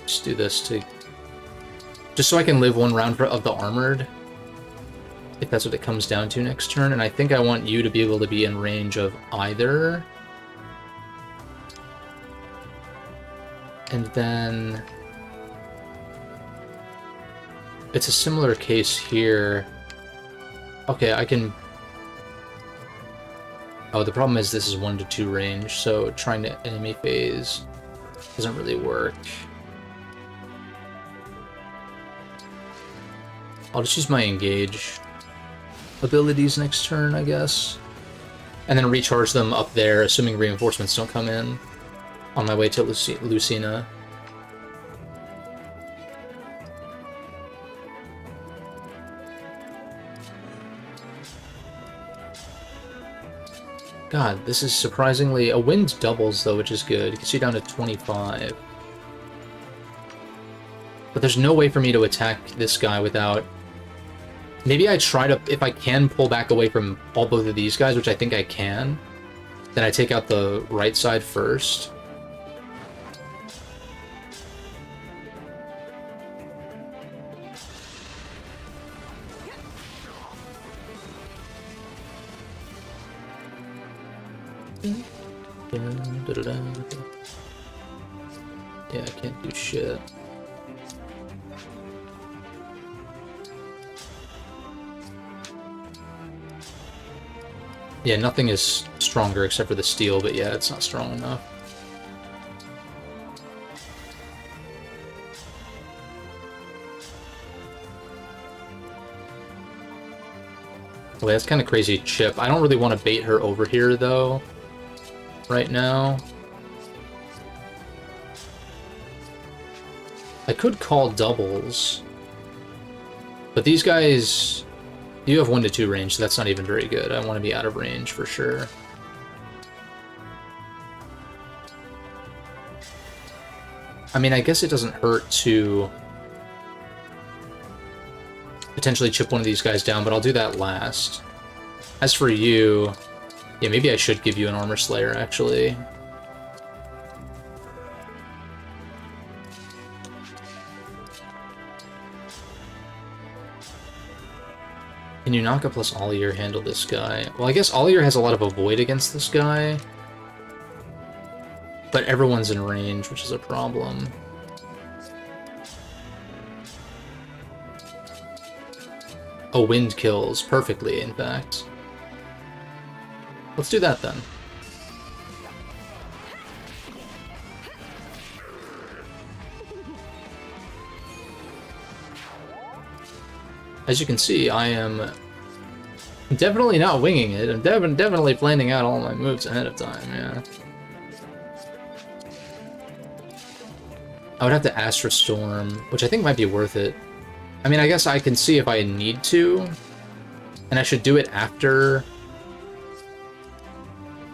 Just do this to... Just so I can live 1 round of the armored. If that's what it comes down to next turn. And I think I want you to be able to be in range of either. And then... It's a similar case here. Okay, I can... Oh, the problem is this is 1 to 2 range, so trying to enemy phase doesn't really work. I'll just use my engage abilities next turn, I guess. And then recharge them up there, assuming reinforcements don't come in on my way to Lucina. God, this is surprisingly... A wind doubles, though, which is good. It gets you down to 25. But there's no way for me to attack this guy without... Maybe I try to... If I can pull back away from both of these guys, which I think I can, then I take out the right side first. Yeah, I can't do shit. Yeah, nothing is stronger except for the steel, but yeah, it's not strong enough. Well, that's kind of crazy chip. I don't really want to bait her over here, though, right now. I could call doubles, but these guys, you have 1 to 2 range, so that's not even very good. I want to be out of range for sure. I mean, I guess it doesn't hurt to potentially chip one of these guys down, but I'll do that last. As for you, yeah, maybe I should give you an Armor Slayer, actually. Can Yunaka plus Ollier handle this guy? Well, I guess Ollier has a lot of avoid against this guy. But everyone's in range, which is a problem. Oh, wind kills perfectly, in fact. Let's do that then. As you can see, I am definitely not winging it. I'm definitely planning out all my moves ahead of time, yeah. I would have to Astra Storm, which I think might be worth it. I mean, I guess I can see if I need to, and I should do it after...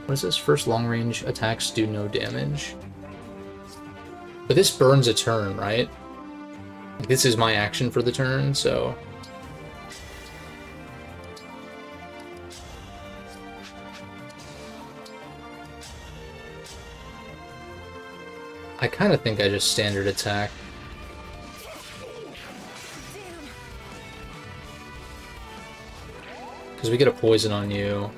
What is this? First long-range attacks do no damage. But this burns a turn, right? Like, this is my action for the turn, so... I kind of think I just standard attack. Because we get a poison on you.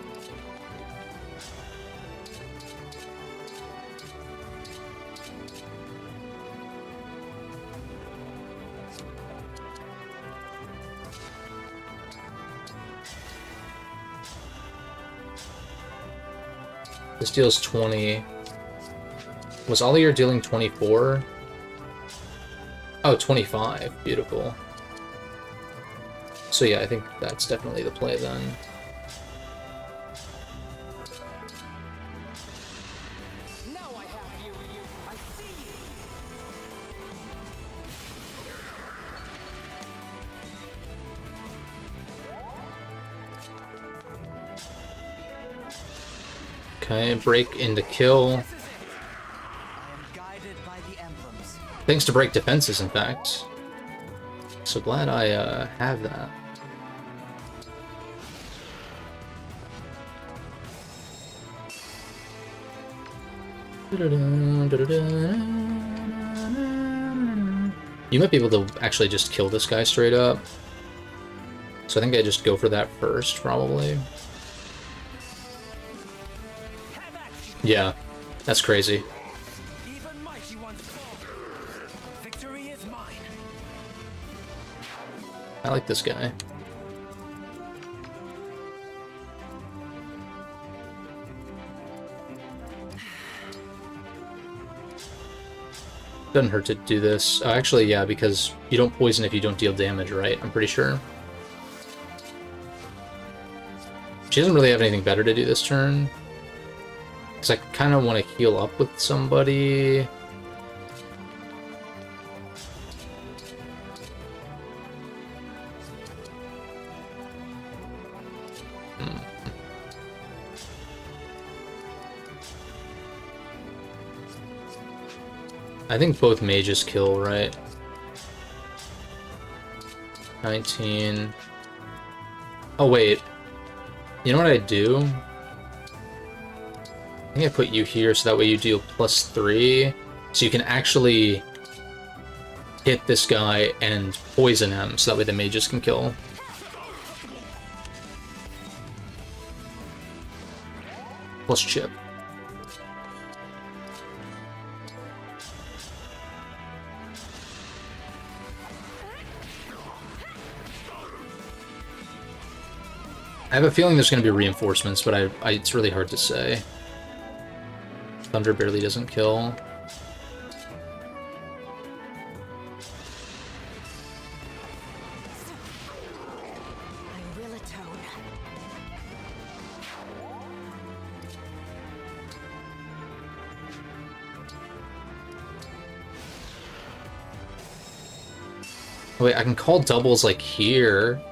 This deals 20. Was Ollier dealing 24? Oh, 25. Beautiful. So yeah, I think that's definitely the play then. Now I have you. I see you. Okay, break into kill. Guided by the emblems. Thanks to break defenses, in fact. So glad I have that. You might be able to actually just kill this guy straight up. So I think I just go for that first, probably. Yeah, that's crazy. Even mighty ones fall. Victory is mine. I like this guy. Doesn't hurt to do this. Actually, yeah, because you don't poison if you don't deal damage, right? I'm pretty sure. She doesn't really have anything better to do this turn. Because I kind of want to heal up with somebody. I think both mages kill, right? 19. Oh, wait. You know what I do? I think I put you here so that way you deal +3. So you can actually hit this guy and poison him so that way the mages can kill. Plus chip. I have a feeling there's going to be reinforcements, but it's really hard to say. Thunder barely doesn't kill. I will atone. Wait, I can call doubles like here,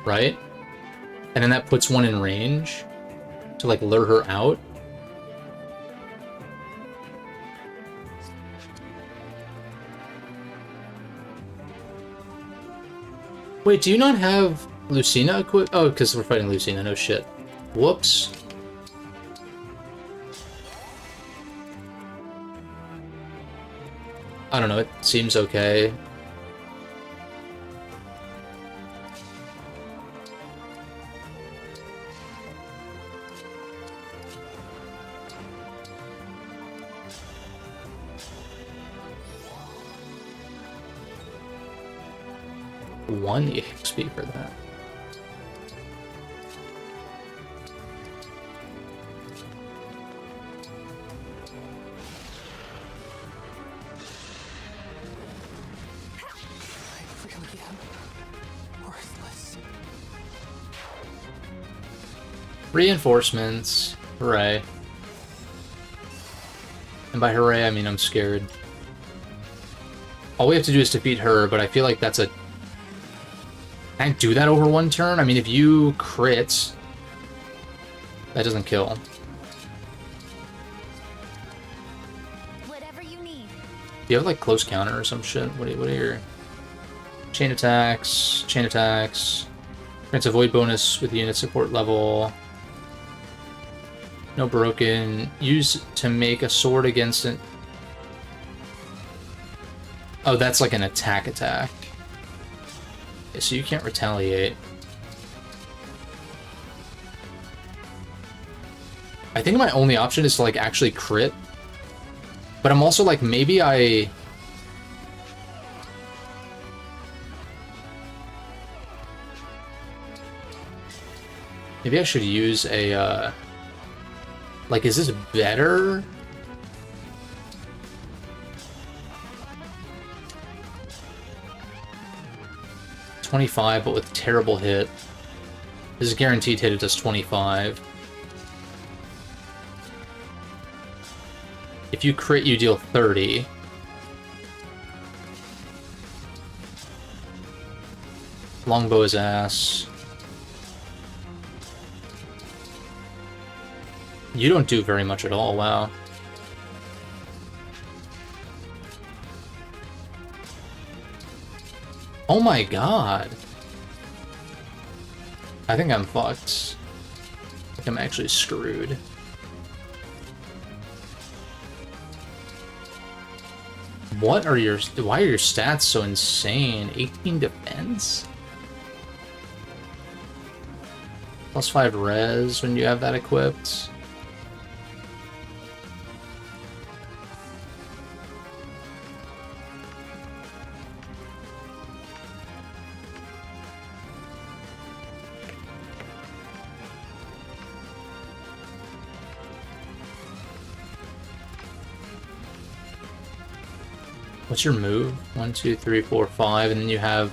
right? And then that puts one in range to like lure her out. Wait, do you not have Lucina equipped? Oh, because we're fighting Lucina, no shit. Whoops. I don't know, it seems okay. One EXP for that. I really am worthless. Reinforcements. Hooray. And by hooray, I mean I'm scared. All we have to do is defeat her, but I feel like that's a... Can't do that over one turn? I mean, if you crit, that doesn't kill. Whatever you need. Do you have, like, close counter or some shit? What are your... Chain attacks, grants a void bonus with unit support level. No broken. Use to make a sword against it. Oh, that's like an attack. Okay, so you can't retaliate. I think my only option is to like actually crit. But I'm also like, maybe I should use a Like, is this better? $25, but with terrible hit. This is guaranteed hit, it does 25. If you crit, you deal 30. Longbow is ass. You don't do very much at all, wow. Oh my god. I think I'm fucked. I think I'm actually screwed. What are your... Why are your stats so insane? 18 defense? Plus 5 res when you have that equipped. What's your move? 1, 2, 3, 4, 5, and then you have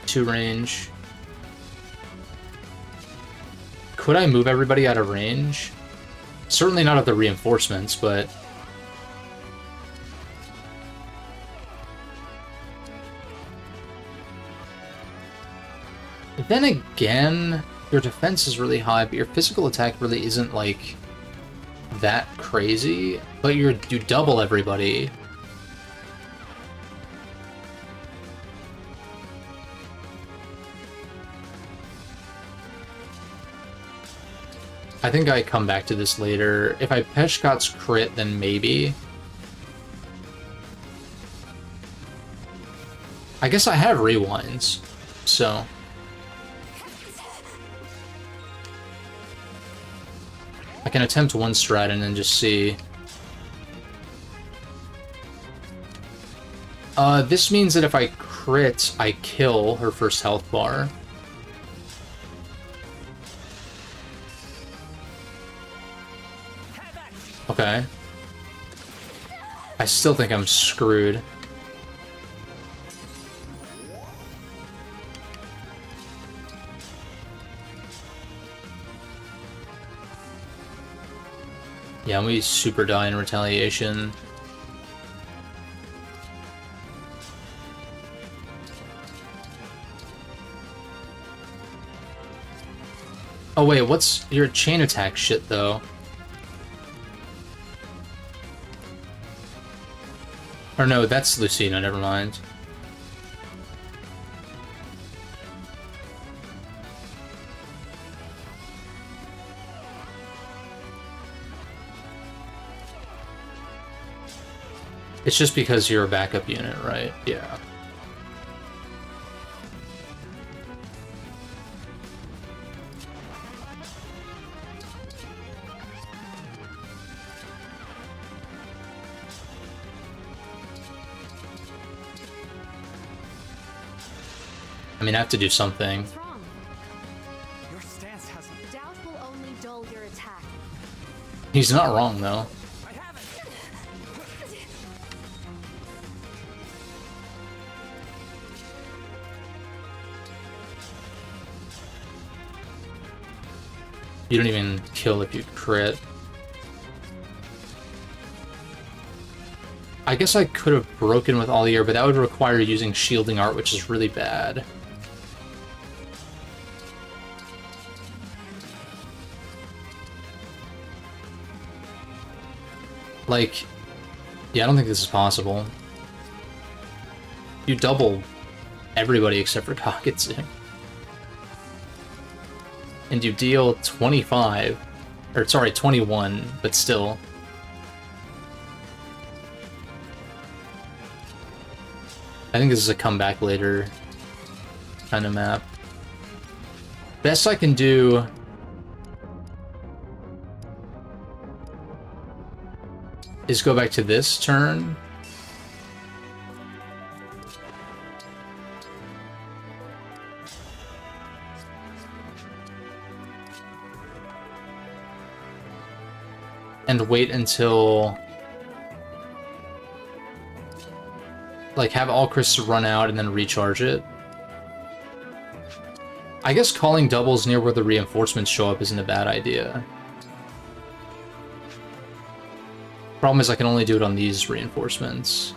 2 range. Could I move everybody out of range? Certainly not at the reinforcements, but... Then again, your defense is really high, but your physical attack really isn't, like, that crazy. But you double everybody. I think I come back to this later. If I Peshkot's crit, then maybe. I guess I have rewinds, so... I can attempt one strat and then just see. This means that if I crit, I kill her first health bar. Okay. I still think I'm screwed. Yeah, we super die in retaliation. Oh wait, what's your chain attack shit though? Or no, that's Lucina, never mind. It's just because you're a backup unit, right? Yeah. I mean, I have to do something. What's wrong? Your stance hasn't. Doubt will only dull your attack. He's not wrong, though. I have it. You don't even kill if you crit. I guess I could have broken with all year, but that would require using shielding art, which is really bad. Like, yeah, I don't think this is possible. You double everybody except for Kaketsu. And you deal 25, or sorry, 21, but still. I think this is a comeback later kind of map. Best I can do is go back to this turn. and wait until... Like, have all crystals run out and then recharge it. I guess calling doubles near where the reinforcements show up isn't a bad idea. Problem is I can only do it on these reinforcements.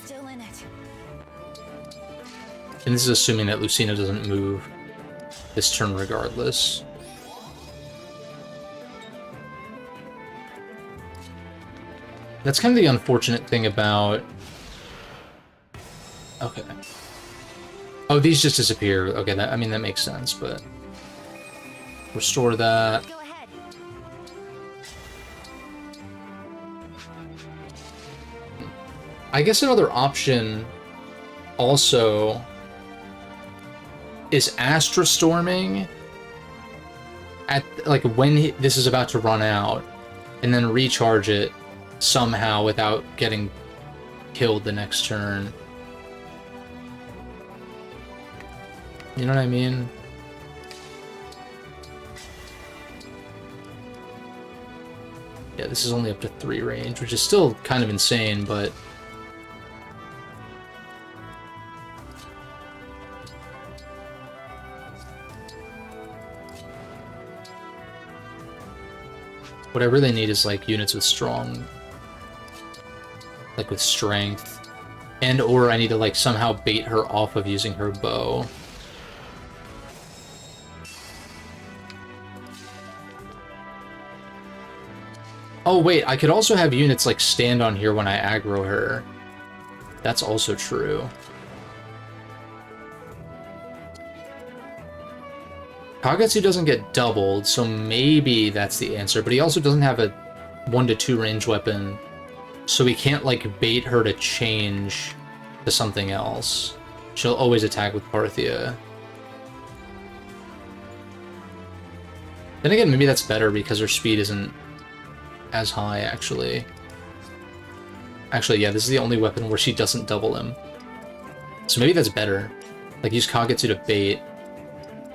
Still in it. And this is assuming that Lucina doesn't move this turn regardless. That's kind of the unfortunate thing about... Okay. Oh, these just disappear. Okay, that, I mean, that makes sense, but... Restore that. Go ahead. I guess another option also is Astra Storming at, like, when this is about to run out, and then recharge it somehow without getting killed the next turn. You know what I mean? Yeah, this is only up to 3 range, which is still kind of insane, but... What I really need is, like, units with strong... Like, with strength. And or I need to, like, somehow bait her off of using her bow. Oh, wait, I could also have units, like, stand on here when I aggro her. That's also true. Kagetsu doesn't get doubled, so maybe that's the answer, but he also doesn't have a 1 to 2 range weapon, so we can't, like, bait her to change to something else. She'll always attack with Parthia. Then again, maybe that's better because her speed isn't as high, actually. Actually, yeah, this is the only weapon where she doesn't double him. So maybe that's better. Like, use Kagetsu to bait,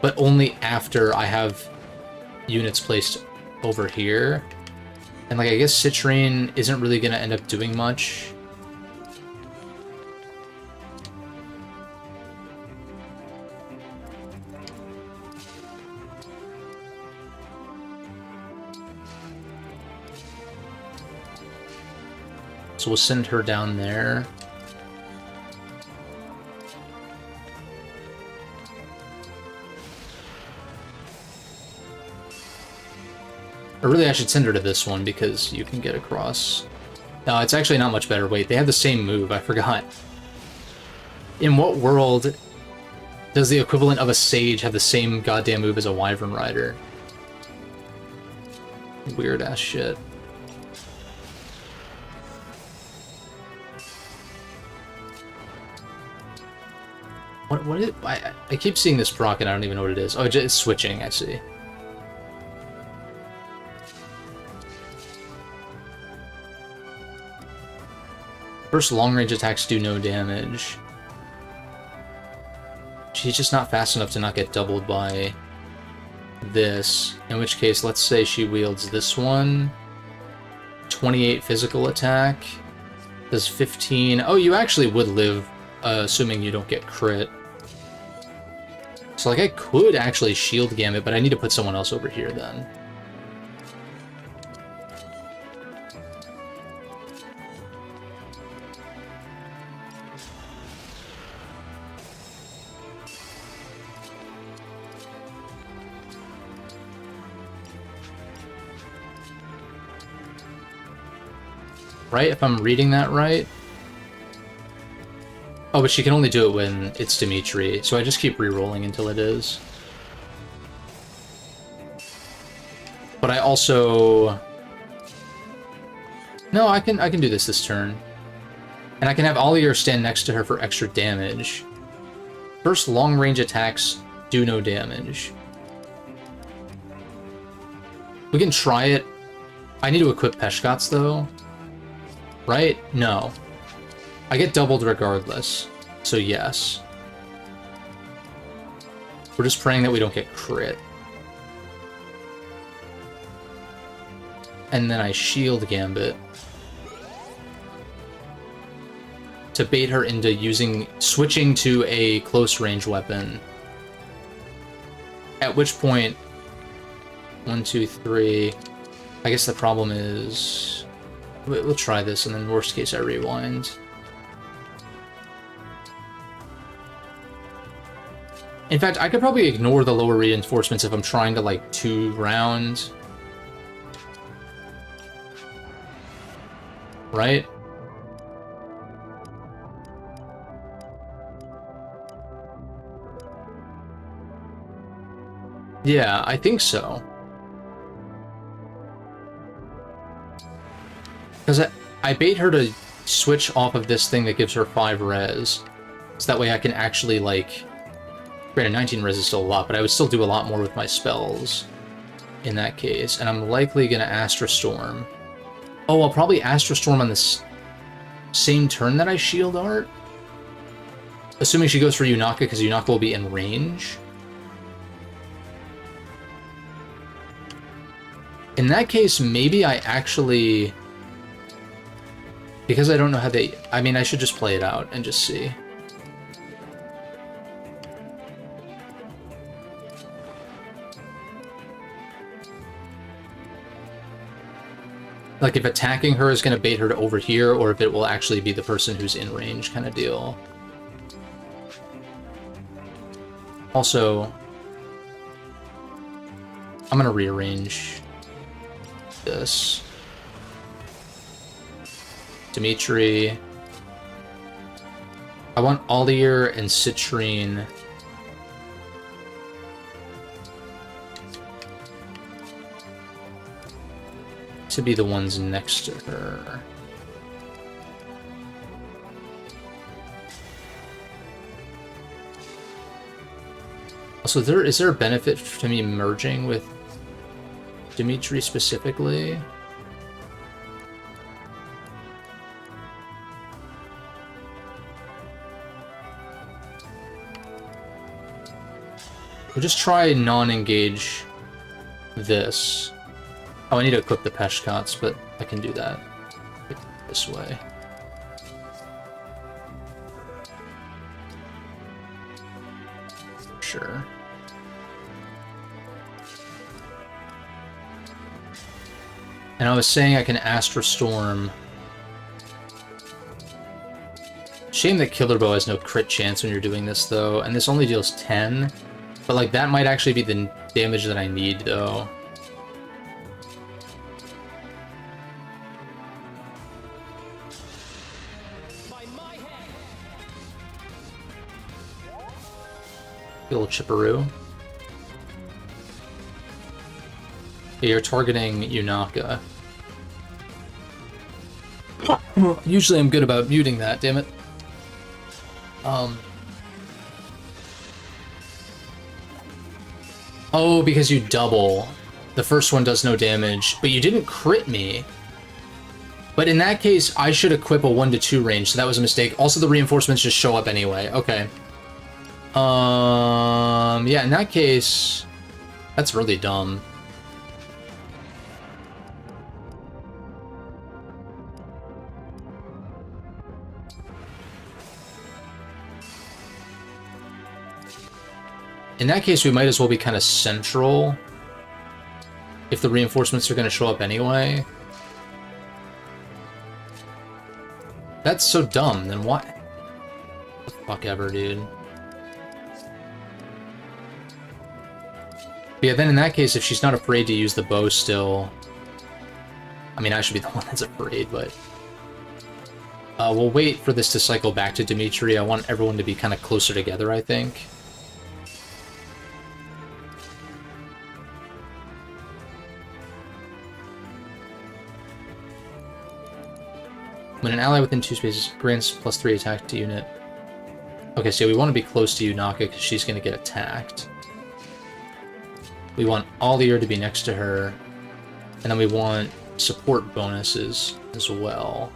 but only after I have units placed over here. And, like, I guess Citrine isn't really gonna end up doing much. So we'll send her down there. Or really, I should send her to this one because you can get across. No, it's actually not much better. Wait, they have the same move. I forgot. In what world does the equivalent of a sage have the same goddamn move as a wyvern rider? Weird ass shit. What is it? I keep seeing this proc and I don't even know what it is. Oh, it's switching, I see. First long-range attacks do no damage. She's just not fast enough to not get doubled by this. In which case, let's say she wields this one. 28 physical attack. Does 15... Oh, you actually would live, assuming you don't get crit. So, like, I could actually shield Gambit, but I need to put someone else over here, then. Right? If I'm reading that right? Oh, but she can only do it when it's Dimitri, so I just keep re-rolling until it is. But I also... No, I can do this turn. And I can have Olier stand next to her for extra damage. First long-range attacks do no damage. We can try it. I need to equip Peshkots, though. Right? No. I get doubled regardless, so yes. We're just praying that we don't get crit. And then I shield Gambit to bait her into switching to a close range weapon. At which point, 1, 2, 3. I guess the problem is, we'll try this, and then worst case I rewind. In fact, I could probably ignore the lower reinforcements if I'm trying to like 2 round. Right? Yeah, I think so. Because I bait her to switch off of this thing that gives her 5 res. So that way I can actually, like... Granted, 19 res is still a lot, but I would still do a lot more with my spells in that case. And I'm likely going to Astra Storm. Oh, I'll probably Astra Storm on this same turn that I Shield Art? Assuming she goes for Yunaka, because Yunaka will be in range. In that case, maybe I actually... Because I don't know how they... I mean, I should just play it out and just see. Like, if attacking her is going to bait her to over here, or if it will actually be the person who's in range kind of deal. Also, I'm going to rearrange this. Dimitri. I want Aldir and Citrine. To be the ones next to her. Also, is there a benefit to me merging with Dimitri specifically? We'll just try non-engage this. Oh, I need to equip the Peshkots, but I can do that this way. Sure. And I was saying I can Astra Storm. Shame that Killer Bow has no crit chance when you're doing this, though. And this only deals 10. But, like, that might actually be the damage that I need, though. Little chipperoo. You're targeting Yunaka. Usually I'm good about muting that, damn it. Oh, because you double. The first one does no damage, but you didn't crit me. But in that case, I should equip a 1 to 2 range, so that was a mistake. Also, the reinforcements just show up anyway. Okay. Yeah, in that case, that's really dumb. In that case, we might as well be kind of central if the reinforcements are going to show up anyway. That's so dumb, then what? The fuck ever, dude. But yeah, then in that case, if she's not afraid to use the bow still... I mean, I should be the one that's afraid, but... we'll wait for this to cycle back to Dimitri. I want everyone to be kind of closer together, I think. When an ally within 2 spaces grants +3 attack to unit. Okay, so we want to be close to Yunaka because she's going to get attacked. We want Aldir to be next to her. And then we want support bonuses as well.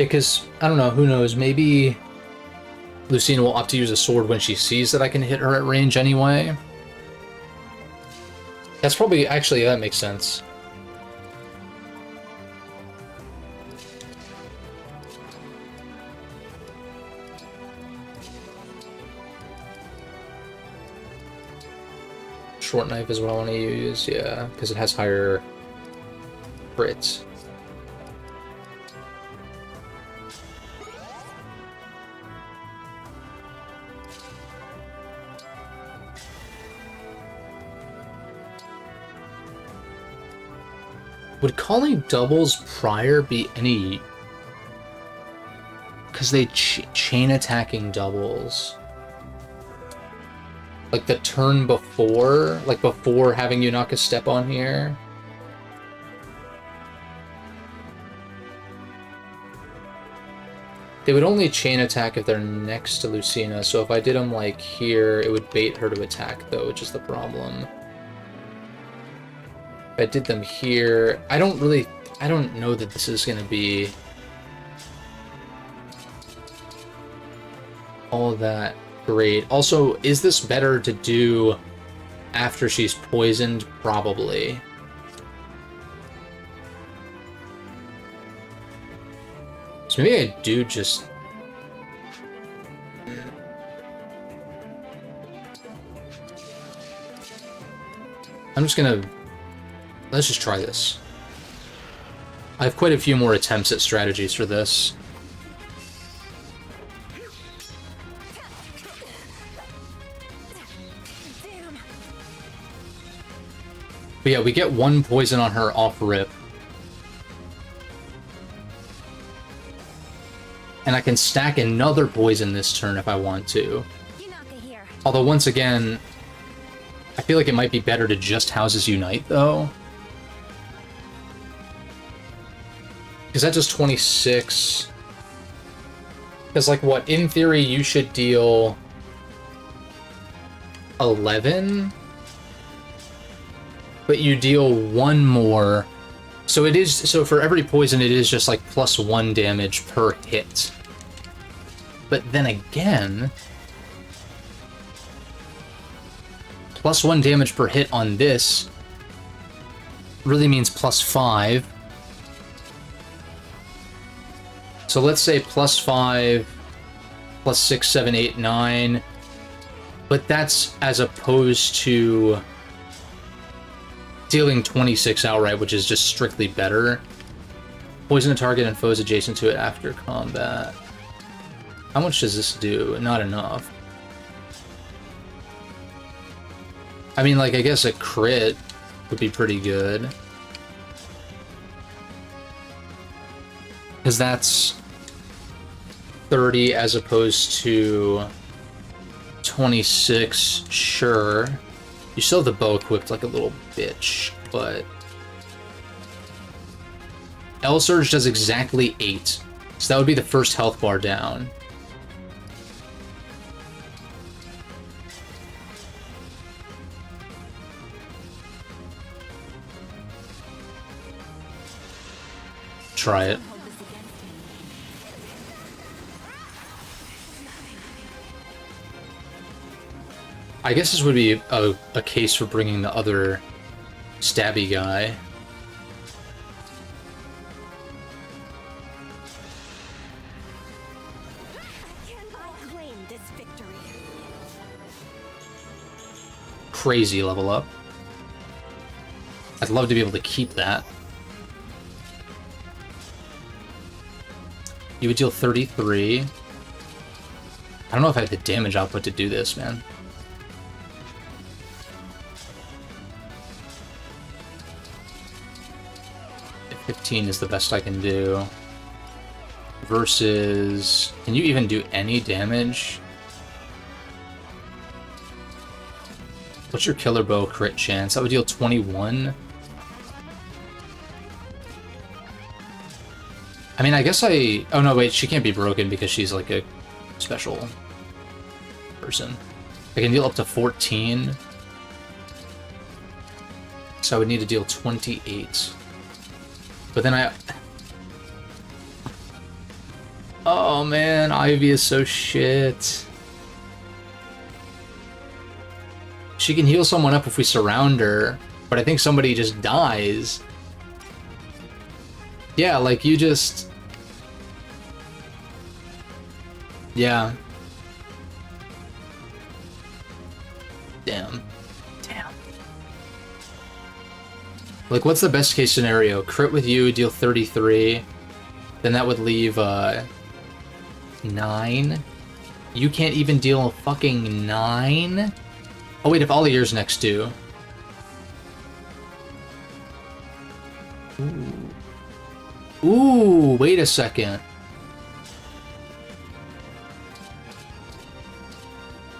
because, I don't know, who knows, maybe Lucina will opt to use a sword when she sees that I can hit her at range anyway. That's probably, actually, that makes sense. Short knife is what I want to use, yeah, because it has higher crits. Would calling doubles prior be any... Because they chain attacking doubles. Like the turn before? Like before having Yunaka step on here? They would only chain attack if they're next to Lucina, so if I did them like here, it would bait her to attack though, which is the problem. If I did them here, I don't know that this is gonna be all that great. Also, is this better to do after she's poisoned? Probably. So maybe I do just... I'm just gonna... Let's just try this. I have quite a few more attempts at strategies for this. But yeah, we get one poison on her off rip. And I can stack another poison this turn if I want to. Although, once again, I feel like it might be better to just Houses Unite, though. Because that does 26. Because, like, what? In theory, you should deal 11? But you deal one more. So it is, so for every poison, it is just like +1 damage per hit. But then again, +1 damage per hit on this really means +5. So let's say +5, +6, 7, 8, 9. But that's as opposed to dealing 26 outright, which is just strictly better. Poison a target and foes adjacent to it after combat. How much does this do? Not enough. I mean, like, I guess a crit would be pretty good. Because that's 30 as opposed to 26, sure. You still have the bow equipped like a little bitch, but... L Surge does exactly 8. So that would be the first health bar down. Try it. I guess this would be a case for bringing the other stabby guy. Crazy level up. I'd love to be able to keep that. You would deal 33. I don't know if I have the damage output to do this, man. 15 is the best I can do. Versus... Can you even do any damage? What's your killer bow crit chance? That would deal 21. I mean, I guess I... Oh no, wait, she can't be broken because she's like a special person. I can deal up to 14. So I would need to deal 28. But then Oh man, Ivy is so shit. She can heal someone up if we surround her, but I think somebody just dies. Yeah, like you just... Yeah. Damn. Damn. Like, what's the best case scenario? Crit with you, deal 33. Then that would leave, 9. You can't even deal a fucking 9? Oh wait, if Olier's next to. Ooh, wait a second.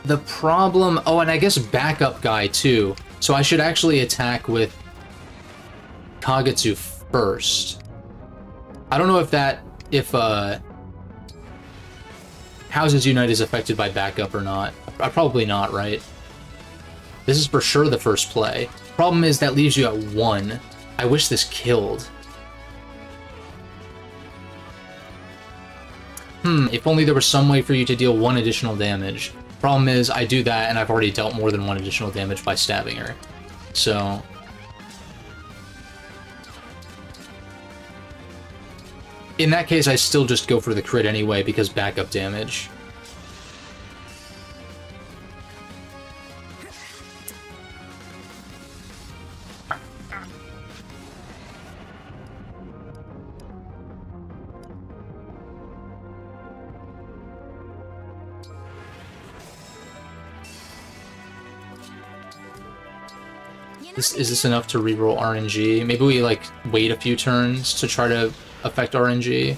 The problem... Oh, and I guess backup guy, too. So I should actually attack with Kagetsu first. I don't know if that... If, Houses Unite is affected by backup or not. Probably not, right? This is for sure the first play. Problem is, that leaves you at 1. I wish this killed. If only there was some way for you to deal 1 additional damage. Problem is, I do that, and I've already dealt more than 1 additional damage by stabbing her. So... in that case, I still just go for the crit anyway, because backup damage. Is this enough to reroll RNG? Maybe we, like, wait a few turns to try to affect RNG.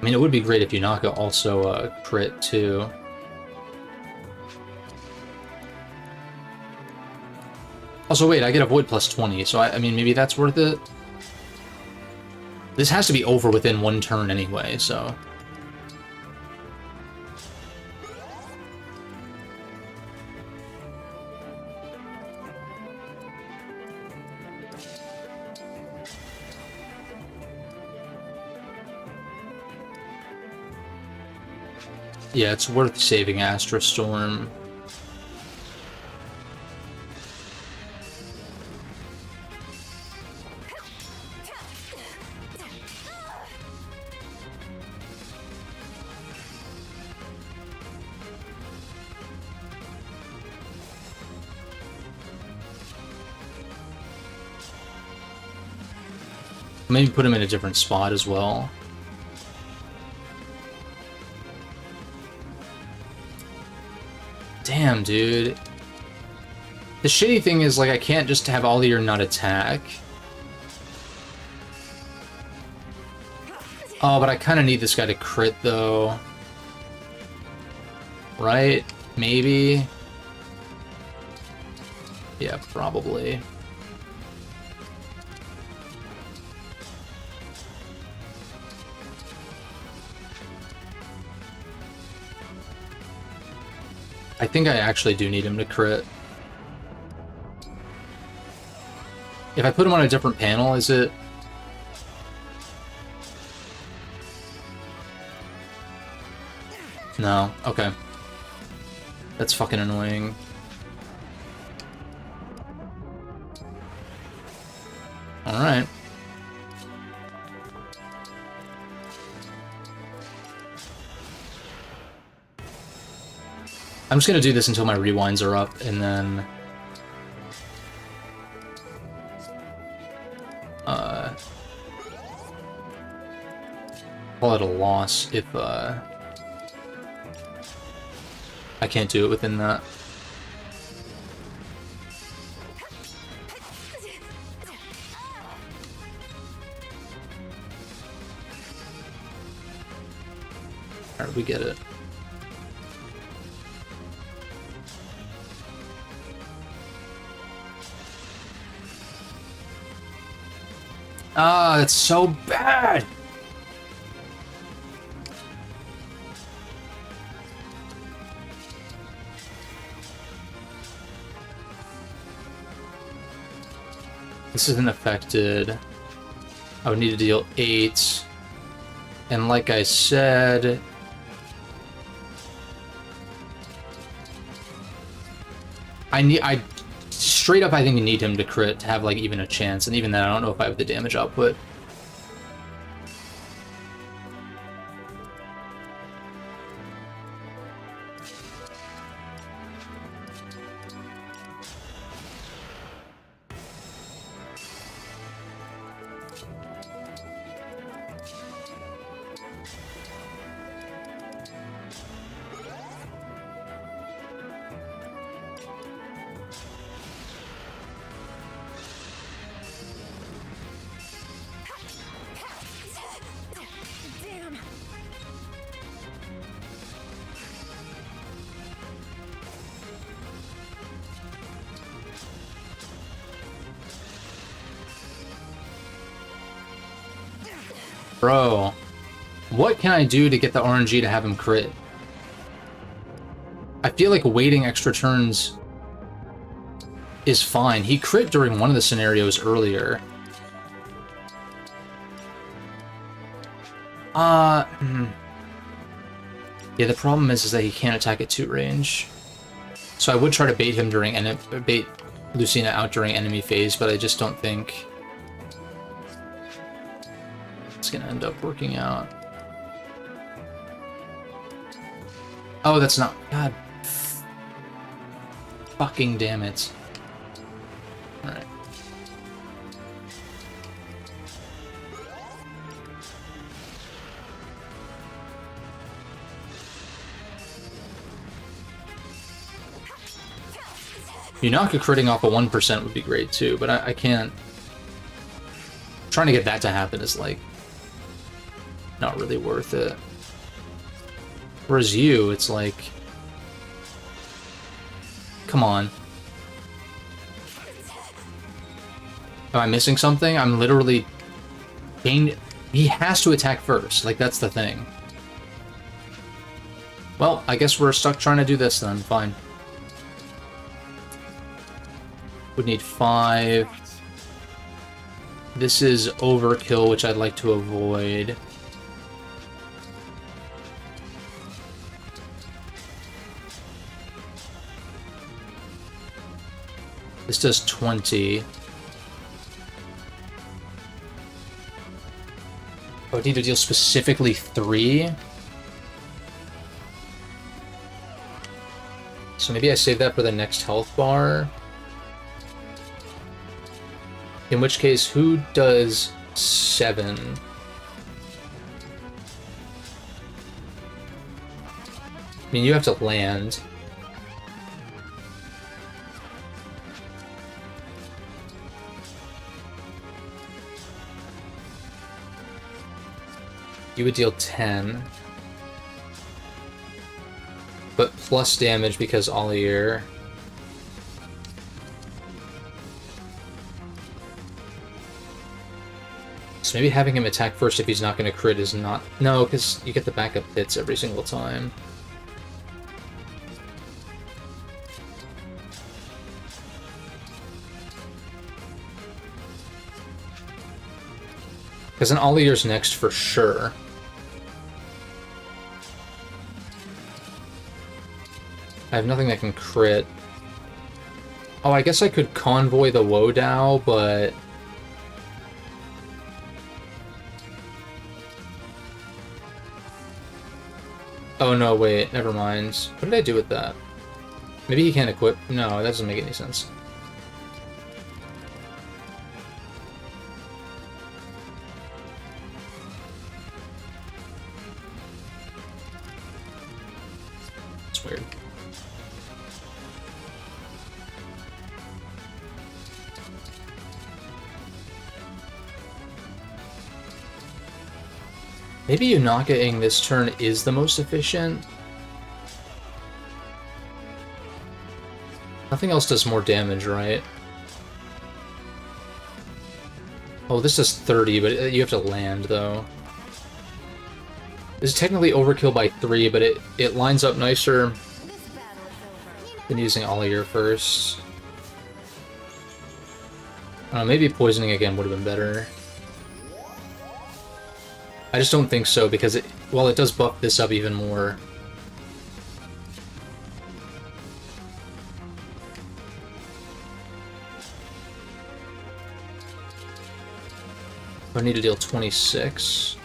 I mean, it would be great if Yunaka also crit, too. Also, wait, I get Avoid plus 20, so I mean, maybe that's worth it? This has to be over within 1 turn anyway, so... yeah, it's worth saving Astra Storm. Maybe put him in a different spot as well. Damn, dude. The shitty thing is, like, I can't just have Olier not attack. Oh, but I kind of need this guy to crit, though. Right? Maybe? Yeah, probably. I think I actually do need him to crit. If I put him on a different panel, is it... No, okay. That's fucking annoying. Alright. I'm just gonna do this until my rewinds are up, and then... call it a loss if, I can't do it within that. Alright, we get it. Ah, that's so bad! This isn't affected. I would need to deal 8. And like I said... I straight up I think you need him to crit to have like even a chance, and even then I don't know if I have the damage output. Damn. Bro, what can I do to get the RNG to have him crit? I feel like waiting extra turns is fine. He crit during one of the scenarios earlier. Yeah, the problem is that he can't attack at 2 range. So I would try to bait him during bait Lucina out during enemy phase, but I just don't think it's gonna end up working out. Oh, that's not... God. Fucking damn it. Alright. Yunaka critting off a 1% would be great too, but I can't... Trying to get that to happen is like... not really worth it. Whereas you, it's like... Come on. Am I missing something? I'm literally... He has to attack first, like that's the thing. Well, I guess we're stuck trying to do this then, fine. Would need 5. This is overkill, which I'd like to avoid. This does 20. I would need to deal specifically 3. So maybe I save that for the next health bar. In which case, who does 7? I mean, you have to land. You would deal 10. But plus damage because Allier. So maybe having him attack first if he's not going to crit is not... No, because you get the backup hits every single time. Because an Allier's next for sure. I have nothing that can crit. Oh, I guess I could convoy the Wodao, but... Oh no, wait, never mind. What did I do with that? Maybe he can't equip... No, that doesn't make any sense. It's weird. Maybe Yunaka-ing this turn is the most efficient. Nothing else does more damage, right? Oh, this does 30, but you have to land, though. This is technically overkill by 3, but it lines up nicer than using Allier first. Maybe poisoning again would have been better. I just don't think so, because while it does buff this up even more. I need to deal 26.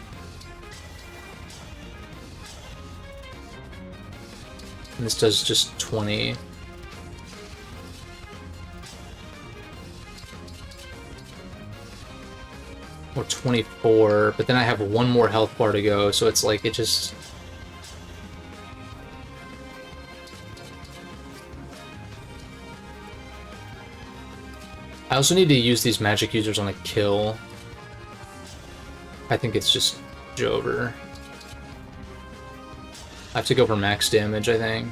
And this does just 20. Or 24, but then I have one more health bar to go, so it's like, it just... I also need to use these magic users on a kill. I think it's just over. I have to go for max damage, I think.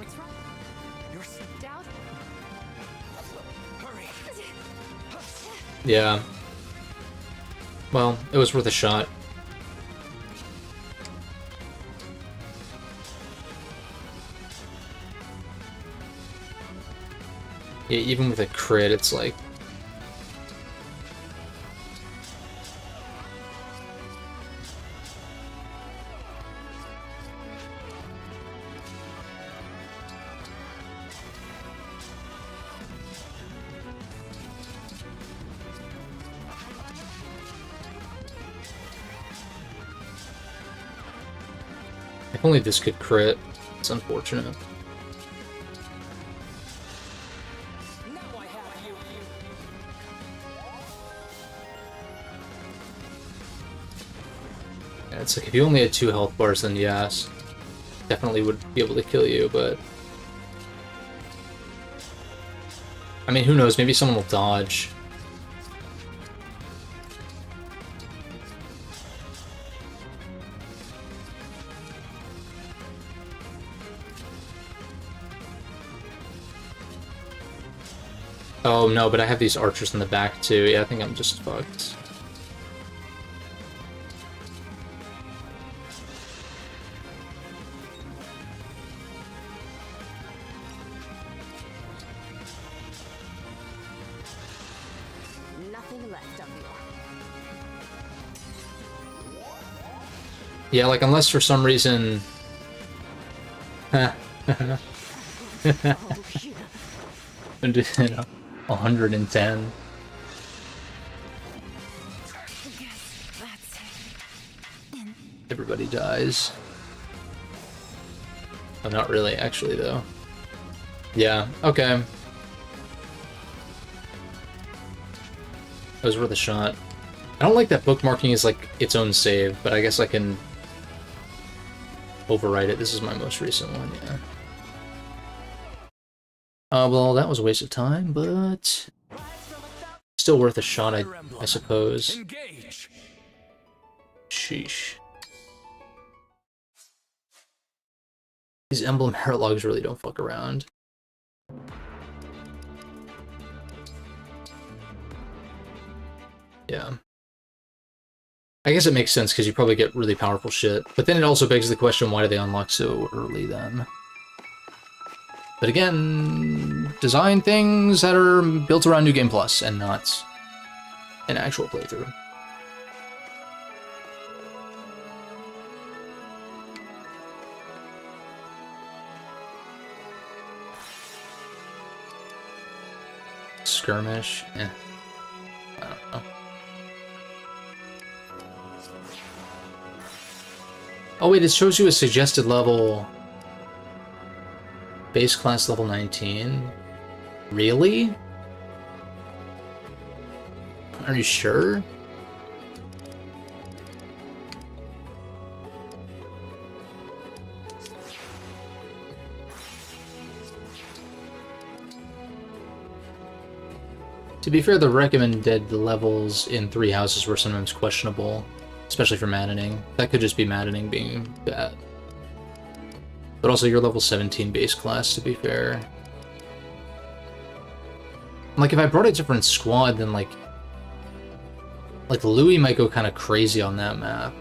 Yeah. Well, it was worth a shot. Yeah, even with a crit, it's like... If only this could crit. It's unfortunate. Now I have you. Yeah, it's like, if you only had 2 health bars, then yes. Definitely would be able to kill you, but... I mean, who knows? Maybe someone will dodge. Oh no, but I have these archers in the back too. Yeah, I think I'm just fucked. Nothing left of you. Yeah, like, unless for some reason... And, you know, 110. Everybody dies. Oh, not really, actually, though. Yeah, okay. It was worth a shot. I don't like that bookmarking is like its own save, but I guess I can overwrite it. This is my most recent one, yeah. Well, that was a waste of time, but still worth a shot, I suppose. Engage. Sheesh. These emblem heart logs really don't fuck around. Yeah. I guess it makes sense because you probably get really powerful shit. But then it also begs the question, why do they unlock so early then? But again, design things that are built around New Game Plus and not an actual playthrough. Skirmish, I don't know. Oh wait, it shows you a suggested level. Base class level 19? Really? Are you sure? To be fair, the recommended levels in 3 houses were sometimes questionable, especially for maddening. That could just be maddening being bad. But also, you're level 17 base class, to be fair. Like, if I brought a different squad, then, like Louis might go kind of crazy on that map.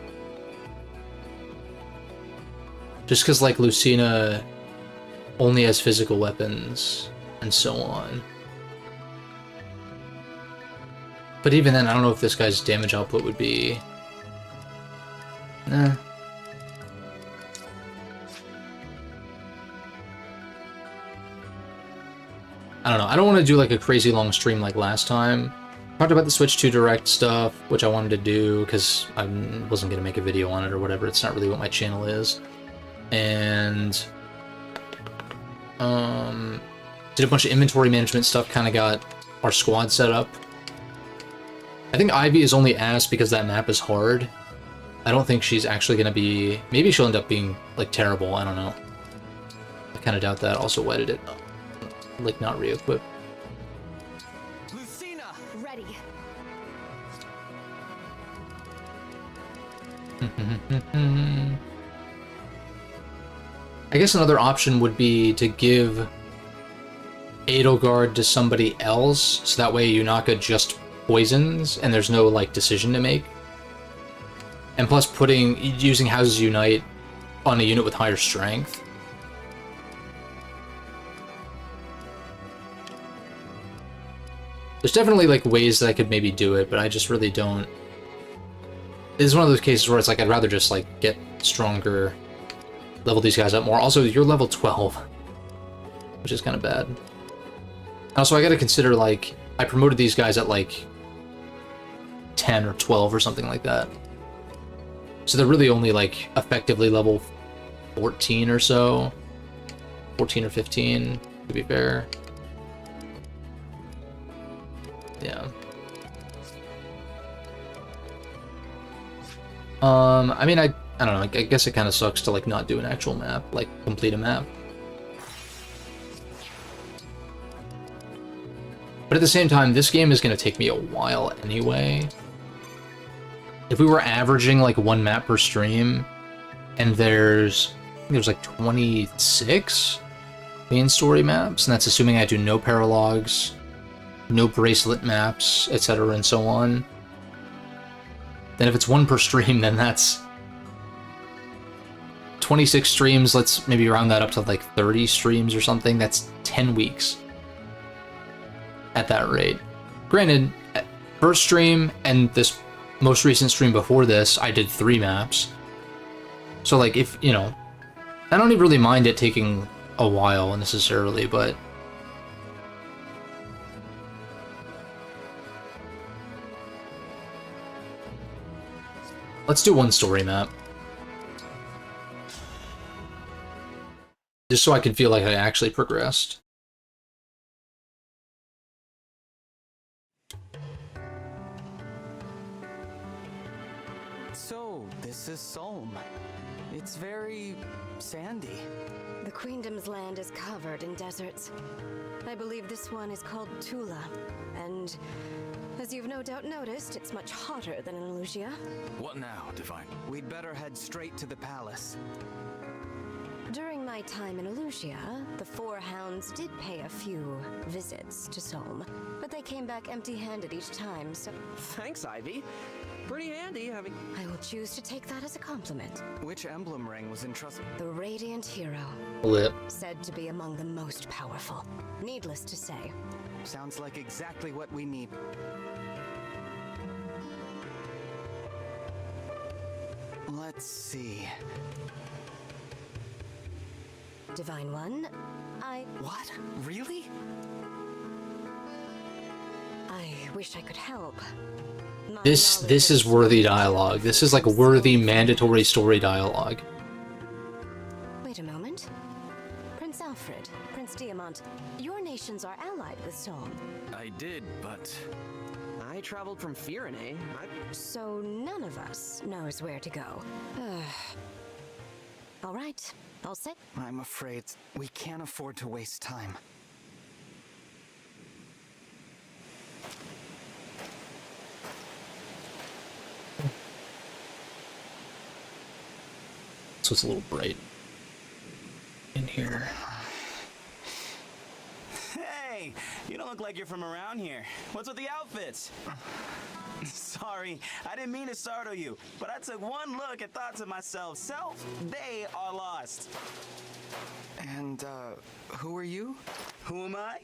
Just because, like, Lucina only has physical weapons, and so on. But even then, I don't know if this guy's damage output would be... Nah. I don't know. I don't want to do like a crazy long stream like last time. Talked about the Switch 2 Direct stuff, which I wanted to do because I wasn't going to make a video on it or whatever. It's not really what my channel is. And did a bunch of inventory management stuff, kind of got our squad set up. I think Ivy is only asked because that map is hard. I don't think she's actually going to be... Maybe she'll end up being, like, terrible. I don't know. I kind of doubt that. Also, why did it, like, not re-equip? Lucina! Ready. I guess another option would be to give Edelgard to somebody else, so that way Yunaka just poisons, and there's no, like, decision to make. And plus using Houses Unite on a unit with higher strength. There's definitely, like, ways that I could maybe do it, but I just really don't. This is one of those cases where it's like, I'd rather just, like, get stronger, level these guys up more. Also, you're level 12, which is kind of bad. Also, I gotta consider, like, I promoted these guys at, like, 10 or 12 or something like that. So they're really only, like, effectively level 14 or so. 14 or 15, to be fair. Yeah. I mean, I don't know, I guess it kind of sucks to, like, not do an actual map, like, complete a map. But at the same time, this game is going to take me a while anyway. If we were averaging, like, one map per stream, and I think there's like 26 main story maps, and that's assuming I do no paralogs, no bracelet maps, etc. and so on. Then if it's one per stream, then that's 26 streams, let's maybe round that up to like 30 streams or something. That's 10 weeks at that rate. Granted, first stream and this most recent stream before this, I did 3 maps. So, like, if, you know, I don't even really mind it taking a while necessarily, but let's do one story map. Just so I can feel like I actually progressed. So, this is Solm. It's very sandy. The Queendom's land is covered in deserts. I believe this one is called Tula, and as you've no doubt noticed, it's much hotter than in Lucia. What now, Divine? We'd better head straight to the palace. During my time in Lucia, the Four Hounds did pay a few visits to Solm, but they came back empty-handed each time, so Thanks, Ivy. Pretty handy having... I will choose to take that as a compliment. Which emblem ring was entrusted? The Radiant Hero, Lip. said to be among the most powerful. Needless to say. Sounds like exactly what we need. Let's see. Divine One, What? Really? I wish I could help. My This knowledge is of worthy story dialogue. This is like worthy mandatory story dialogue. Wait a moment. Prince Alfred, Prince Diamant, your nations are allied with Solm. I did, but... I traveled from Firene. So none of us knows where to go. All right, all set. I'm afraid we can't afford to waste time. So it's a little bright in here. Hey, you don't look like you're from around here. What's with the outfits? Sorry, I didn't mean to startle you, but I took one look and thought to myself, self, they are lost. And, who are you? Who am I?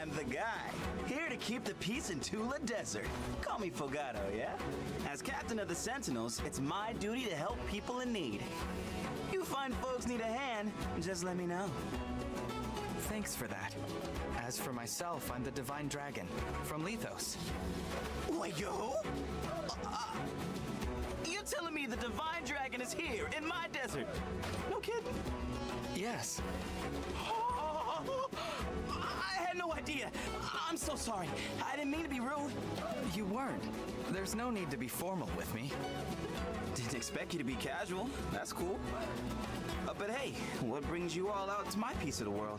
I'm the guy, here to keep the peace in Tula Desert. Call me Fogado, yeah? As captain of the Sentinels, it's my duty to help people in need. You find folks need a hand, just let me know. Thanks for that. As for myself, I'm the Divine Dragon, from Lethos. Wait, yo? You telling me the Divine Dragon is here, in my desert? No kidding. Yes. I had no idea. I'm so sorry. I didn't mean to be rude. You weren't. There's no need to be formal with me. Didn't expect you to be casual. That's cool. But hey, what brings you all out to my piece of the world?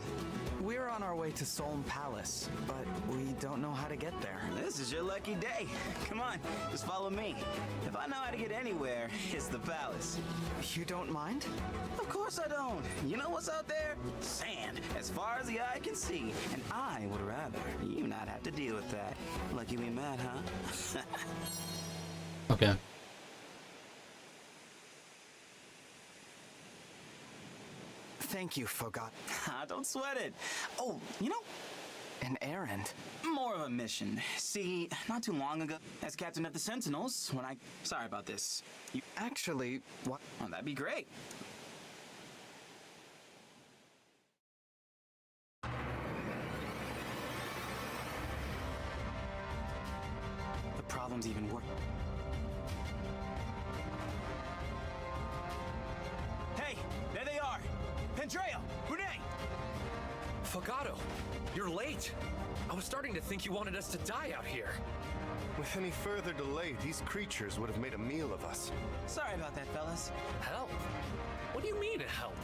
We're on our way to Solm Palace, but we don't know how to get there. This is your lucky day. Come on, just follow me. If I know how to get anywhere, it's the palace. You don't mind? Of course I don't. You know what's out there? Sand, as far as the eye can see. And I would rather you not have to deal with that. Lucky we met, huh? Okay. Thank you, Fogat. Don't sweat it. Oh, you know, An errand? more of a mission. See, not too long ago, as captain of the Sentinels, when I... Sorry about this. You... Actually, what? Oh, that'd be great. The problem's even worse. Hey, there they are! Pandreo! Renee! Fogado, you're late. I was starting to think you wanted us to die out here. With any further delay, these creatures would have made a meal of us. Sorry about that, fellas. Help? What do you mean, help?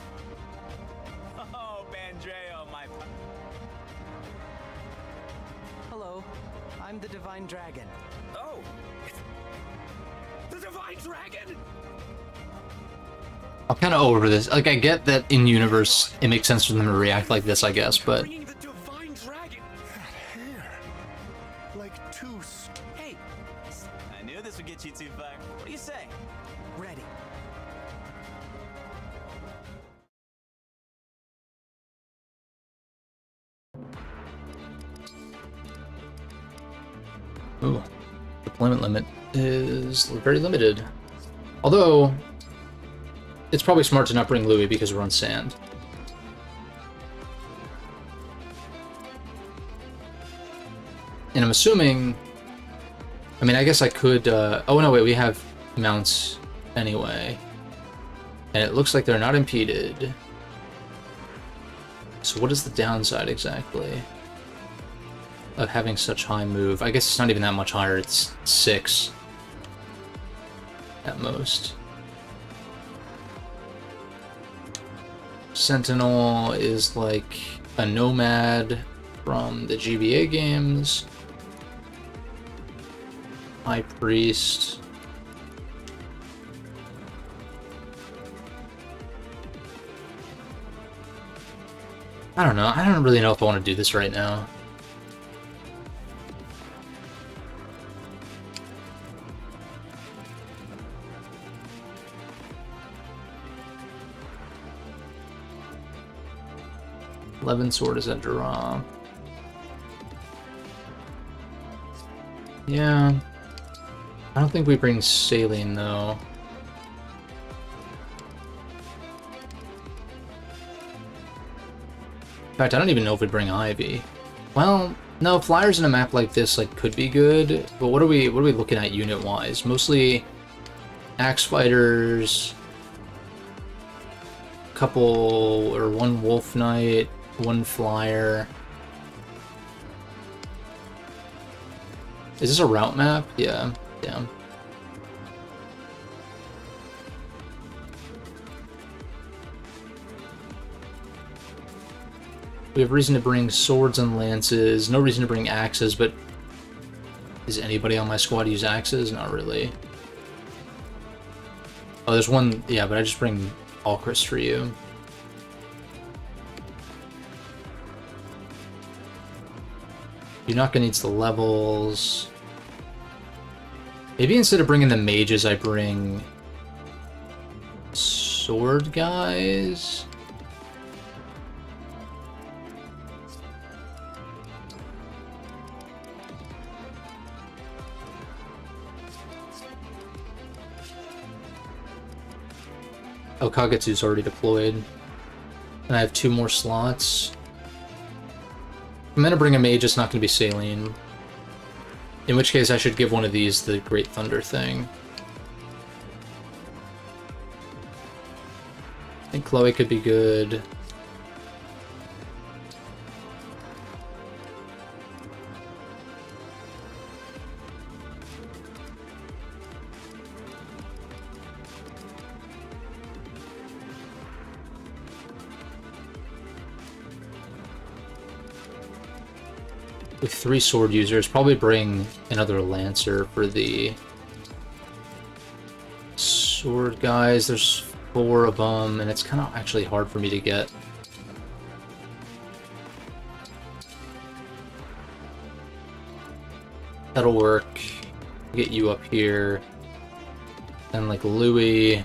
Oh, Pandreo, my... Hello, I'm the Divine Dragon. Oh, it's the Divine Dragon! I'm kind of over this. Like, I get that in universe it makes sense for them to react like this, I guess, but Bringing the Divine Dragon! That hair. Like two... Hey! I knew this would get you too far. What do you say? Ready. ooh, deployment limit is very limited. Although, it's probably smart to not bring Louis because we're on sand. And I'm assuming... I mean, I guess I could... oh, no, wait, we have mounts anyway. And it looks like they're not impeded. So what is the downside exactly of having such high move? I guess it's not even that much higher, it's 6 at most. Sentinel is like a nomad from the GBA games. High Priest. I don't know. I don't really know if I want to do this right now. Sword is a draw. Yeah. I don't think we bring Saline, though. In fact, I don't even know if we bring Ivy. Well, no, flyers in a map like this could be good, but what are we looking at unit-wise? Mostly axe fighters, couple or one wolf knight, one flyer. Is this a route map? Yeah. Yeah. We have reason to bring swords and lances, no reason to bring axes, but does anybody on my squad use axes? Not really. Oh, there's one, yeah, but I just bring Alchrist for you. Yunaka needs the levels. Maybe instead of bringing the mages, I bring sword guys. Oh, Kagetsu's already deployed. And I have 2 more slots. I'm gonna bring a mage, it's not gonna be Saline. In which case I should give one of these the Great Thunder thing. I think Chloe could be good. With 3 sword users, probably bring another Lancer for the sword guys. There's 4 of them, and it's kind of actually hard for me to get. That'll work. Get you up here. And like Louis.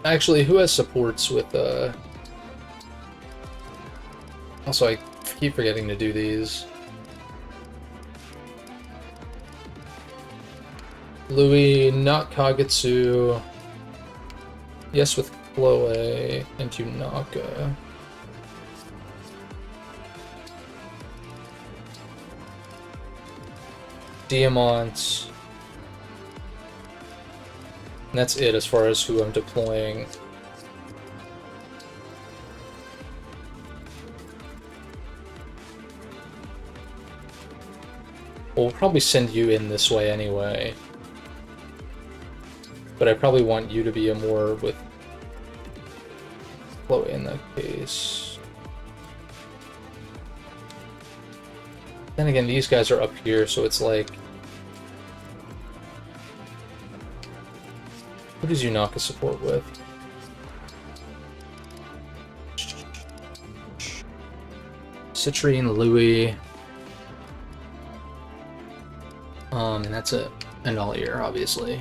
Actually, who has supports with Also, I keep forgetting to do these. Louis, not Kagetsu. Yes, with Chloe and Yunaka. Diamant. And that's it as far as who I'm deploying. We'll probably send you in this way anyway. But I probably want you to be a more with Chloe in that case. Then again, these guys are up here, so it's like... Who does Yunaka support with? Citrine, Louis... and that's it. And all ear, obviously.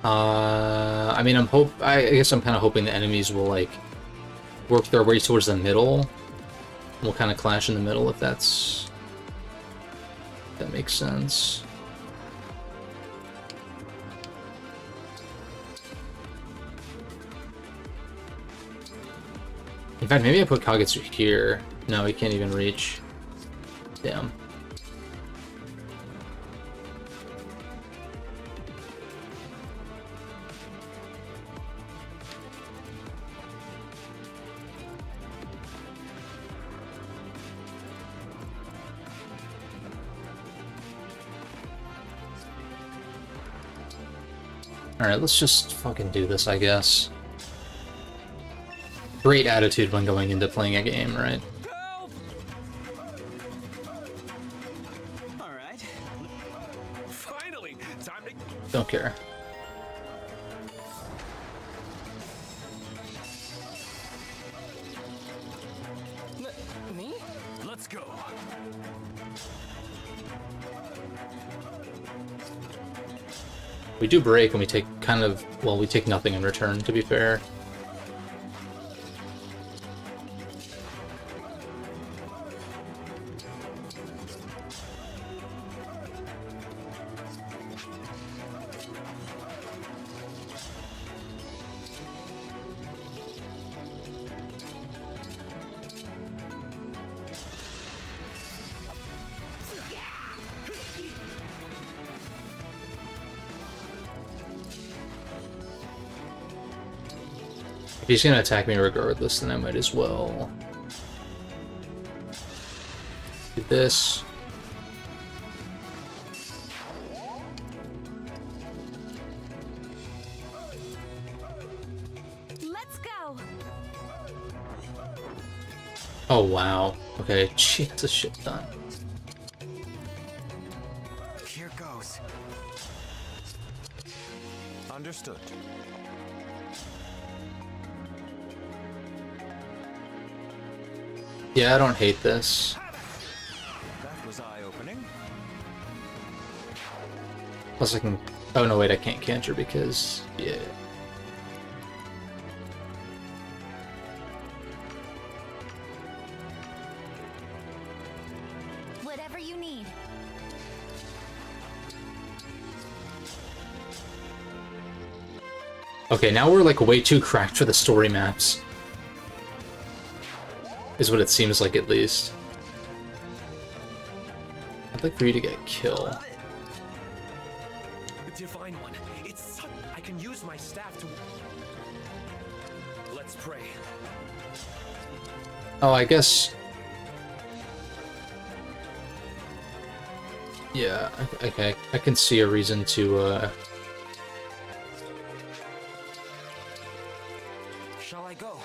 I mean, I guess I'm kind of hoping the enemies will, like, work their way towards the middle. We'll kind of clash in the middle if that makes sense. In fact, maybe I put Kagetsu here. No, he can't even reach. Damn. Alright, let's just fucking do this, I guess. Great attitude when going into playing a game, right? Alright. Finally, time to... Don't care. Me? Let's go. We do break and we take kind of... Well, we take nothing in return, to be fair. If he's gonna attack me regardless, then I might as well do this. Let's go. Oh wow. Okay, gee, that's a shit ton. Here goes. Understood. Yeah, I don't hate this. That was eye-opening. Plus I can... Oh no, wait, I can't canter because... Yeah. Whatever you need. Okay, now we're like way too cracked for the story maps. Is what it seems like, at least. I'd like for you to get kill. Divine One, it's I can use my staff to. Let's pray. Oh, I guess... Yeah, okay, I can see a reason to, Shall I go?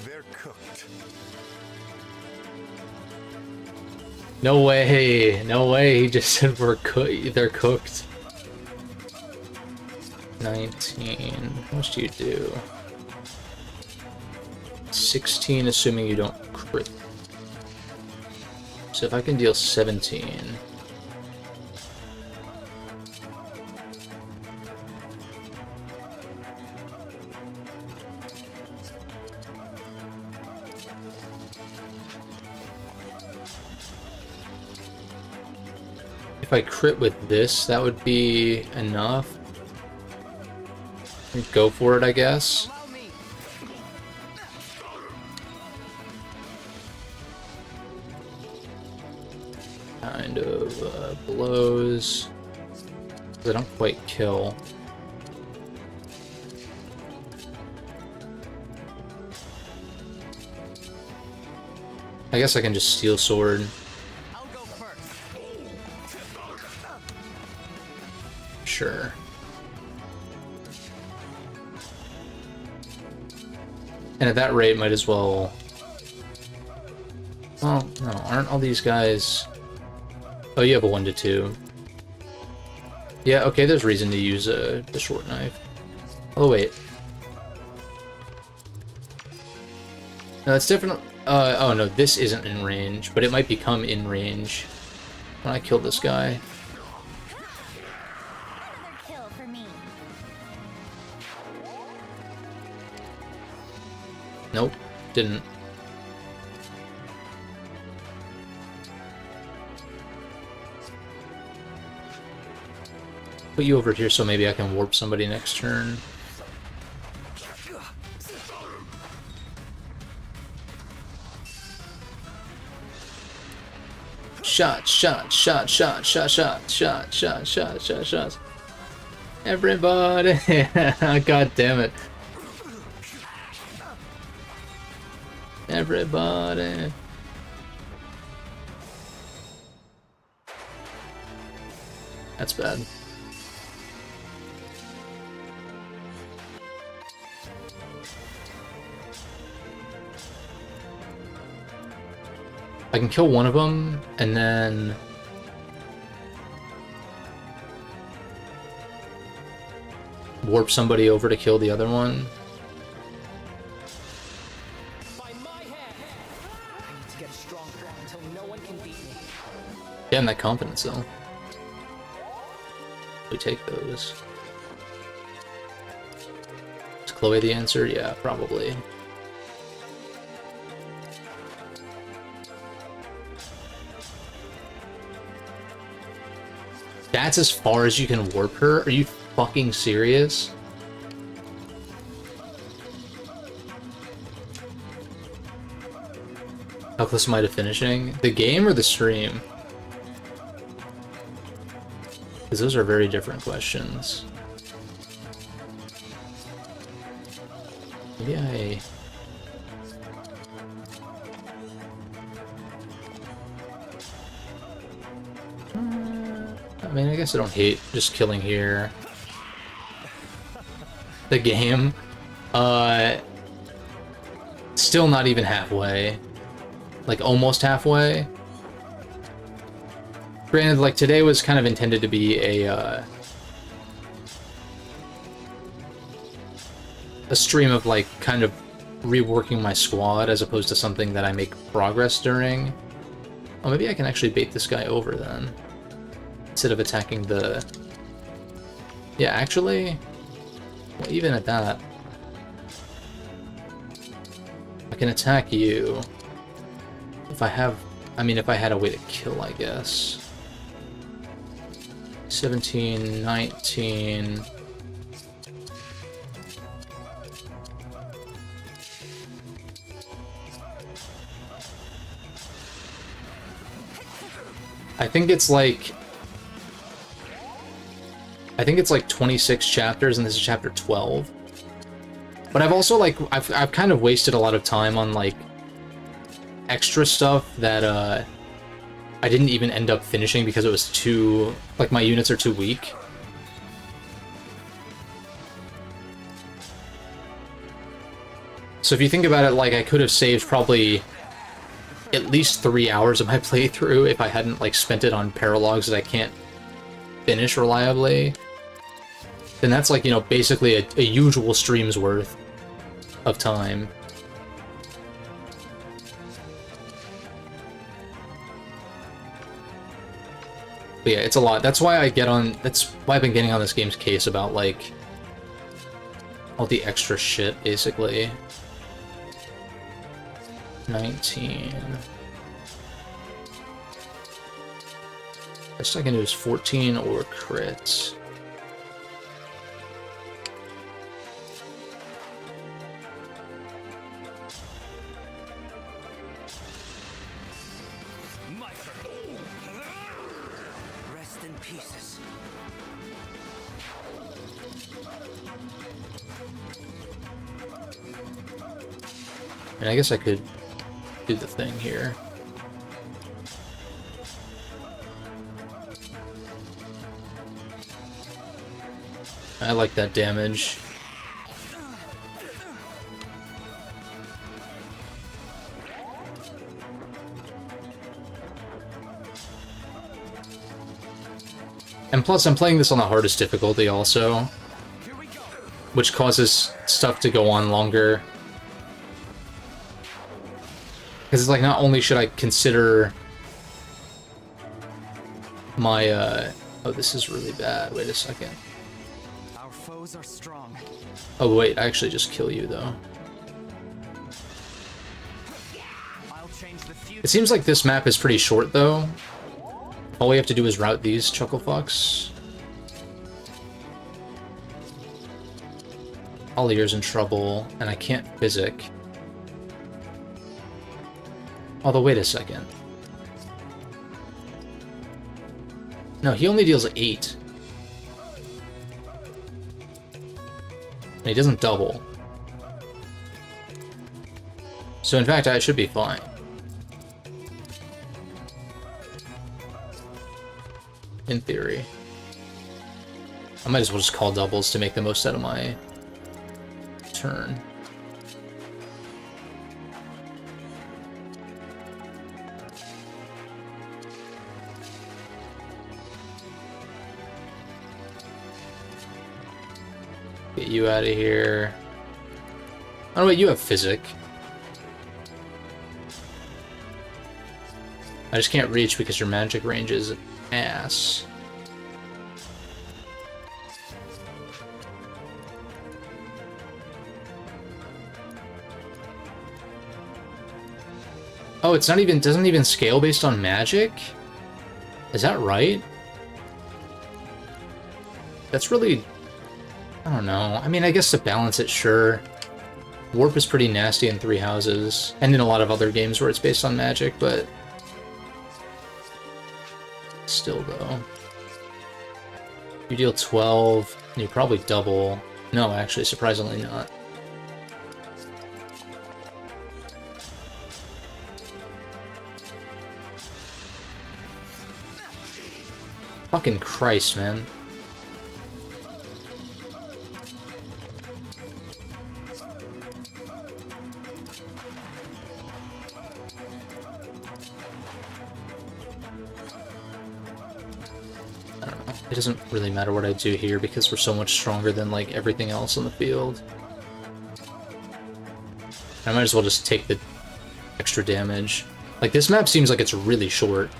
They're cooked. No way, no way, he just said they're cooked. 19, how much do you do? 16, assuming you don't crit. So if I can deal 17... If I crit with this, that would be enough. Go for it, I guess. Kind of blows. I don't quite kill. I guess I can just steal sword. Sure. And at that rate, might as well... Well, no, aren't all these guys... Oh, you have a 1 to 2. Yeah, okay, there's reason to use the short knife. Oh, wait. No, it's definitely... oh no, this isn't in range, but it might become in range when I kill this guy. Nope, didn't. Put you over here so maybe I can warp somebody next turn. Shot, shot, shot, shot, shot, shot, shot, shot, shot, shot, shots. Everybody! God damn it. Everybody. That's bad. I can kill one of them, and then... warp somebody over to kill the other one. Damn, that confidence, though. We take those. Is Chloe the answer? Yeah, probably. That's as far as you can warp her? Are you fucking serious? How close am I to finishing? The game or the stream? Because those are very different questions. Maybe I... I mean, I guess I don't hate just killing here. The game. still not even halfway. Like, almost halfway. Granted, like, today was kind of intended to be a stream of, like, kind of reworking my squad as opposed to something that I make progress during. Oh, maybe I can actually bait this guy over then. Instead of attacking the... Yeah, actually... Well, even at that... I can attack you. If I have... I mean, if I had a way to kill, I guess. 17, 19... I think it's like 26 chapters, and this is chapter 12. But I've also, like, I've kind of wasted a lot of time on, like, extra stuff that I didn't even end up finishing because it was too, like, my units are too weak. So if you think about it, like, I could have saved probably at least 3 hours of my playthrough if I hadn't, like, spent it on paralogs that I can't finish reliably. Then that's, like, you know, basically a usual stream's worth of time. But yeah, it's a lot. That's why that's why I've been getting on this game's case about, like, all the extra shit, basically. 19. Best I can do is 14 or crits. Rest in pieces. And I guess I could do the thing here. I like that damage. And plus, I'm playing this on the hardest difficulty also, which causes stuff to go on longer. Because it's like, not only should I consider my, oh, this is really bad. Wait a second. Our foes are strong. Oh, wait, I actually just kill you, though. I'll change the future. It seems like this map is pretty short, though. All we have to do is route these chucklefucks. Ollier's in trouble, and I can't physic. Although, wait a second. No, he only deals 8. And he doesn't double. So in fact, I should be fine. In theory. I might as well just call doubles to make the most out of my turn. Get you out of here. Oh wait, you have physic. I just can't reach because your magic range is ass. Oh, it's not even, doesn't even scale based on magic? Is that right? That's really, I don't know. I mean, I guess to balance it, sure. Warp is pretty nasty in 3 houses, and in a lot of other games where it's based on magic, but still, though. You deal 12, and you probably double. No, actually, surprisingly not. Fucking Christ, man. It doesn't really matter what I do here because we're so much stronger than like everything else on the field. I might as well just take the extra damage. Like, this map seems like it's really short.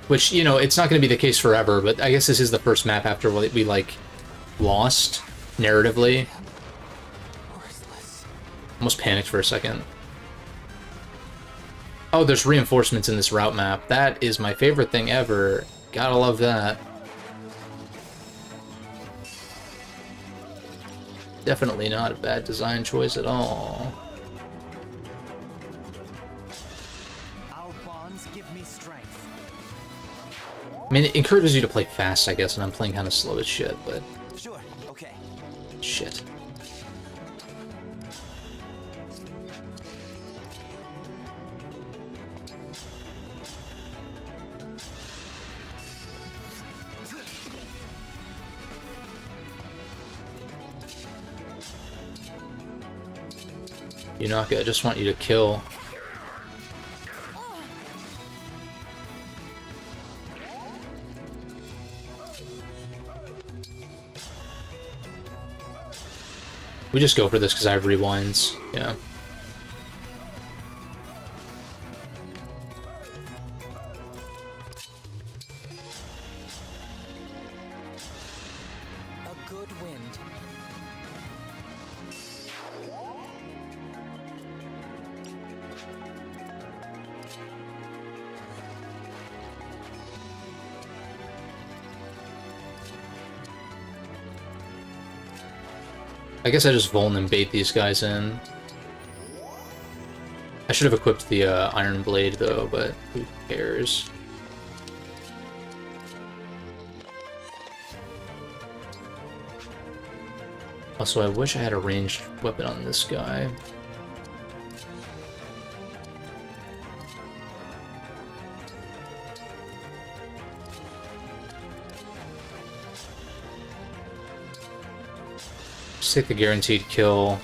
Which, you know, it's not going to be the case forever, but I guess this is the first map after we like, lost, narratively. Almost panicked for a second. Oh, there's reinforcements in this route map. That is my favorite thing ever. Gotta love that. Definitely not a bad design choice at all. Our bonds give me strength. I mean, it encourages you to play fast, I guess, and I'm playing kind of slow as shit, but... Sure, okay. Shit. Yunaka, I just want you to kill. We just go for this because I have rewinds, yeah. A good wind. I guess I just Vuln and bait these guys in. I should have equipped the Iron Blade though, but who cares? Also, I wish I had a ranged weapon on this guy. Just take the guaranteed kill.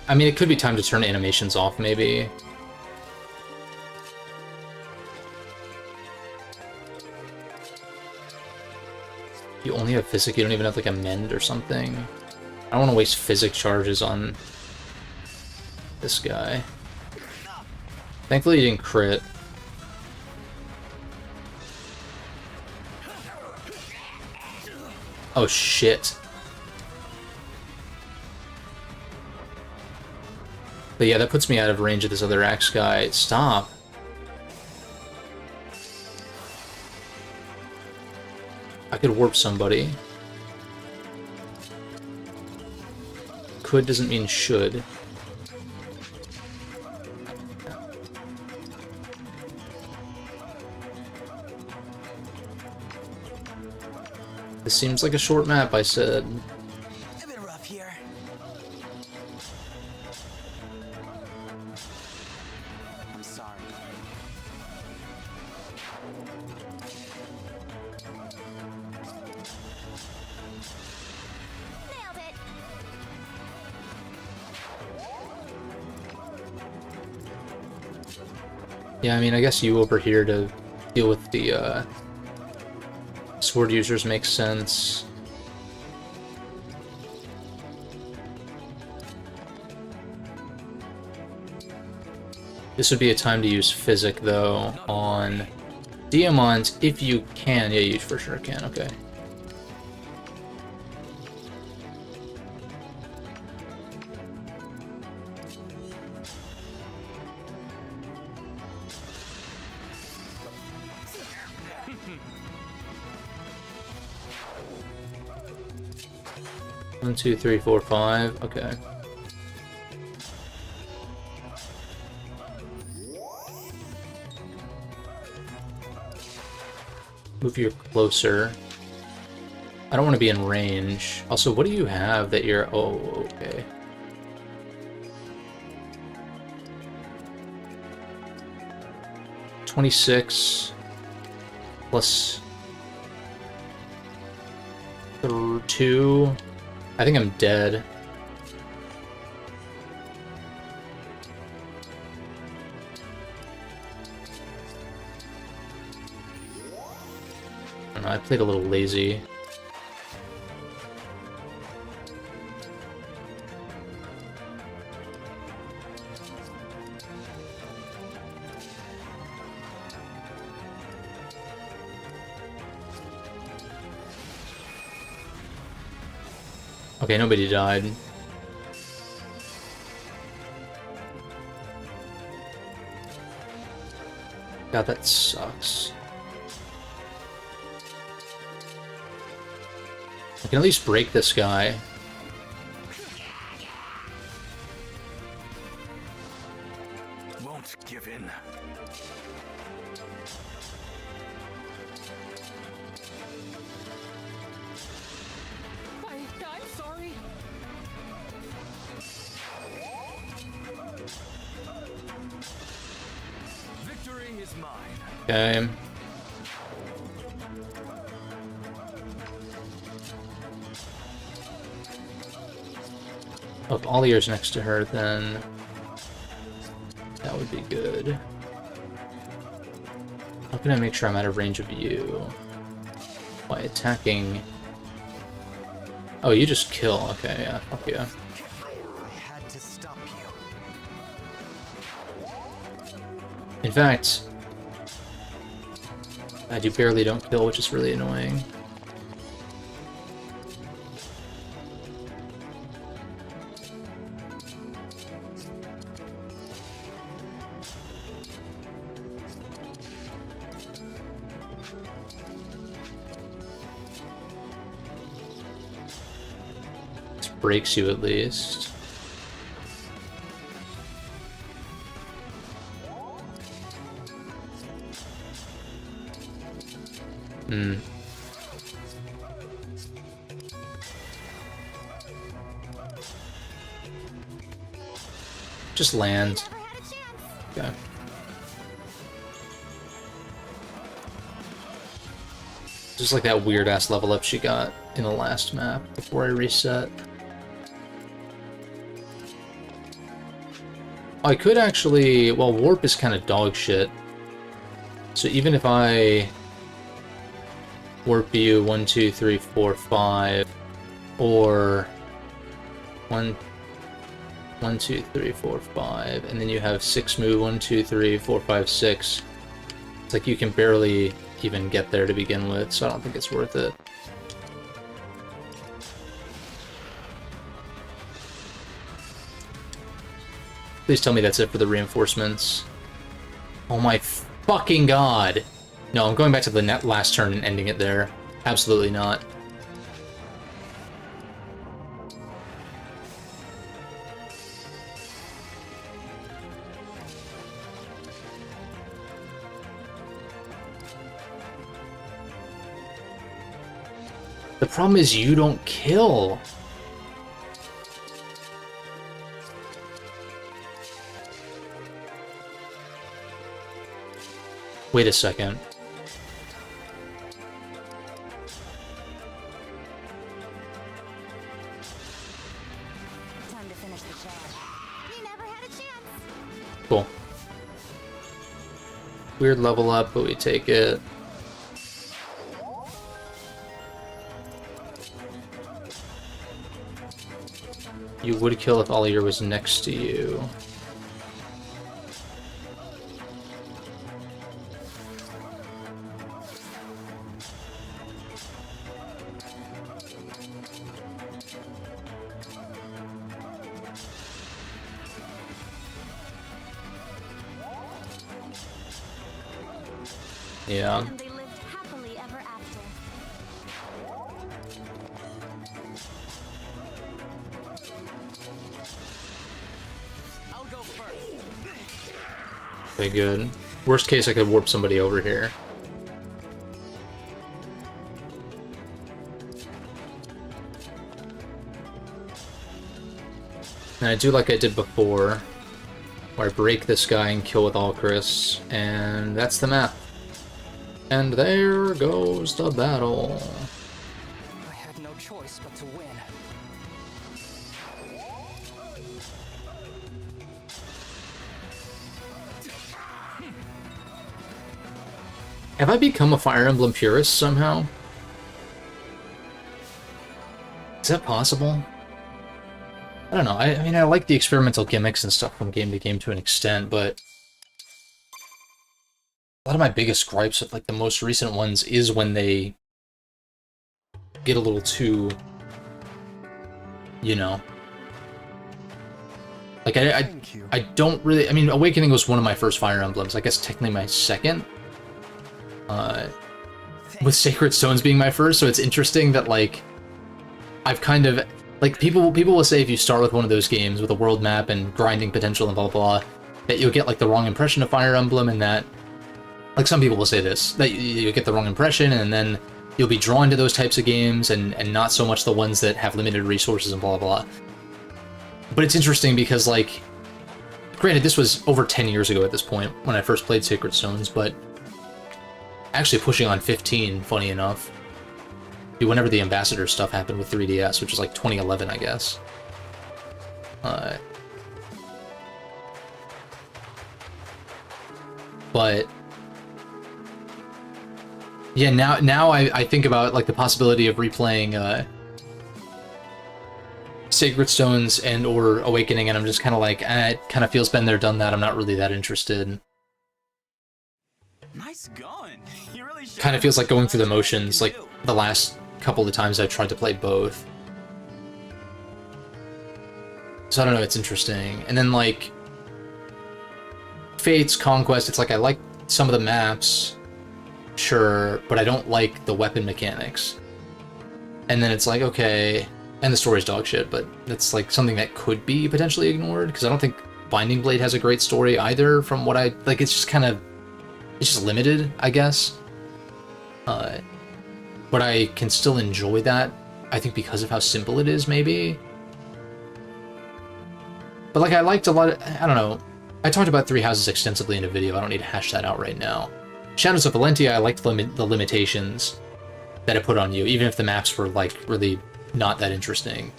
I mean, it could be time to turn animations off, maybe. You only have physic, you don't even have like a mend or something. I don't want to waste physic charges on this guy. Thankfully he didn't crit. Oh shit. But yeah, that puts me out of range of this other axe guy. Stop. I could warp somebody. Could doesn't mean should. This seems like a short map, I said. A bit rough here. I'm sorry. Nailed it! Yeah, I mean, I guess you over here to deal with the sword users makes sense. This would be a time to use Physic, though, on Diamond, if you can. Yeah, you for sure can, okay. One, two, three, four, five. Okay. Move you closer. I don't want to be in range. Also, what do you have that you're... Oh, okay. $26 plus 2. I think I'm dead. I played a little lazy. Okay, nobody died. God, that sucks. I can at least break this guy. Won't give in. I'm sorry. Victory is mine. Okay. Oh, if Ollier's next to her, then that would be good. How can I make sure I'm out of range of you? By attacking... Oh, you just kill. Okay, yeah, fuck yeah. I had to stop you. In fact, I do barely don't kill, which is really annoying. This breaks you at least. Hmm. Just land. Okay. Just like that weird ass level up she got in the last map before I reset. I could actually, well, warp is kind of dog shit. So even if I warp you 1, 2, 3, 4, 5, or 1, 2, 3, 4, 5, and then you have 6 move 1, 2, 3, 4, 5, 6. It's like you can barely even get there to begin with, so I don't think it's worth it. Please tell me that's it for the reinforcements. Oh my fucking god! No, I'm going back to the last turn and ending it there. Absolutely not. The problem is you don't kill. Wait a second. Time to finish the job. You never had a chance. Cool. Weird level up, but we take it. You would kill if Ollier was next to you. Yeah. And they lived happily ever after. I'll go first. Okay, good. Worst case, I could warp somebody over here. And I do like I did before, where I break this guy and kill with Alchris, and that's the map. And there goes the battle. I had no choice but to win. Have I become a Fire Emblem purist somehow? that possible? I don't know. I mean, I like the experimental gimmicks and stuff from game to game to an extent, but a lot of my biggest gripes with like the most recent ones is when they get a little too, you know, like I don't really. I mean, Awakening was one of my first Fire Emblems. I guess technically my second. With Sacred Stones being my first, so it's interesting that like I've kind of. Like, people will say if you start with one of those games with a world map and grinding potential and blah, blah, blah, that you'll get, like, the wrong impression of Fire Emblem, and that... Like, some people will say this, that you'll get the wrong impression, and then you'll be drawn to those types of games, and not so much the ones that have limited resources and blah, blah, blah. But it's interesting because, like... Granted, this was over 10 years ago at this point, when I first played Sacred Stones, but... Actually pushing on 15, funny enough. Whenever the Ambassador stuff happened with 3DS, which is like 2011, I guess. But yeah, now I think about like the possibility of replaying Sacred Stones and or Awakening, and I'm just kind of like, it kind of feels been there, done that. I'm not really that interested. Nice going. You really kind of feels like going through the motions, like the last couple of times I tried to play both. So I don't know, it's interesting. And then like Fates, Conquest, it's like I like some of the maps, sure, but I don't like the weapon mechanics. And then it's like, okay, and the story's dog shit, but that's like something that could be potentially ignored, because I don't think Binding Blade has a great story either, from what I like. It's just kind of, it's just limited, I guess. But I can still enjoy that, I think, because of how simple it is, maybe. But, like, I liked a lot of... I don't know. I talked about Three Houses extensively in a video. I don't need to hash that out right now. Shadows of Valentia, I liked the limitations that it put on you, even if the maps were, like, really not that interesting.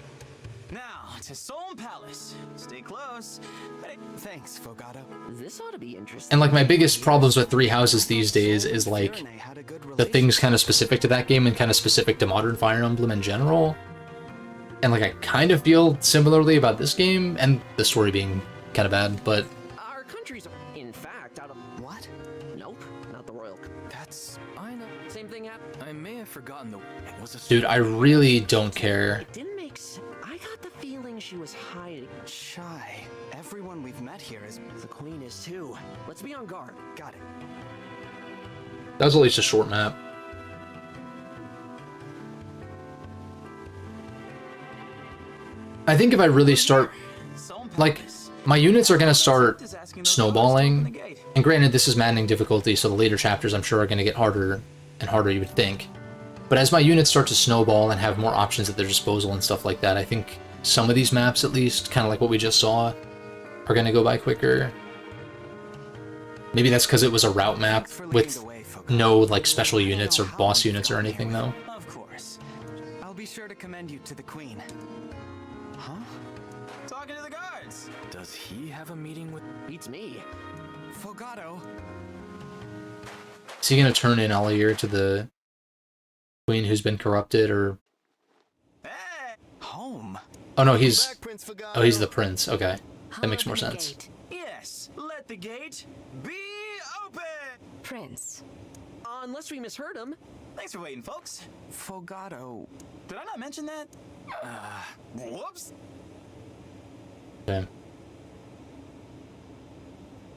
Now, to Soul Palace. Stay close. Thanks, Fogato. This ought to be interesting. And, like, my biggest problems with Three Houses these days is, like, the things kind of specific to that game and kind of specific to modern Fire Emblem in general. And, like, I kind of feel similarly about this game, and the story being kind of bad, but... Our countries are, in fact, out of... What? Nope, not the royal... That's... I know. Same thing happened. I may have forgotten the... It was a... Dude, I really don't care. It didn't make sense. I got the feeling she was hiding. Shy. Everyone we've met here is... The queen is too. Let's be on guard. Got it. That was at least a short map. I think if I really start... Like, my units are going to start snowballing. And granted, this is maddening difficulty, so the later chapters I'm sure are going to get harder and harder, you would think. But as my units start to snowball and have more options at their disposal and stuff like that, I think some of these maps, at least, kind of like what we just saw, are going to go by quicker. Maybe that's because it was a route map with no, like, special units or boss units or anything, though. Of course. I'll be sure to commend you to the queen. Huh? Talking to the guards. Does he have a meeting with... Beats me. Fogato. Is he going to turn in Allier to the queen who's been corrupted, or... Home. Oh, no, he's... Oh, he's the prince. Okay. That makes more sense. Yes, let the gate be open! Prince. Unless we misheard him. Thanks for waiting, folks. Fogato. Did I not mention that? Whoops. Okay.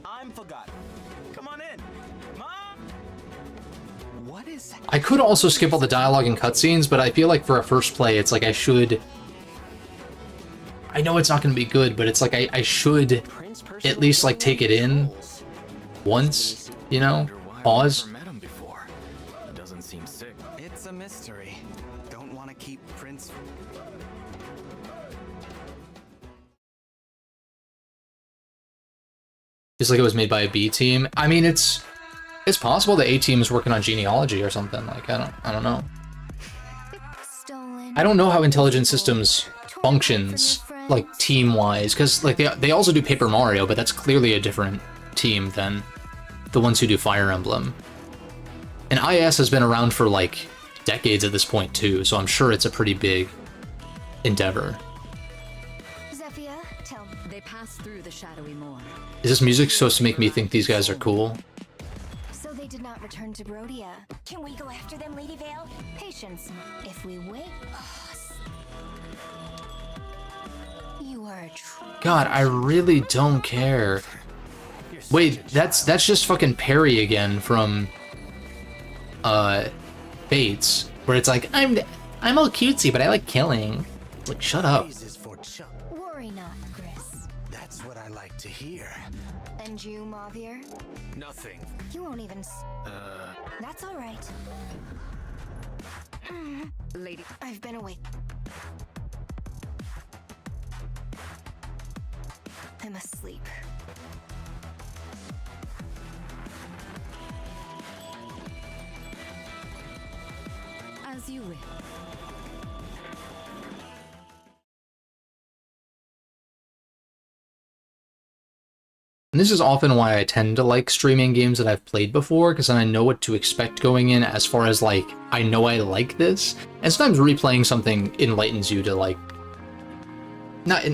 I'm Fogato. Come on in. Mom! What is... I could also skip all the dialogue and cutscenes, but I feel like for a first play, it's like I should... I know it's not going to be good, but it's like I should at least, like, take it in once, you know? Pause. Doesn't seem sick. It's a mystery. Don't want to keep Prince... Feels like it was made by a B team. I mean, it's possible the A team is working on genealogy or something. Like, I don't know. I don't know how Intelligent Systems functions, like, team-wise, because, like, they also do Paper Mario, but that's clearly a different team than the ones who do Fire Emblem. And IS has been around for, like, decades at this point, too, so I'm sure it's a pretty big endeavor. Zephyr, tell me. They pass through the shadowy moor. Is this music supposed to make me think these guys are cool? So they did not return to Brodia. Can we go after them, Lady Vale? Patience. If we wait... You are a true... God, I really don't care. Wait, that's just fucking Perry again from Fates, where it's like, I'm all cutesy, but I like killing. Like, shut up. Worry not, Chris. That's what I like to hear. And you, Mavir? Nothing. You won't even... That's all right. Lady, I've been awake. I'm asleep. as you will. And this is often why I tend to like streaming games that I've played before, because then I know what to expect going in as far as, like, I know I like this. And sometimes replaying something enlightens you to, like, not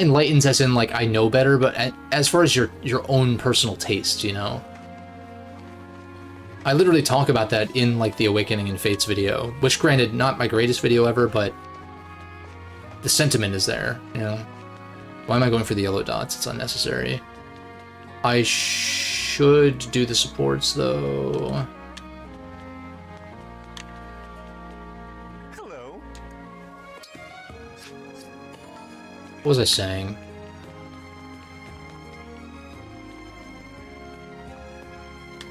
enlightens as in, like, I know better, but as far as your own personal taste, you know? I literally talk about that in, like, the Awakening and Fates video, which, granted, not my greatest video ever, but the sentiment is there, you know? Why am I going for the yellow dots? It's unnecessary. I should do the supports, though. Hello. What was I saying?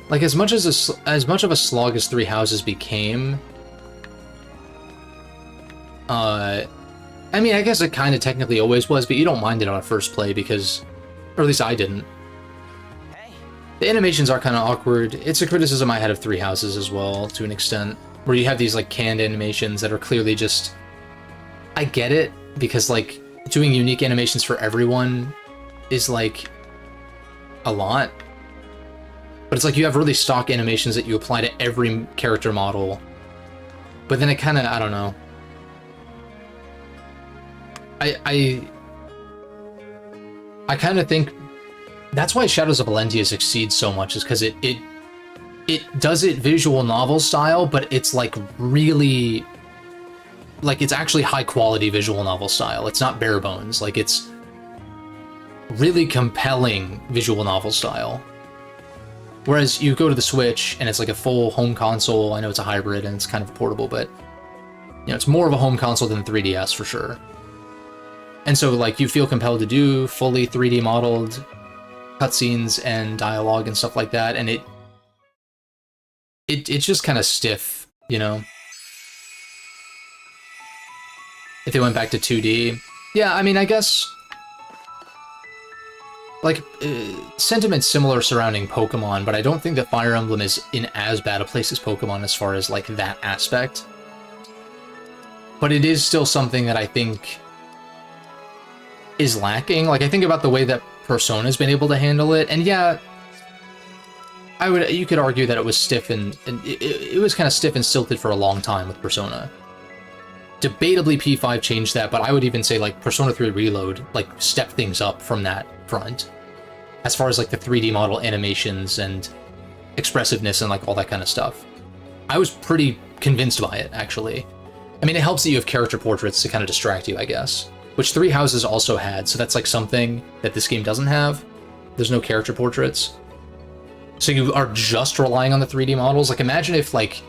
Like, as much of a slog as Three Houses became, I mean, I guess it kind of technically always was, but you don't mind it on a first play because, or at least I didn't. The animations are kind of awkward. It's a criticism I had of Three Houses as well, to an extent, where you have these, like, canned animations that are clearly just... I get it, because, like, doing unique animations for everyone is, like, a lot. But it's like you have really stock animations that you apply to every character model. But then it kind of, I don't know. I kind of think that's why Shadows of Valentia succeeds so much, is because it does it visual novel style, but it's like really, like, it's actually high quality visual novel style. It's not bare bones. Like, it's really compelling visual novel style. Whereas you go to the Switch and it's like a full home console. I know it's a hybrid and it's kind of portable, but you know, it's more of a home console than the 3DS for sure. And so, like, you feel compelled to do fully 3D modeled cutscenes and dialogue and stuff like that, and it's just kind of stiff, you know? If they went back to 2D. Yeah, I mean, I guess... like, sentiment's similar surrounding Pokemon, but I don't think that Fire Emblem is in as bad a place as Pokemon as far as, like, that aspect. But it is still something that I think is lacking. Like, I think about the way that Persona's been able to handle it, and yeah, you could argue that it was stiff and it was kind of stiff and stilted for a long time with Persona. Debatably P5 changed that, but I would even say, like, Persona 3 Reload, like, stepped things up from that front. As far as, like, the 3D model animations and expressiveness and, like, all that kind of stuff. I was pretty convinced by it, actually. I mean, it helps that you have character portraits to kind of distract you, I guess. Which Three Houses also had, so that's, like, something that this game doesn't have. There's no character portraits. So you are just relying on the 3D models. Like, imagine if, like,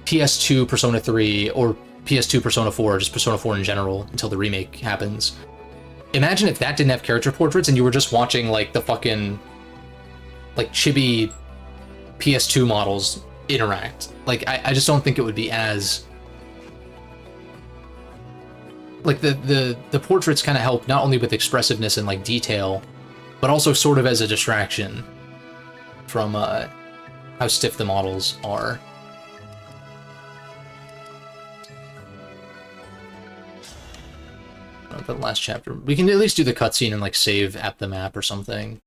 PS2 Persona 3 or PS2 Persona 4, just Persona 4 in general, until the remake happens. Imagine if that didn't have character portraits and you were just watching, like, the fucking, like, chibi PS2 models interact. Like, I just don't think it would be as... like, the portraits kind of help not only with expressiveness and, like, detail, but also sort of as a distraction from how stiff the models are. The last chapter. We can at least do the cutscene and, like, save at the map or something.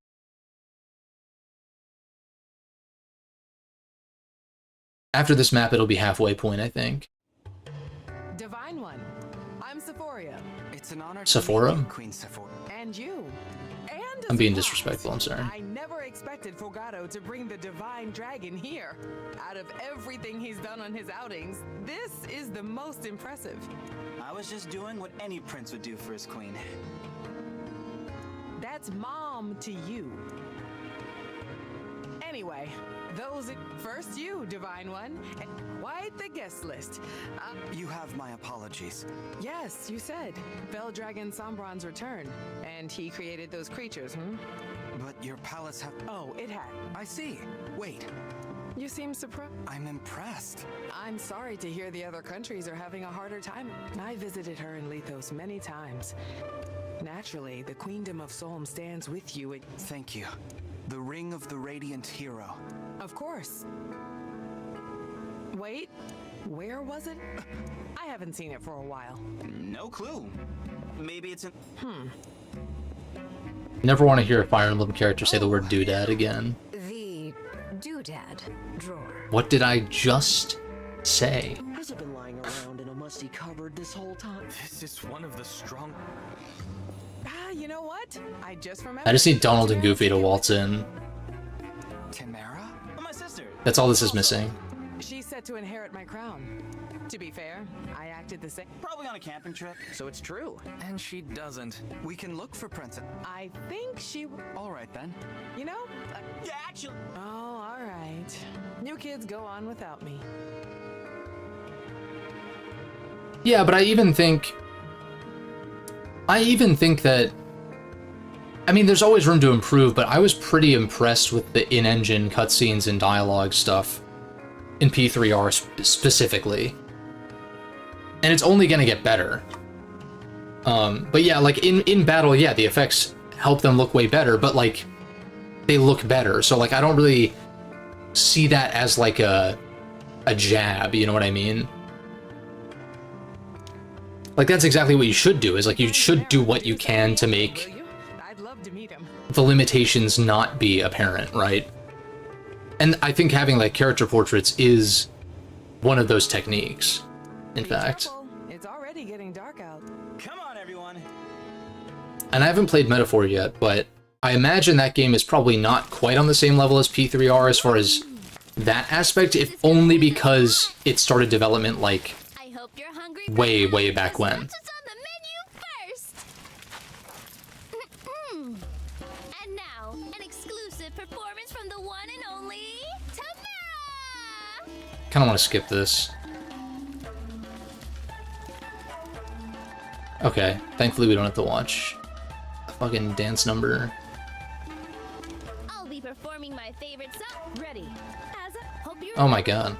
After this map, it'll be halfway point, I think. Divine One, I'm Sephoria. It's an honor Sephora? to meet you, Queen Sephora. And you. And I'm being a surprise. disrespectful, I'm sorry. I never expected Fogado to bring the divine dragon here. Out of everything he's done on his outings, this is the most impressive. I was just doing what any prince would do for his queen. That's mom to you. Anyway, first you, Divine One. Quite the guest list. You have my apologies. Yes, you said. Bell Dragon Sombron's return. And he created those creatures, But your palace have... Oh, it had. I see. Wait. You seem surprised. I'm impressed. I'm sorry to hear the other countries are having a harder time. I visited her in Lethos many times. Naturally, the Queendom of Solm stands with you. Thank you. The Ring of the Radiant Hero. Of course. Wait, where was it? I haven't seen it for a while. No clue. Maybe it's in... Never want to hear a Fire Emblem character say the word doodad again. The doodad drawer. What did I just say? Has it been lying around in a musty cupboard this whole time? This is one of the strong... You know what? I just remembered. I just need Donald and Goofy to waltz in. Timera? My sister. That's all this is missing. She's set to inherit my crown. To be fair, I acted the same. Probably on a camping trip. So it's true. And she doesn't. We can look for Princess. I think she... All right, then. You know? Yeah, actually... Oh, all right. You kids go on without me. Yeah, but I even think that... I mean, there's always room to improve, but I was pretty impressed with the in-engine cutscenes and dialogue stuff in P3R specifically. And it's only gonna get better. But yeah, like, in battle, yeah, the effects help them look way better, but, like, they look better. So, like, I don't really see that as, like, a jab, you know what I mean? Like, that's exactly what you should do, is, like, you should do what you can to make the limitations not be apparent, right? And I think having, like, character portraits is one of those techniques, in fact. It's already getting dark out. Come on, everyone. And I haven't played Metaphor yet, but I imagine that game is probably not quite on the same level as P3R as far as that aspect, if only because it started development, like, way, way back when. And now, an exclusive performance from the one and only Tamara! Kinda want to skip this. Okay, thankfully we don't have to watch a fucking dance number. I'll be performing my favorite song. Ready. As a hope you're Oh my god.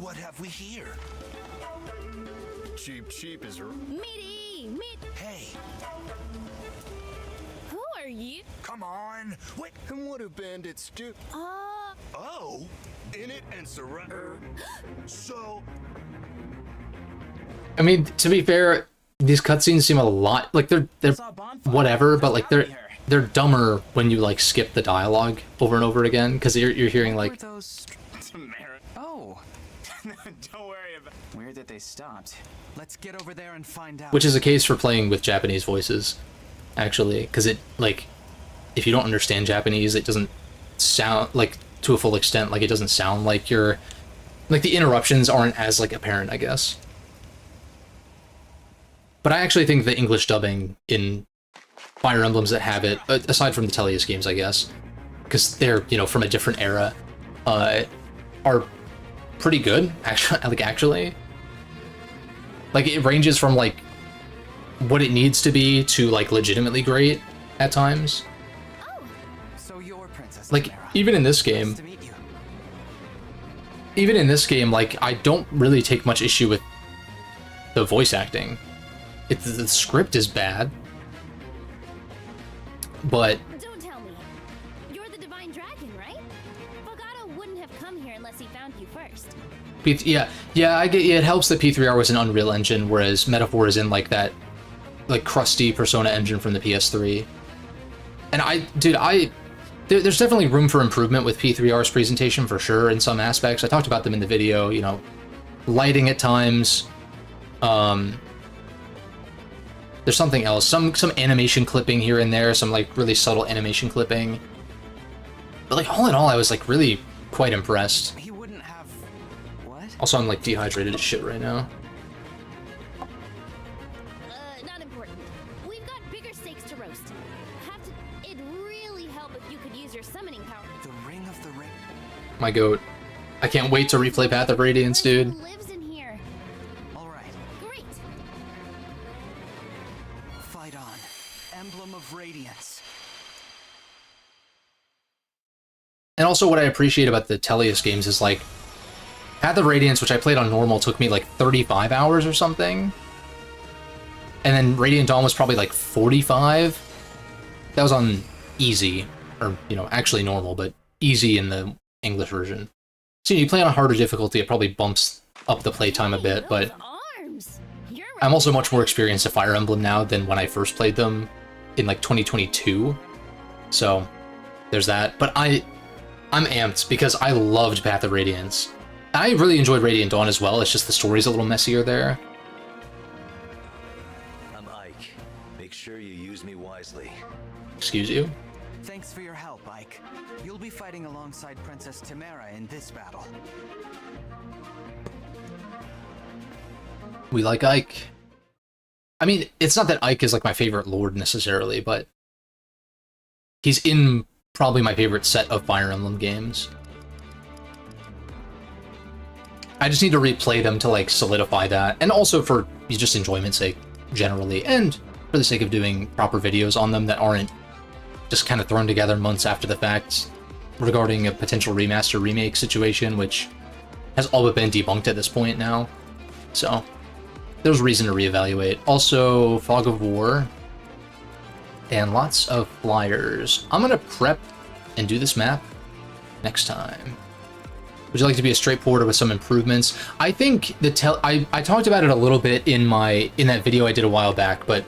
What have we here? Cheap is... Meaty! Hey! Who are you? Come on! Wait, and what do bandits do? Oh! In it and surrender. So... I mean, to be fair, these cutscenes seem a lot like they're whatever, but like they're dumber when you like skip the dialogue over and over again because you're hearing like. Oh. Don't worry about. Weird that they stopped. Let's get over there and find out. Which is a case for playing with Japanese voices, actually, because it like if you don't understand Japanese, it doesn't sound like to a full extent. Like it doesn't sound like you're like the interruptions aren't as like apparent, I guess. But I actually think the English dubbing in Fire Emblems that have it, aside from the Tellius games, I guess, because they're, you know, from a different era, are pretty good, actually. Like, it ranges from, like, what it needs to be to, like, legitimately great at times. So you're Princess like, Tamara. even in this game, like, I don't really take much issue with the voice acting. The script is bad, but Don't tell me. You're the Divine Dragon, right? Fogado wouldn't have come here unless he found you first. yeah, I get. Yeah, it helps that P3R was an Unreal Engine, whereas Metaphor is in like that, like crusty Persona engine from the PS3. And there's definitely room for improvement with P3R's presentation for sure in some aspects. I talked about them in the video, you know, lighting at times. There's something else, some animation clipping here and there, some like really subtle animation clipping. But like all in all, I was like really quite impressed. He wouldn't have... What? Also, I'm like dehydrated as shit right now. Not important. We've got bigger steaks to roast. It'd really help if you could use your summoning power. The ring of the ring. My goat. I can't wait to replay Path of Radiance, dude. Lives in here. All right. Great. Fight on. Emblem of Radiance. And also what I appreciate about the Tellius games is like Path of Radiance, which I played on normal, took me like 35 hours or something. And then Radiant Dawn was probably like 45. That was on easy, or, you know, actually normal, but easy in the English version. So you play on a harder difficulty, it probably bumps up the playtime a bit, but I'm also much more experienced at Fire Emblem now than when I first played them in like 2022. So there's that. But I'm amped because I loved Path of Radiance. I really enjoyed Radiant Dawn as well, it's just the story's a little messier there. I'm Ike. Make sure you use me wisely. Excuse you? Thanks for your help, Ike. You'll be fighting alongside Princess Tamara in this battle. We like Ike. I mean, it's not that Ike is like my favorite lord necessarily, but he's in probably my favorite set of Fire Emblem games. I just need to replay them to like solidify that, and also for just enjoyment's sake generally, and for the sake of doing proper videos on them that aren't just kind of thrown together months after the fact regarding a potential remaster remake situation, which has all but been debunked at this point now. So there's reason to reevaluate. Also, Fog of War and lots of flyers. I'm gonna prep and do this map next time. Would you like to be a straight porter with some improvements? I think I talked about it a little bit in that video I did a while back, but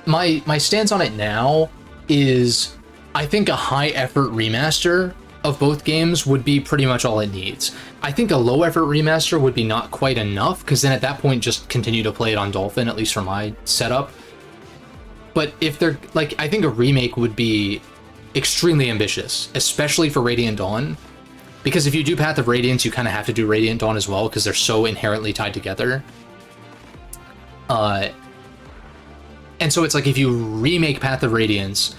my stance on it now is I think a high effort remaster of both games would be pretty much all it needs. I think a low effort remaster would be not quite enough, because then at that point just continue to play it on Dolphin, at least for my setup. But if they're like, I think a remake would be extremely ambitious, especially for Radiant Dawn, because if you do Path of Radiance, you kind of have to do Radiant Dawn as well, because they're so inherently tied together. And so it's like, if you remake Path of Radiance,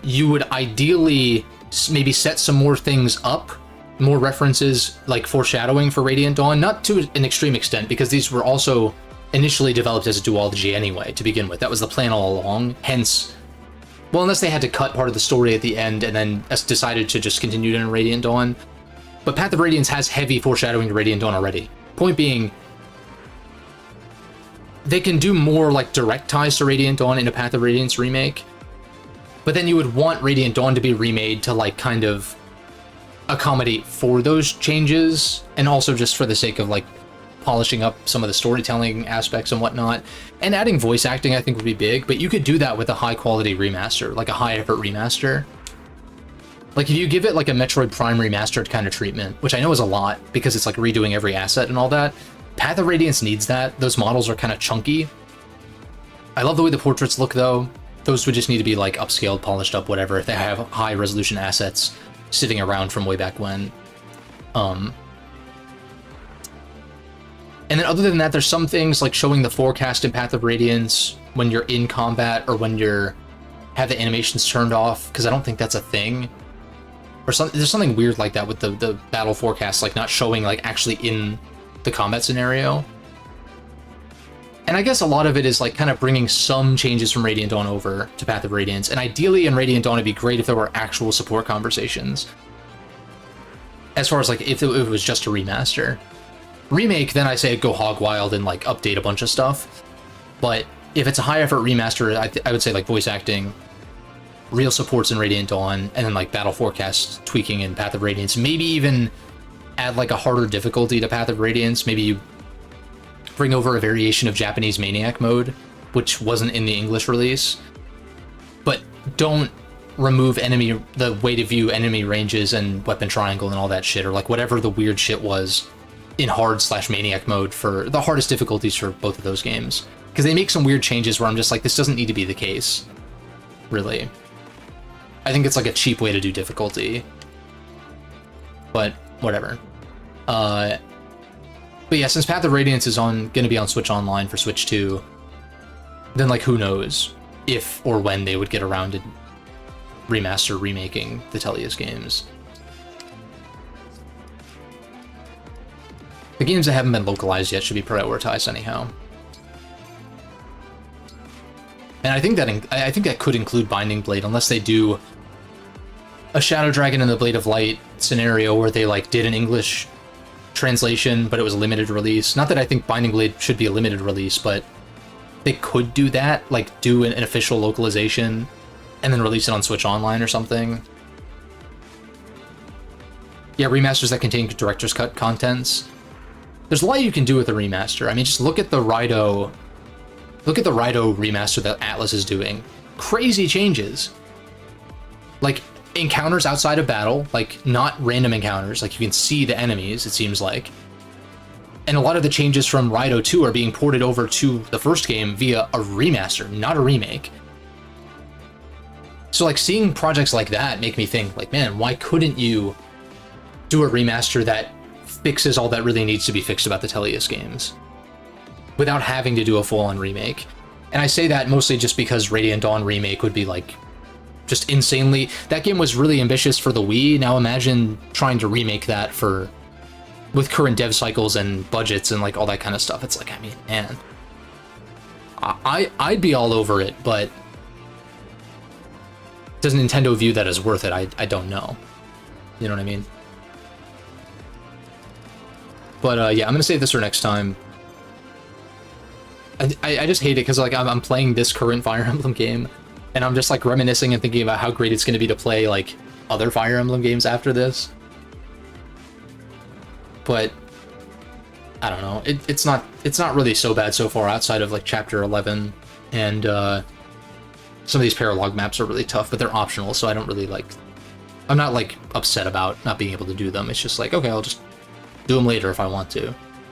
you would ideally maybe set some more things up, more references, like foreshadowing for Radiant Dawn, not to an extreme extent, because these were also initially developed as a duology anyway, to begin with. That was the plan all along, hence, well, unless they had to cut part of the story at the end and then decided to just continue it in Radiant Dawn. But Path of Radiance has heavy foreshadowing to Radiant Dawn already. Point being, they can do more like direct ties to Radiant Dawn in a Path of Radiance remake, but then you would want Radiant Dawn to be remade to like kind of accommodate for those changes, and also just for the sake of like polishing up some of the storytelling aspects and whatnot. And adding voice acting I think would be big, but you could do that with a high quality remaster, like a high effort remaster. Like if you give it like a Metroid Prime remastered kind of treatment, which I know is a lot because it's like redoing every asset and all that, Path of Radiance needs that. Those models are kind of chunky. I love the way the portraits look though. Those would just need to be like upscaled, polished up, whatever, if they have high resolution assets sitting around from way back when. And then other than that, there's some things like showing the forecast in Path of Radiance when you're in combat, or when you're have the animations turned off, because I don't think that's a thing. Or there's something weird like that with the battle forecast, like not showing like actually in the combat scenario. And I guess a lot of it is like kind of bringing some changes from Radiant Dawn over to Path of Radiance. And ideally in Radiant Dawn, it'd be great if there were actual support conversations. As far as like if it was just a remaster. Remake, then I say go hog wild and like update a bunch of stuff. But if it's a high effort remaster, I would say like voice acting, real supports in Radiant Dawn, and then like battle forecast tweaking in Path of Radiance. Maybe even add like a harder difficulty to Path of Radiance. Maybe you bring over a variation of Japanese Maniac mode, which wasn't in the English release. But don't remove the way to view enemy ranges and weapon triangle and all that shit, or like whatever the weird shit was in hard/maniac mode for the hardest difficulties for both of those games. Because they make some weird changes where I'm just like, this doesn't need to be the case. Really. I think it's like a cheap way to do difficulty. But, whatever. But yeah, since Path of Radiance is gonna be on Switch Online for Switch 2, then like who knows if or when they would get around to remaking the Tellius games. The games that haven't been localized yet should be prioritized anyhow. And I think that could include Binding Blade, unless they do a Shadow Dragon and the Blade of Light scenario where they like did an English translation, but it was a limited release. Not that I think Binding Blade should be a limited release, but they could do that, like do an official localization and then release it on Switch Online or something. Yeah, remasters that contain director's cut contents. There's a lot you can do with a remaster. I mean, just look at the Raidou remaster that Atlas is doing. Crazy changes. Like, encounters outside of battle, like, not random encounters, like, you can see the enemies, it seems like. And a lot of the changes from Raidou 2 are being ported over to the first game via a remaster, not a remake. So, like, seeing projects like that make me think, like, man, why couldn't you do a remaster that fixes all that really needs to be fixed about the Tellius games without having to do a full-on remake? And I say that mostly just because Radiant Dawn remake would be like just insanely... That game was really ambitious for the Wii. Now imagine trying to remake that with current dev cycles and budgets and like all that kind of stuff. It's like, I mean, man, I'd be all over it, but does Nintendo view that as worth it? I don't know. You know what I mean? But yeah, I'm gonna save this for next time. I just hate it because like I'm playing this current Fire Emblem game, and I'm just like reminiscing and thinking about how great it's gonna be to play like other Fire Emblem games after this. But I don't know. It's not really so bad so far outside of like Chapter 11, and some of these paralog maps are really tough, but they're optional, so I don't really like. I'm not like upset about not being able to do them. It's just like, okay, I'll just do them later if I want to.